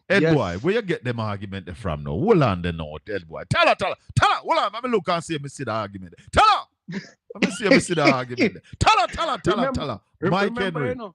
Boy, where you get them argument from now? Hold on the note, boy. Tell her. Hold on, let me look and see if I see the argument. Tell her. Let me see if I see the argument. Tell her. Mike Henry. You know,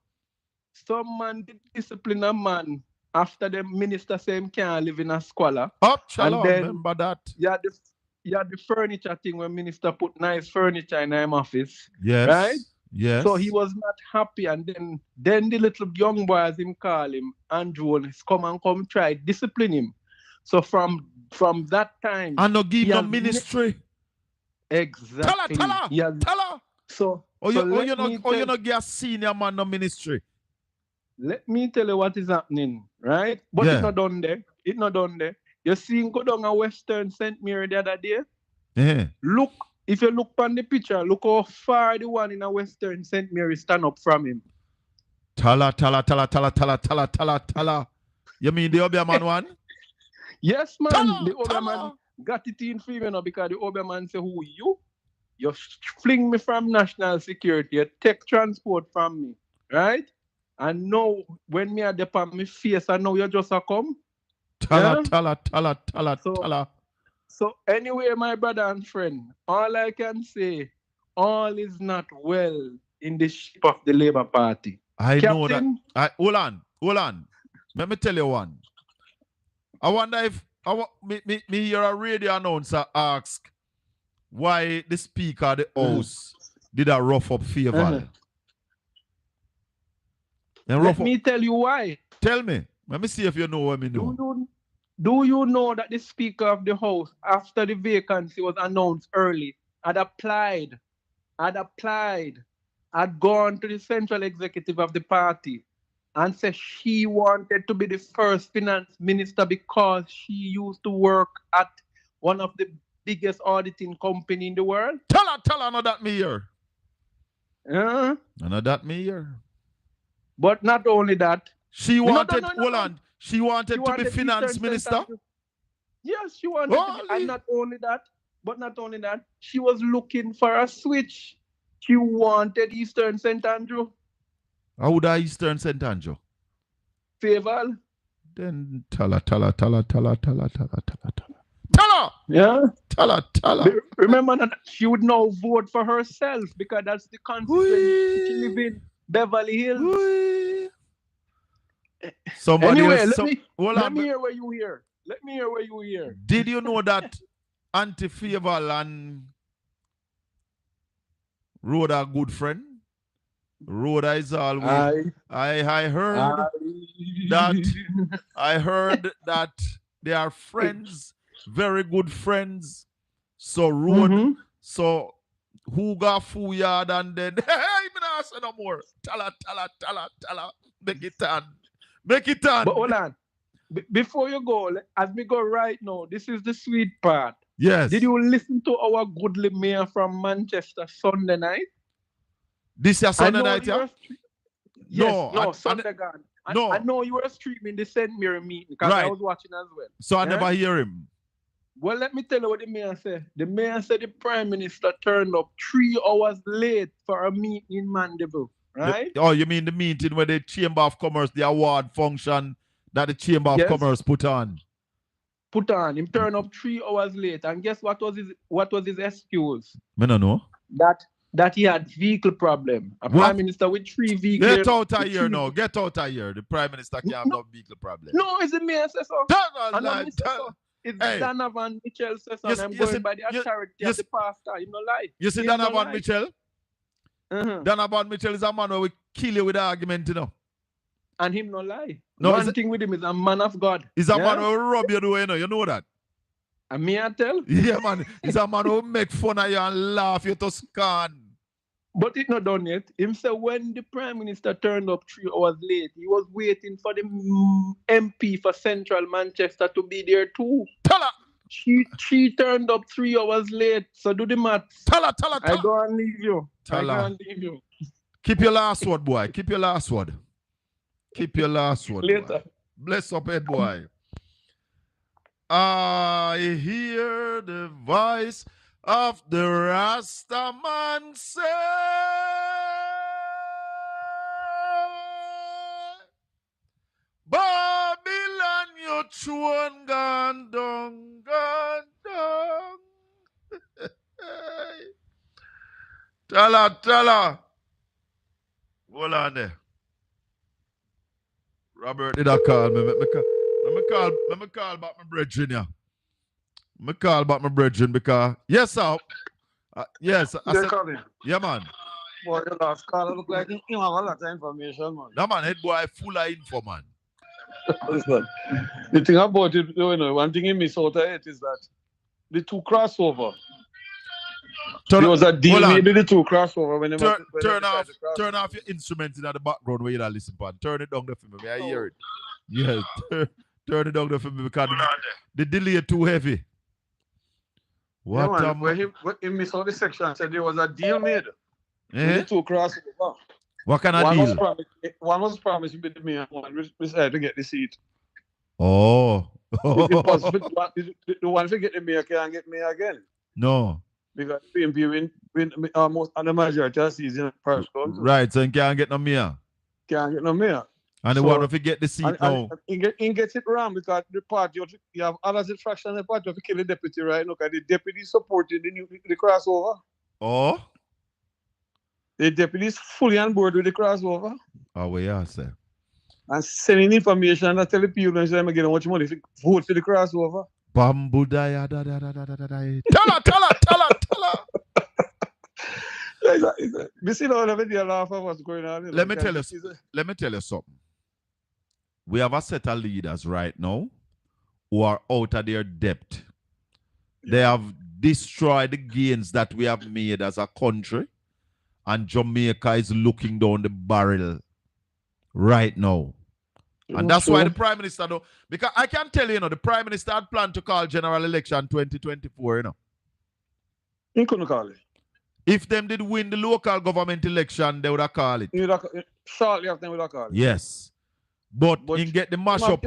some man did discipline a man after the minister say him can't live in a squalor. Remember that. Yeah, the furniture thing when minister put nice furniture in his office. Yes. Right? Yes. So he was not happy, and then the little young boy, as him call him, Andrew, come try discipline him. So from that time, and no give no ministry. Exactly. Tell her. So you not get a senior man no ministry. Let me tell you what is happening, right? But it's not done there. You see him go down a Western St. Mary the other day? Yeah. Look, if you look on the picture, look how far the one in a Western St. Mary stand up from him. Tell her. You mean the Obeah one? Yes, man. The Obeah man got it in for you now because the Obeah man say, who you? You fling me from national security. You take transport from me, right? And now, when me a dip on my face, and now you just a come? Tell her. So anyway, my brother and friend, all I can say, all is not well in the ship of the Labour Party. I know that. Hold on. Let me tell you one. I wonder if me hear a radio announcer ask why the Speaker of the House did a rough up favor. Let me tell you why. Tell me. Let me see if you know what I mean. Do you know that the Speaker of the House, after the vacancy was announced early, had applied had gone to the central executive of the party and said she wanted to be the first finance minister because she used to work at one of the biggest auditing company in the world. Tell her, no that me here. Yeah. No that me here. But not only that. She wanted, hold on, she wanted to be finance minister? Yes, she wanted to be, and not only that, she was looking for a switch. She wanted Eastern St. Andrew. How would I Eastern St. Andrew? Faval. Then tell her. Tell her. Yeah. Tell her. Remember that she would now vote for herself because that's the constituency she live in, Beverly Hills. Somebody anyway, else, let me hear what you hear. Let me hear what you hear. Did you know that Auntie Faval and Rhoda are good friend? Rhoda is always. I heard that they are friends, very good friends. So Rhoda, so who got fool yard and then hey, me not say no more. Tell her. Make it on. But hold on. Before you go, as we go right now, this is the sweet part. Yes. Did you listen to our goodly mayor from Manchester Sunday night? This is Sunday night, yeah? Yes, Sunday gone. I know you were streaming the St. Mary meeting because I was watching as well. So I never hear him. Well, let me tell you what the mayor said. The mayor said the Prime Minister turned up 3 hours late for a meeting in Mandeville, right? You mean the meeting where the Chamber of Commerce, the award function that the Chamber of Commerce put on? Him turned up 3 hours late. And guess what was his excuse? I don't know. That he had vehicle problem. A Prime Minister with 3 vehicles. Get out of here now. Get out of here. The Prime Minister can't have no vehicle problem. No, it's the mayor says so. It's hey. Donovan Mitchell says so. I'm going by the authority of the pastor. You know lie. You see Donovan Mitchell? Donovan Mitchell is a man who will kill you with the argument, you know. And him no lie. No, one thing with him is a man of God. He's a man who will rub you, you know that. And me I tell? Yeah, man. He's a man who will make fun of you and laugh you to scorn. But it's not done yet. Him say when the Prime Minister turned up 3 hours late, he was waiting for the MP for Central Manchester to be there too. Tell her. She turned up 3 hours late. So do the maths. Tell her. I go and leave you. Tell her. Keep your last word, boy. Keep your last word. Keep your last word. Later. Boy. Bless up, head boy. I hear the voice of the Rasta man say, Babylon, you chewing gone down. Tell her. Hold on there. Robert did I call me? Let me call back my brethren, yeah. Let me call back my brethren because yes, sir. Yes, I said, yeah, man. Boy, the last call look like you have a lot of information, man. No, man, head boy full of info, man. Listen, the thing about it, you know, one thing you miss out of it is that the 2 crossover. There was a deal made with the 2 crossover when turn off your instrument in the background where you don't listen to. Turn it down there for me. May I hear it? Yes, turn it down there for me because the delay too heavy. What? Yeah, man, he missed out the section. Said there was a deal made with the 2 crossover. What kind of deal? One was promised with me, and one we decided to get the seat. Oh. The one to get the mayor can't get me again. No. Because PMP win almost on the majority of season first council. Right, so he can't get no mayor. Can't get no mayor. And the one if he get the seat now. He gets it wrong because the party, you have others in fraction of the party to kill the deputy right now because the deputy supported the crossover. Oh? The deputy is fully on board with the crossover. Oh, well, yeah, sir. And sending information and tell the people and say, I'm getting much money if you vote for the crossover. Bamboo da da. Tell her. We see all of it, you laugh at what's going on. Let me tell you something. We have a set of leaders right now who are out of their depth. They have destroyed the gains that we have made as a country. and Jamaica is looking down the barrel right now. And that's why the Prime Minister, though, because I can tell you, the Prime Minister had planned to call general election 2024, He couldn't call it. If them did win the local government election, they would have called it. Shortly after, they would have called it. Yes. But in get the mashup,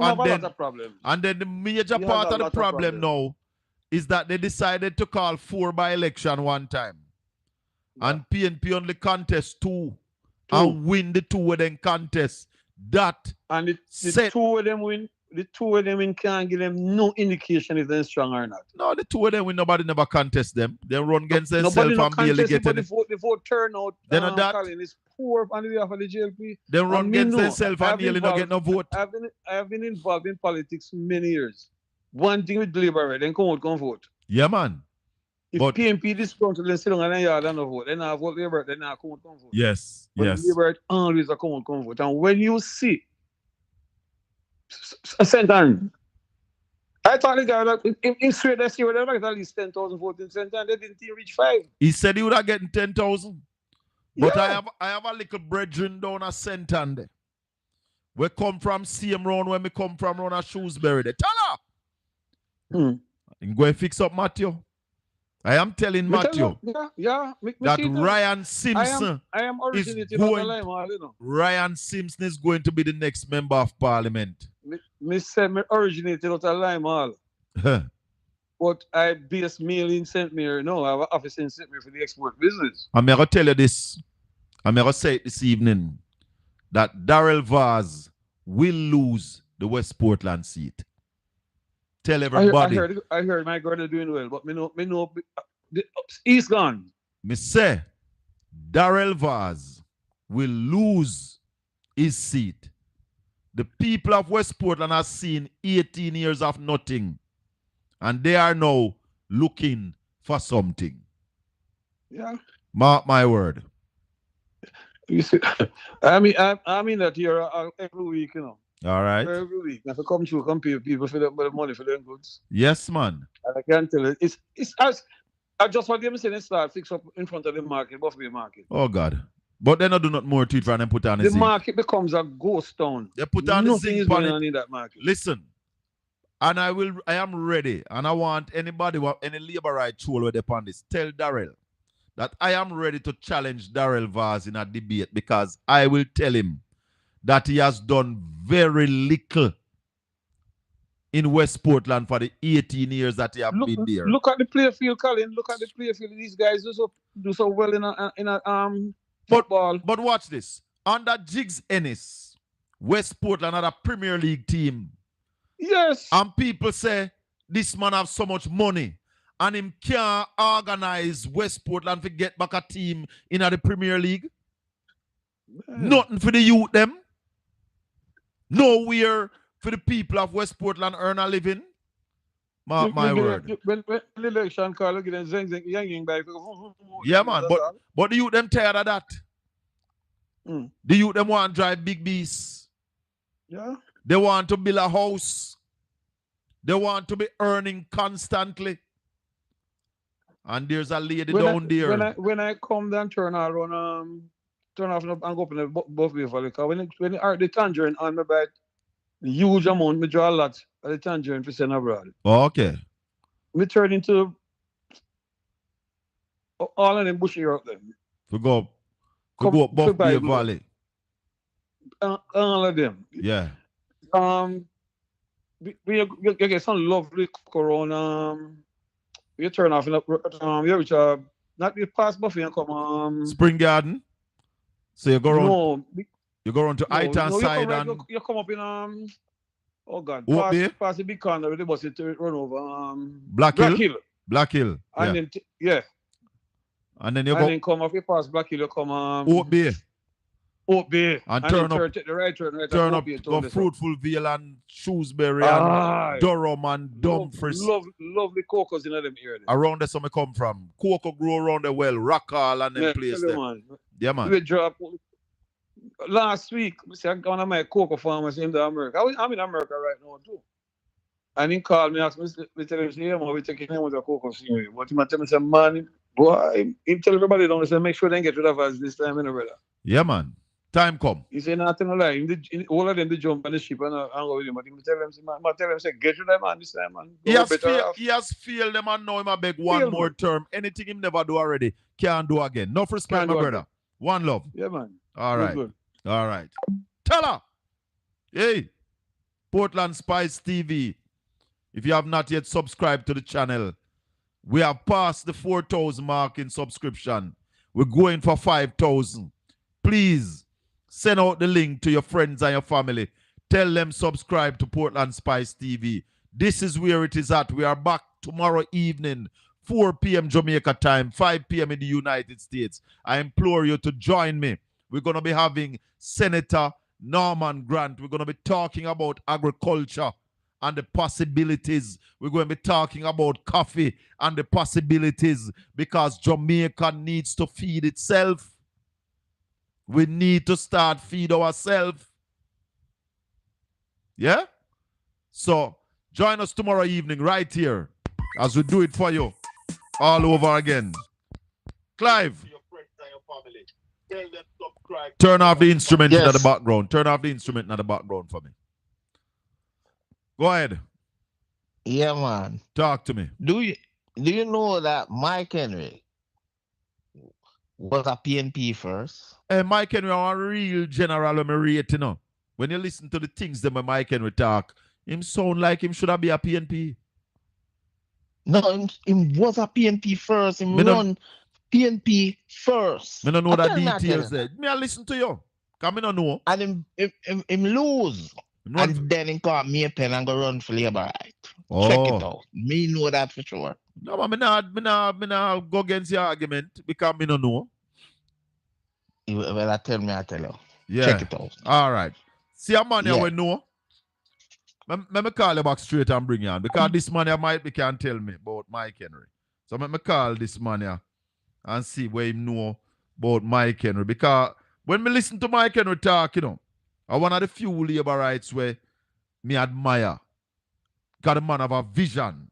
and then the major part of the problem now is that they decided to call 4 by-election one time. Yeah. And PNP only contest 2 and win the 2 of them contest. That and the 2 of them win. The 2 of them can't give them no indication if they're strong or not. No, the 2 of them win. Nobody never contest them. They run against themselves and barely get it. The vote turnout. Then that Colin is poor on the behalf of the JLP. They run against themselves and nearly not get no vote. I have been involved in politics for many years. One thing with deliberate, then come vote. Yeah, man. If PNP disgruntled, then sit down and yard and no vote. Then I vote Liberty, then I come vote. Yes, but yes. Liberty always come vote. And when you see St. Anne, I thought the guy that in Sweden this year, they got at least 10,000 votes in St. Anne. They didn't even reach 5. He said he would have gotten 10,000. But yeah. I have a little brethren down at St. Anne. We come from same round when we come from round at Shrewsbury. They tell her. And go and fix up Matthew. I am telling Matthew that Ryan Simpson is going. Ryan Simpson is going to be the next member of parliament. Me say me originated out of Lime but I base mail in St. Mary. No, I have an office in St. Mary for the export business. I'm going to tell you this. I'm going to say it this evening that Darrell Vaz will lose the West Portland seat. Tell everybody. I heard my girl is doing well, but me know he's gone. Me say Darrell Vaz will lose his seat. The people of West Portland have seen 18 years of nothing, and they are now looking for something. Yeah. Mark my word. You see, I mean that here every week, All right. Every week. If I come through, come pay people for the money for their goods. Yes, man. And I can't tell you. It's as I just want them to say they start fix up in front of the market, Buffalo market. Oh God. But they not do not more to it for them put on the zinc. Market becomes a ghost town. They put on the zinc on in that market. Listen. And I am ready. And I want anybody, any labor right tool where they upon this, tell Darrell that I am ready to challenge Darrell Vaz in a debate, because I will tell him that he has done very little in West Portland for the 18 years that he have been there. Look at the player field, Colin. Look at the player field. These guys do so well in a football. But watch this. Under Jiggs Ennis, West Portland had a Premier League team. Yes. And people say this man have so much money and him can't organize West Portland to get back a team in the Premier League. Man. Nothing for the youth them. Nowhere for the people of West Portland earn a living. My word. When the election call, look at them zing back. Yeah, man. But the youth them tired of that. The youth them want to drive big beasts. Yeah. They want to build a house. They want to be earning constantly. And there's a lady down there. When I come down, turn around, turn off and go up in the buffet for the car. When the tangerine on my back, the huge amount, me draw a lot of the tangerine for send abroad. Oh, okay. We turn into all of them bushy out there. We go up Buffalo Valley. All of them. Yeah. We get some lovely cook around. We turn off in which not the past buffet and come Spring Garden. So you go around. No, you go around to Iton side and you come up in oh God, past the big corner with the bus to run over Black Hill. Black Hill. And yeah. then And then you go. And then come off you past Black Hill, you come Oak Bay. And turn up, take the right turn up, go Fruitful Vale and Shrewsbury and Durham and Dumfries. Lovely cocos in them areas. Around there, some come from. Cocoa grow around the well, Rockall and them place there. Yeah, man. We drop last week. One of my cocoa farmers in America. I'm in America right now too. And he called me, asked me to tell him, we taking him with a cocoa scenery. But he tell me, man, Boy, he tell everybody don't listen, make sure they get rid of us this time, brother. Yeah, man. Time come. He say nothing no lie. All of them they jump on the ship and go with him. But he tell them, say, get rid of them man this time, man. He has failed them and now him a beg one more term. Anything him never do already, can't do again. Enough respect, my brother. One love. Yeah, man. All right. Good. All right. Tell her. Hey, Portland Spice TV. If you have not yet subscribed to the channel, we have passed the 4,000 mark in subscription. We're going for 5,000. Please send out the link to your friends and your family. Tell them subscribe to Portland Spice TV. This is where it is at. We are back tomorrow evening, 4 p.m. Jamaica time, 5 p.m. in the United States. I implore you to join me. We're going to be having Senator Norman Grant. We're going to be talking about agriculture and the possibilities. We're going to be talking about coffee and the possibilities because Jamaica needs to feed itself. We need to start feed ourselves. Yeah? So join us tomorrow evening right here as we do it for you all over again. Clive. Turn off the instrument in the background. Turn off the instrument in the background for me. Go ahead. Yeah, man. Talk to me. Do you know that Mike Henry was a PNP first? Mike Henry, a real general when I rate, you know. When you listen to the things that Mike Henry talk, him sound like him should have be a PNP. No, him was a PNP first. Him run PNP first. I don't know the details there. Me I listen to you. Because I don't know. And him lose. And then he call me a pen and go run for Labour right. Oh. Check it out. Me know that for sure. No, but me not go against your argument because me don't know. Well, I tell you. Yeah. Check it out. All right. See a man here we know. Let me call you back straight and bring you on. Because this man here might be can tell me about Mike Henry. So let me call this man here and see what he know about Mike Henry. Because when me listen to Mike Henry talk, you know, I one of the few labor rights where me admire. Got a man of a vision,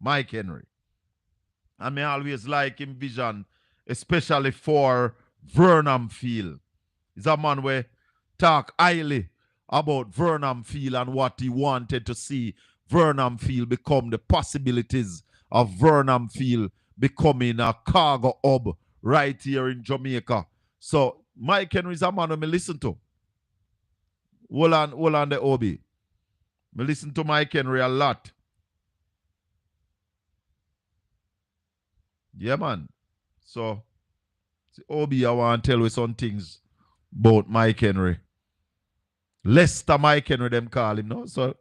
Mike Henry. And me always like him vision, especially for Vernon Field. He's a man where talk highly about Vernon Field and what he wanted to see Vernon Field become, the possibilities of Vernon Field becoming a cargo hub right here in Jamaica. So Mike Henry is a man who me listen to. Hold on the OB. Me listen to Mike Henry a lot. Yeah, man. So, OB, I want to tell you some things about Mike Henry. Lester Mike Henry, them call him, no? So,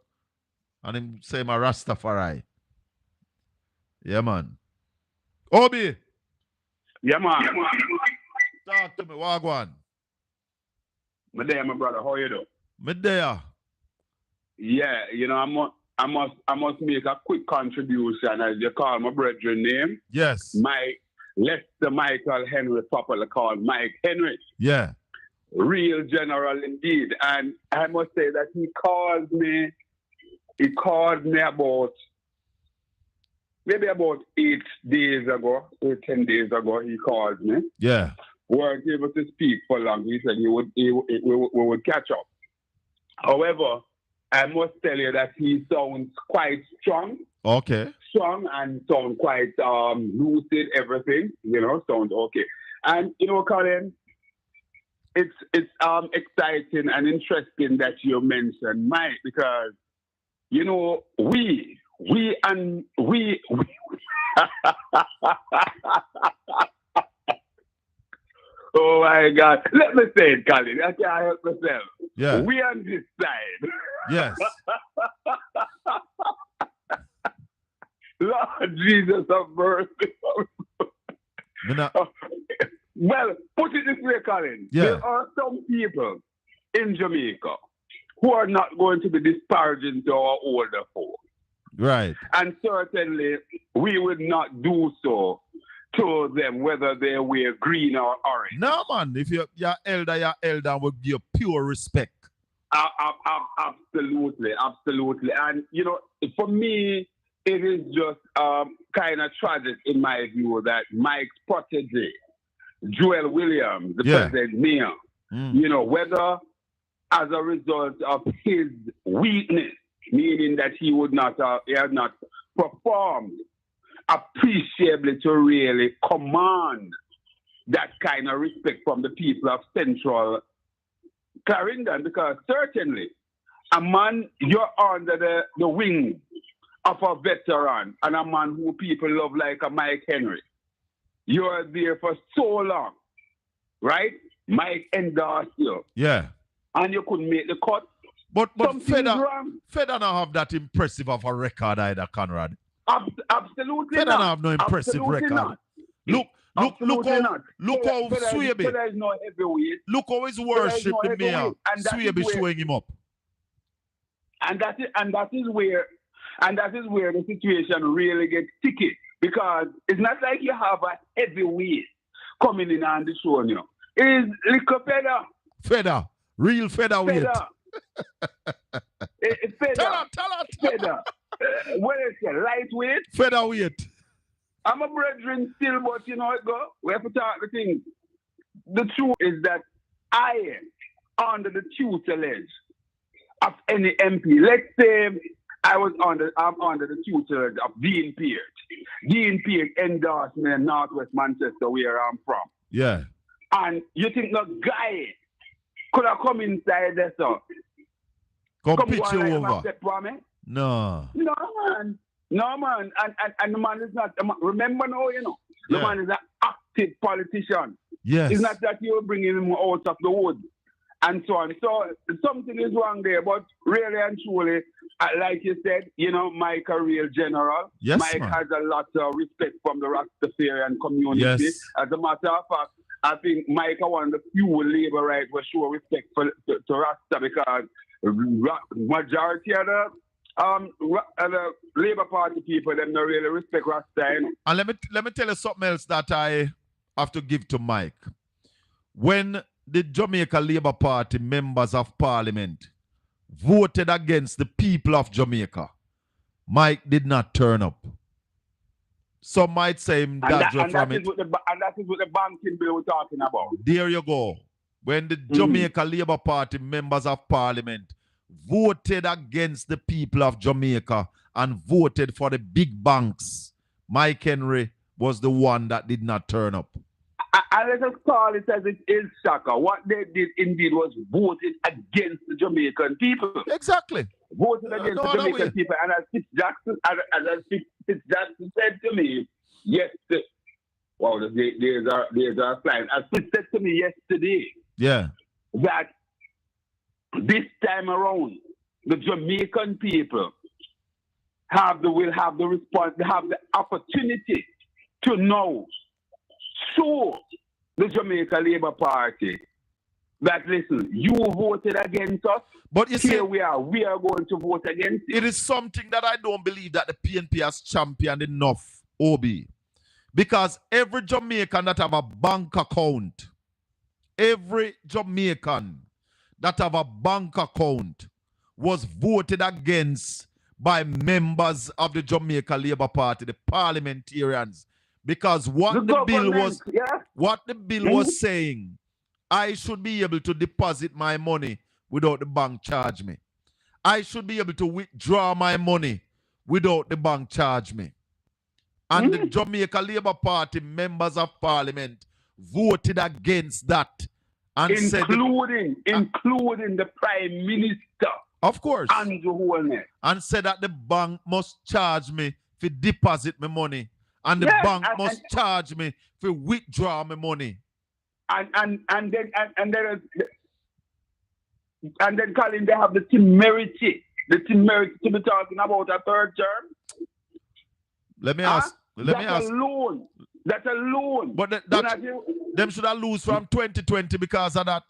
and him say my Rastafari. Yeah, man. OB. Yeah, man. Talk to me, Wagwan. Me there, my brother. How you doing? Me there. Yeah, you know, I must make a quick contribution as you call my brethren name. Yes. Lester Michael Henry, properly called Mike Henry. Yeah. Real general indeed. And I must say that he called me about maybe about 8 days ago, or 10 days ago, he called me. Yeah. Weren't able to speak for long. He said we would catch up. However, I must tell you that he sounds quite strong. Okay. Strong and sound quite lucid, everything, you know, sound okay. And, you know, Colin, it's exciting and interesting that you mentioned Mike because, you know, we oh my God. Let me say it, Colin. I can't help myself. Yeah. We on this side. Yes. Lord Jesus of mercy. Well, put it this way, Colin. Yeah. There are some people in Jamaica who are not going to be disparaging to our older folk. Right. And certainly we would not do so to them, whether they wear green or orange. No, man. If you're elder will give you pure respect. Absolutely. And, you know, for me, it is just kind of tragic in my view that Mike's protege, Joel Williams, the president mayor, you know, whether as a result of his weakness, meaning that he has not performed appreciably to really command that kind of respect from the people of Central Clarendon, because certainly a man, you're under the wing of a veteran and a man who people love like a Mike Henry. You're there for so long, right? Mike endorsed you. Yeah. And you couldn't make the cut. But Feda don't have that impressive of a record either, Conrad. Absolutely Feda not. don't have no impressive record. Not. Look how Swaby, no heavyweight. look how his worship the mayor. Swaby showing him up. And that is where the situation really gets sticky, because it's not like you have a heavyweight coming in on the show now. It is little Feda. Real featherweight. Tell her. What is it? Lightweight? Featherweight. I'm a brethren still, but you know how it go. We have to talk the thing. The truth is that I am under the tutelage of any MP. Let's say I'm under the tutelage of Dean Peart. Dean Peart endorsed me in Northwest Manchester, where I'm from. Yeah. And you think the guy could have come inside there, so come pitch you over? No, man. And the man is not. Remember now, you know, the man is an active politician. Yes. It's not that you're bringing him out of the woods and so on. So something is wrong there. But really and truly, like you said, you know, Mike a real general. Yes, Mike man. has a lot of respect from the Rastafarian community. Yes. As a matter of fact, I think Mike are one of the few labor rights will show respect to Rasta, because majority of the Labour Party people, them don't really respect Rasta. You know? And let me tell you something else that I have to give to Mike. When the Jamaica Labour Party members of Parliament voted against the people of Jamaica, Mike did not turn up. Some might say him dodged from it. And that is what the banking bill we're talking about. There you go. When the Jamaica Labour Party members of Parliament voted against the people of Jamaica and voted for the big banks, Mike Henry was the one that did not turn up. And let us call it as it is, Shaka. What they did indeed was voted against the Jamaican people. Exactly. Voted against the Jamaican people. And as Fitzjackson said to me yesterday, wow, the days are flying. As Fitz said to me yesterday, that this time around, the Jamaican people will have the opportunity to know, show the Jamaica Labour Party that, listen, you voted against us, but you here we are going to vote against you. It is something that I don't believe that the PNP has championed enough, Obi. Because every Jamaican that have a bank account, was voted against by members of the Jamaica Labour Party, the parliamentarians. Because what the bill was saying, I should be able to deposit my money without the bank charge me. I should be able to withdraw my money without the bank charge me. And the Jamaica Labour Party members of Parliament voted against that. And including the Prime Minister. Of course. Andrew Holness. And said that the bank must charge me for deposit my money. And the bank must charge me for withdraw my money. And then Colin, they have the temerity to be talking about a third term. Let me ask. That's a loan. But them should have lose from 2020 because of that.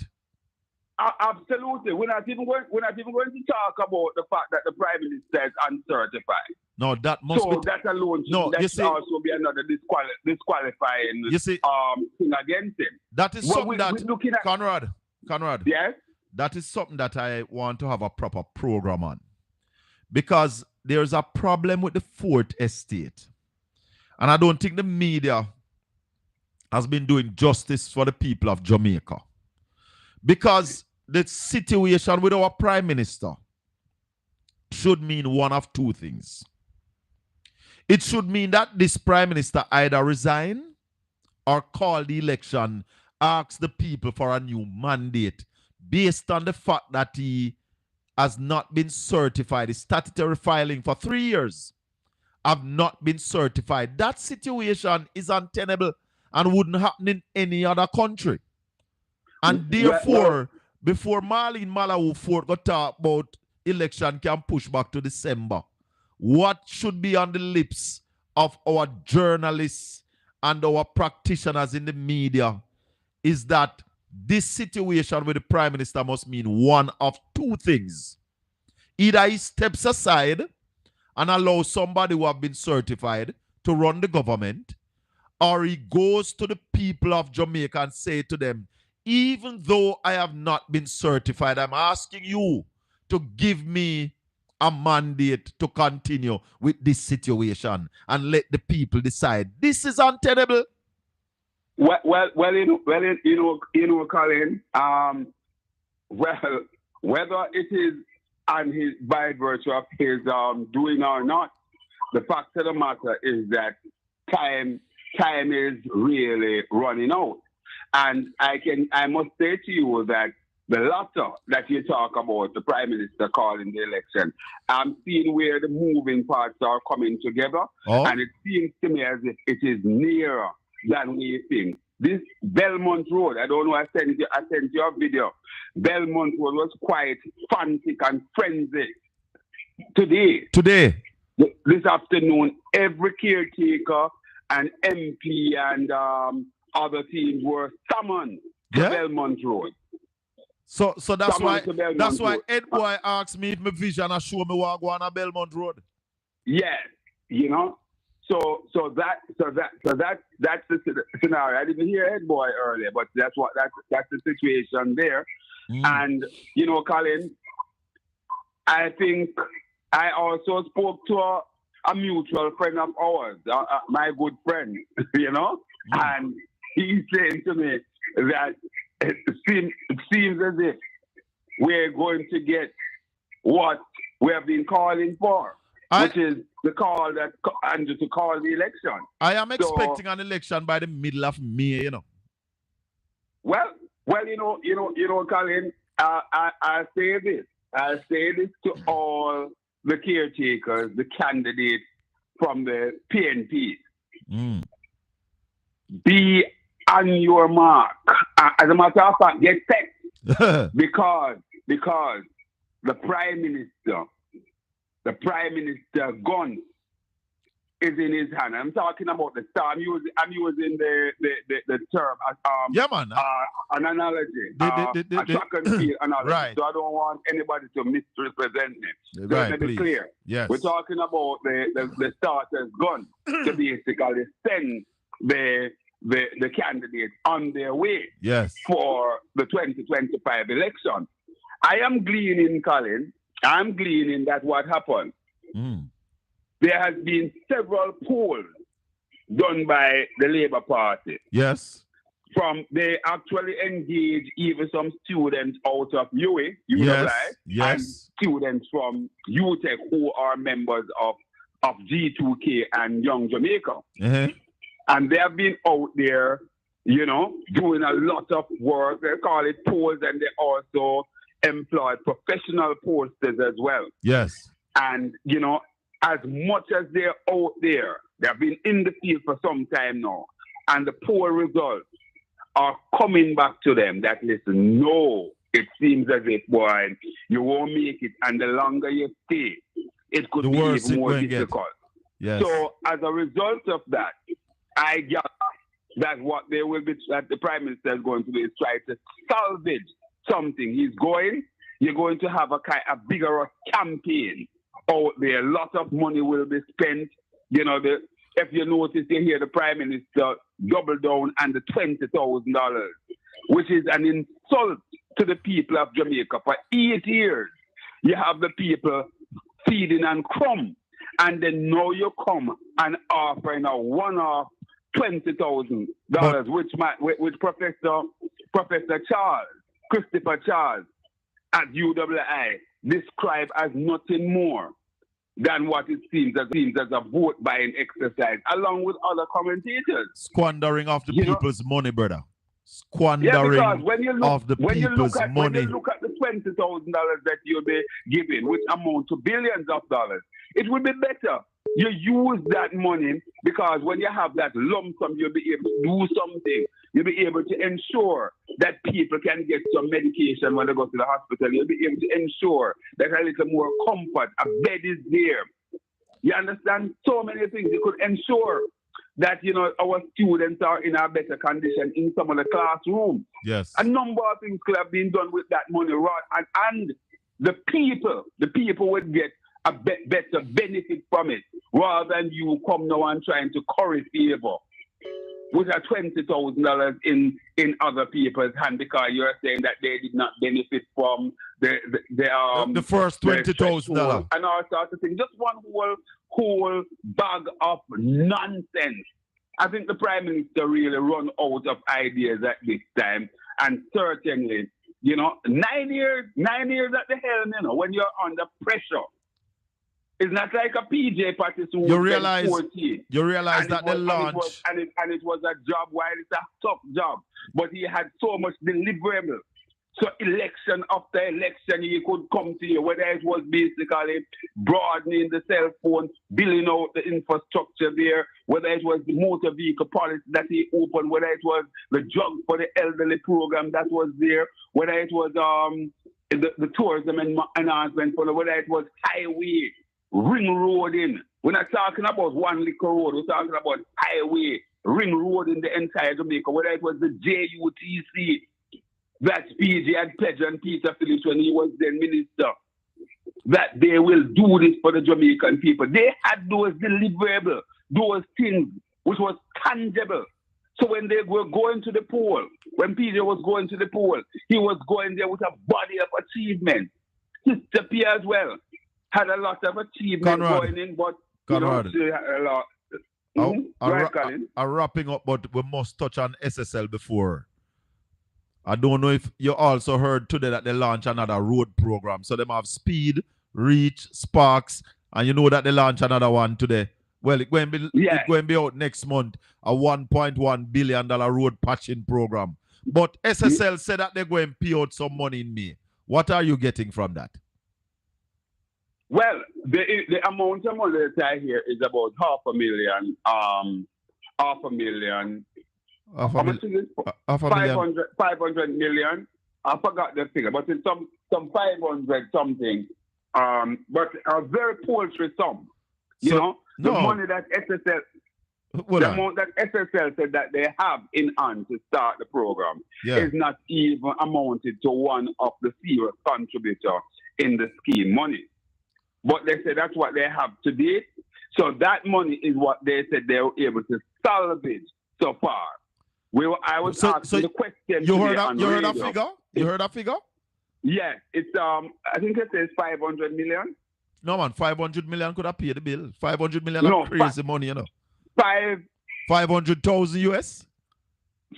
Absolutely. We're not even going to talk about the fact that the Prime Minister is uncertified. No, that must be. So that alone should also be another disqualifying thing against him. That is something that Conrad. Yes. That is something that I want to have a proper program on. Because there's a problem with the fourth estate. And I don't think the media has been doing justice for the people of Jamaica. Because the situation with our prime minister should mean one of two things. It should mean that this prime minister either resign or call the election, ask the people for a new mandate based on the fact that he has not been certified. His statutory filing for 3 years have not been certified. That situation is untenable and wouldn't happen in any other country. And therefore, before Marlene Malawu Fort got talk about election can push back to December, what should be on the lips of our journalists and our practitioners in the media is that this situation with the prime minister must mean one of two things. Either he steps aside and allows somebody who have been certified to run the government, or he goes to the people of Jamaica and say to them, even though I have not been certified, I'm asking you to give me a mandate to continue with this situation and let the people decide. This is untenable. Well, Colin. Well, whether it is on his by virtue of his doing or not, the fact of the matter is that time is really running out, and I must say to you that the latter that you talk about, the Prime Minister calling the election, I'm seeing where the moving parts are coming together, and it seems to me as if it is nearer than we think. This Belmont Road, I don't know, I sent you a video. Belmont Road was quite frantic and frenzied. Today, this afternoon, every caretaker and MP and other teams were summoned to Belmont Road. So that's why Ed Boy asked me if my vision and show me what I go on a Belmont Road. Yes, you know. So that's the scenario. I didn't hear Ed Boy earlier, but that's the situation there. And you know, Colin, I think I also spoke to a mutual friend of ours, my good friend, you know, and he's saying to me that it seems as if we're going to get what we have been calling for, which is the call that Andrew to call the election. I am expecting an election by the middle of May, you know. Well, you know, Colin, I say this to all the caretakers, the candidates from the PNP. Be on your mark. As a matter of fact, get set. because the Prime Minister gun is in his hand. I'm talking about the star. I'm using the term an analogy, a track and field analogy. Right. So I don't want anybody to misrepresent me. So Right, let me be please. clear. Yes. We're talking about the starter's gun to basically send the candidates on their way for the 2025 election. I am gleaning, Colin. I'm gleaning that what happened. There has been several polls done by the Labour Party. Yes. They actually engage even some students out of UWI, and students from UTEC who are members of G2K and Young Jamaica. And they have been out there, you know, doing a lot of work. They call it polls, and they also employ professional pollsters as well. Yes. And, you know, as much as they're out there, they have been in the field for some time now, and the poll results are coming back to them that, listen, no, it seems as if, boy, you won't make it, and the longer you stay, it could be even more difficult. Yes. So as a result of that, I guess that what they will be, that the Prime Minister is going to do is try to salvage something. You're going to have a vigorous campaign out there. A lot of money will be spent. You know, if you notice, you hear the Prime Minister double down on the $20,000, which is an insult to the people of Jamaica. For 8 years, you have the people feeding on crumb and then now you come and offering a one-off $20,000, which Professor Christopher Charles at UWI described as nothing more than what it seems as a vote buying exercise, along with other commentators. Squandering of the people's money, brother. Because Squandering when you of the people's money. When you look at the $20,000 that you'll be giving, which amount to billions of dollars, it would be better you use that money, because when you have that lump sum, you'll be able to do something. You'll be able to ensure that people can get some medication when they go to the hospital. You'll be able to ensure that a little more comfort, a bed is there. You understand? So many things. You could ensure that, you know, our students are in a better condition in some of the classrooms. Yes. A number of things could have been done with that money, and the people would get a better benefit from it, rather than you come now and trying to curry favor with a $20,000 in other people's hand, because you're saying that they did not benefit from the first $20,000 and all sorts of things. Just one whole bag of nonsense. I think the Prime Minister really run out of ideas at this time, and certainly, you know, 9 years at the helm, you know, when you're under pressure. It's not like a PJ party who you realize that the launch and it was a job, while it's a tough job, but he had so much deliverable. So election after election, he could come to you, whether it was basically broadening the cell phone, building out the infrastructure there, whether it was the motor vehicle policy that he opened, whether it was the drug for the elderly program that was there, whether it was the tourism enhancement, whether it was highway, ring road in. We're not talking about one little road. We're talking about highway, ring road in the entire Jamaica. Whether it was the JUTC that PJ had pledged on Peter Phillips when he was then minister, that they will do this for the Jamaican people. They had those deliverables, those things which was tangible. So when they were going to the poll, when PJ was going to the poll, he was going there with a body of achievement. Sister P as well had a lot of achievement going in, but Conrad, you know, a lot. I'm wrapping up, but we must touch on SSL before. I don't know if you also heard today that they launch another road program. So they have Speed, Reach, Sparks, and you know that they launch another one today. Well, it's going to be out next month, a $1.1 billion road patching program. But SSL said that they're going to pay out some money in May. What are you getting from that? Well, the amount of money that I hear is about $500,000. $500 million. I forgot the figure, but it's some 500 something. But a very paltry sum. You know, the money that SSL, the amount that SSL said that they have in hand to start the program is not even amounted to one of the serious contributors in the scheme money. But they said that's what they have to date. So that money is what they said they were able to salvage so far. I was asking the question. You heard that figure? You heard that figure? Yes, it's I think it says 500 million. No man, 500 million could have paid the bill. 500 million is crazy money, you know. 500,000 US.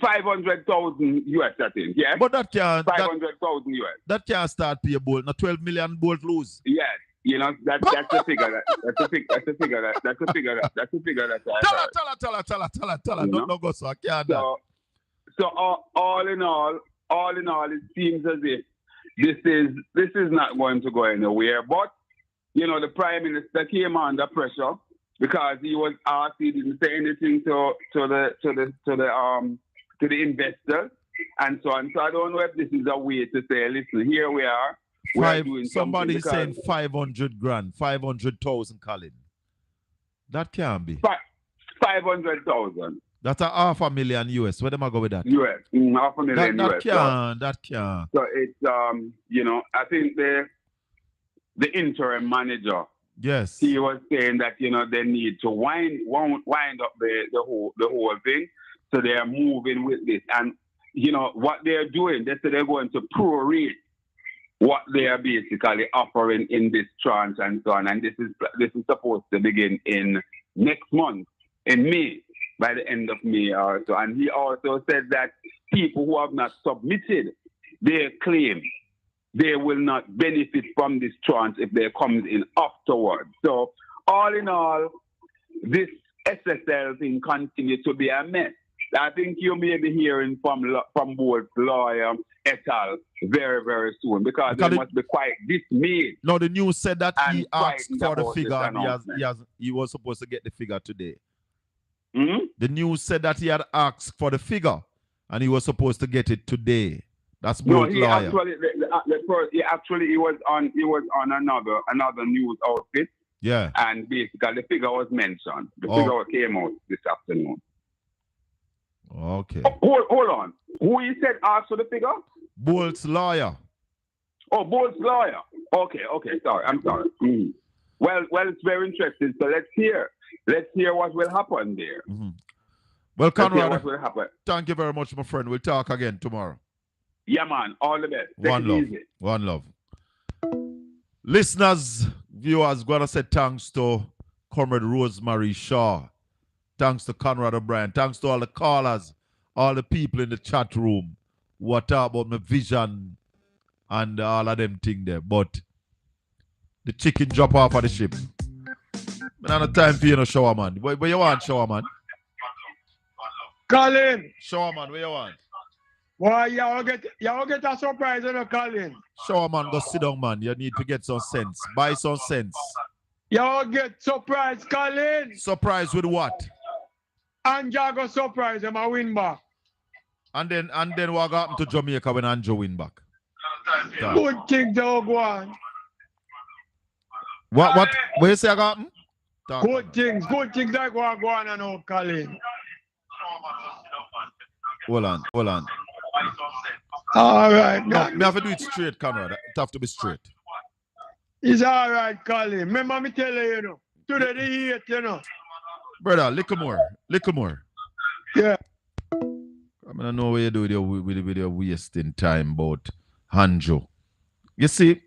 500,000 US, I think. Yeah. But that can't. 500,000 US. That can't start pay a bolt. Now 12 million bolt lose. Yes. You know, that's the figure. That's the figure that Tell her. Don't go so I can't. So all in all, it seems as if this is not going to go anywhere. But you know, the Prime Minister came under pressure because he was asked. He didn't say anything to the investors and so on. So I don't know if this is a way to say, listen, here we are. Somebody is saying 500 grand, 500,000, Colin. That can't be. 500,000. That's a $500,000 US. Where am I go with that? US. $500,000 US. That can't. So it's you know, I think the interim manager. Yes. He was saying that, you know, they need to wind up the whole thing. So they are moving with this. And you know what they're doing, they say they're going to prorate what they are basically offering in this tranche and so on. And this is supposed to begin in next month, in May, by the end of May also. And he also said that people who have not submitted their claim, they will not benefit from this tranche if they come in afterwards. So all in all, this SSL thing continues to be a mess. I think you may be hearing from both lawyer et al. Very, very soon because they must be quite dismayed. No, the news said that he asked for the about figure this and he was supposed to get the figure today. Hmm? The news said that he had asked for the figure and he was supposed to get it today. That's No, both he lawyer. actually he was on another news outfit. Yeah. And basically the figure was mentioned. The Oh. figure came out this afternoon. Okay. Hold on. Who he said asked for the figure? Bolt's lawyer. Oh, Bolt's lawyer. Okay. Sorry, I'm sorry. Mhm. Well, it's very interesting. So let's hear what will happen there. Well, Let's hear Conrad, what will happen. thank you very much, my friend. We'll talk again tomorrow. Yeah, man. All the best. Take One it love. easy. One love. Listeners, viewers, gotta say thanks to Comrade Rosemary Shaw. Thanks to Conrad O'Brien. Thanks to all the callers, all the people in the chat room who are talking about my vision and all of them thing there. But the chicken drop off of the ship. I don't have time for you, no shower man. Where you want, shower man? Colin. Shower man, where you want? Why y'all get a surprise on Colin? Shower man, go sit down, man. You need to get some sense. Buy some sense. Y'all get surprise, Colin. Surprise with what? Anja go surprise him, I win back. And then what happened to Jamaica when Andrew win back? Good thing to go on. What you say happened? Good things that go on and out, Colin. Hold on. All right. No, me have to do it straight, Conrad. It have to be straight. It's all right, Colin. Remember me tell you, today the heat, Brother, little more. Yeah. I don't know what you do with your wasting time about Hanjo. You see,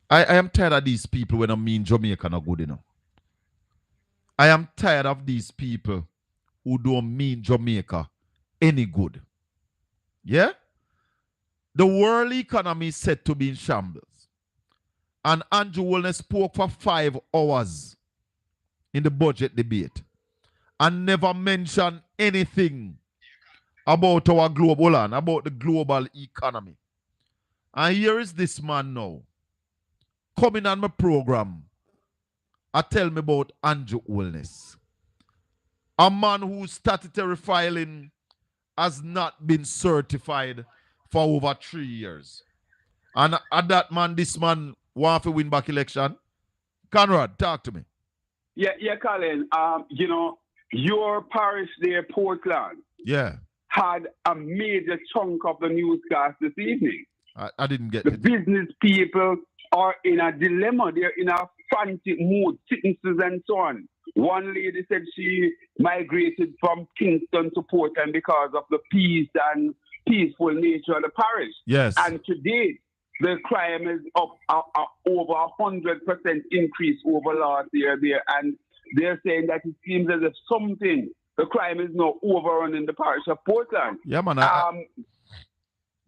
I am tired of these people when I mean Jamaica not good enough. I am tired of these people who don't mean Jamaica any good. Yeah? The world economy is set to be in shambles. And Andrew Woolner spoke for 5 hours in the budget debate and never mentioned anything about our about the global economy. And here is this man now, coming on my program and tell me about Andrew Woolness. A man whose statutory filing has not been certified for over 3 years. And at that man, this man want to win back election. Conrad, talk to me. Yeah, Colin. Your parish there, Portland, had a major chunk of the newscast this evening. I didn't get the it. Business people are in a dilemma. They're in a frantic mood, sicknesses and so on. One lady said she migrated from Kingston to Portland because of the peace and peaceful nature of the parish. Yes. And today, the crime is up over 100% increase over last year there. And they're saying that it seems as if the crime is now overrun in the parish of Portland. Yeah, man.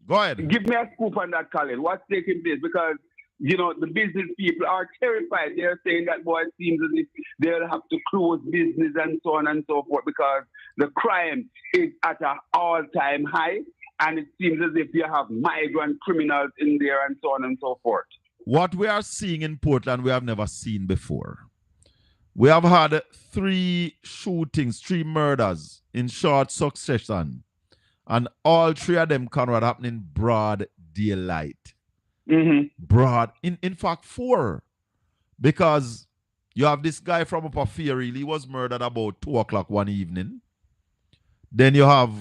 Go ahead. Give me a scoop on that, Colin. What's taking place? Because, the business people are terrified. They're saying that, boy, it seems as if they'll have to close business and so on and so forth because the crime is at an all-time high. And it seems as if you have migrant criminals in there and so on and so forth. What we are seeing in Portland, we have never seen before. We have had 3 shootings, 3 murders in short succession. And all 3 of them, Conrad, happening broad daylight. Broad. In fact, 4. Because you have this guy from Upper Ferry, he was murdered about 2 o'clock one evening. Then you have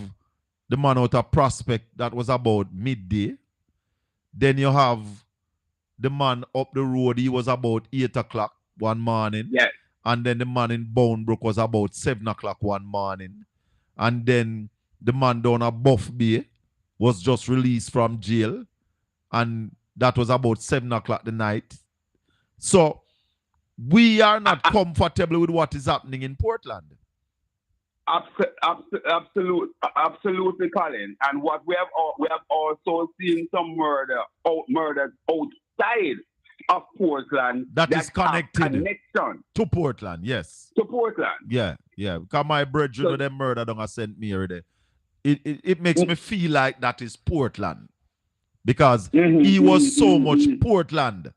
the man out of Prospect, that was about midday. Then you have the man up the road, he was about 8 o'clock one morning. Yes. And then the man in Boundbrook was about 7 o'clock one morning. And then the man down at Buff Bay was just released from jail. And That was about 7 o'clock the night. So we are not comfortable with what is happening in Portland. Absolutely, Colin. And what we have also seen some murders outside of Portland that is connected connection to Portland. Yes, to Portland. Yeah. Because my brethren, you know, them murder down at St. Mary there. It makes me feel like that is Portland, because he was so much Portland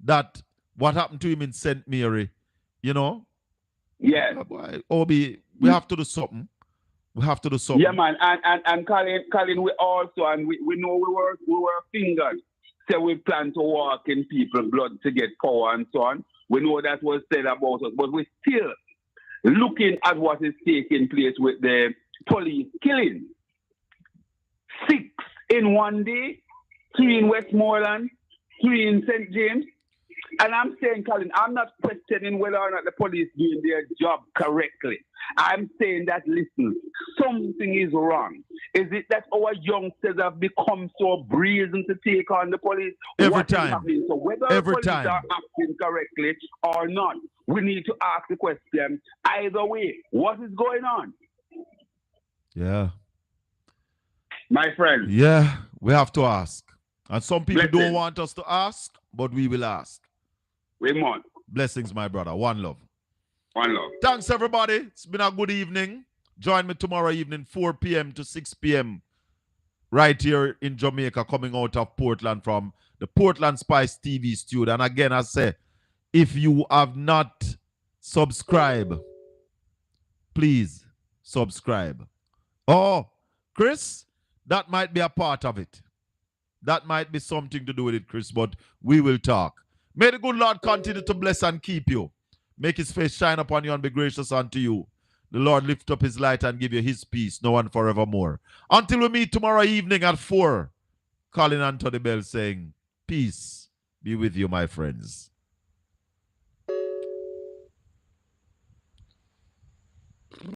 that what happened to him in St. Mary, you know. Yeah. Obi, we have to do something. We have to do something. Yeah, man. And Colin, we also, and we know we were fingered. So we plan to walk in people's blood to get power and so on. We know that was said about us, but we're still looking at what is taking place with the police killing. 6 in one day, 3 in Westmoreland, 3 in St. James. And I'm saying, Colin, I'm not questioning whether or not the police doing their job correctly. I'm saying that, listen, something is wrong. Is it that our youngsters have become so brazen to take on the police? Every time. So whether the police are acting correctly or not, we need to ask the question, either way, what is going on? Yeah. My friend. Yeah, we have to ask. And some people don't want us to ask, but we will ask. We must. Blessings, my brother. One love. One love. Thanks, everybody. It's been a good evening. Join me tomorrow evening, 4 p.m. to 6 p.m. right here in Jamaica, coming out of Portland from the Portland Spice TV studio. And again, I say, if you have not subscribed, please subscribe. Oh, Chris, that might be a part of it. That might be something to do with it, Chris, but we will talk. May the good Lord continue to bless and keep you. Make his face shine upon you and be gracious unto you. The Lord lift up his light and give you his peace, now and forevermore. Until we meet tomorrow evening at 4, Colin Anthony Bell saying, peace be with you, my friends.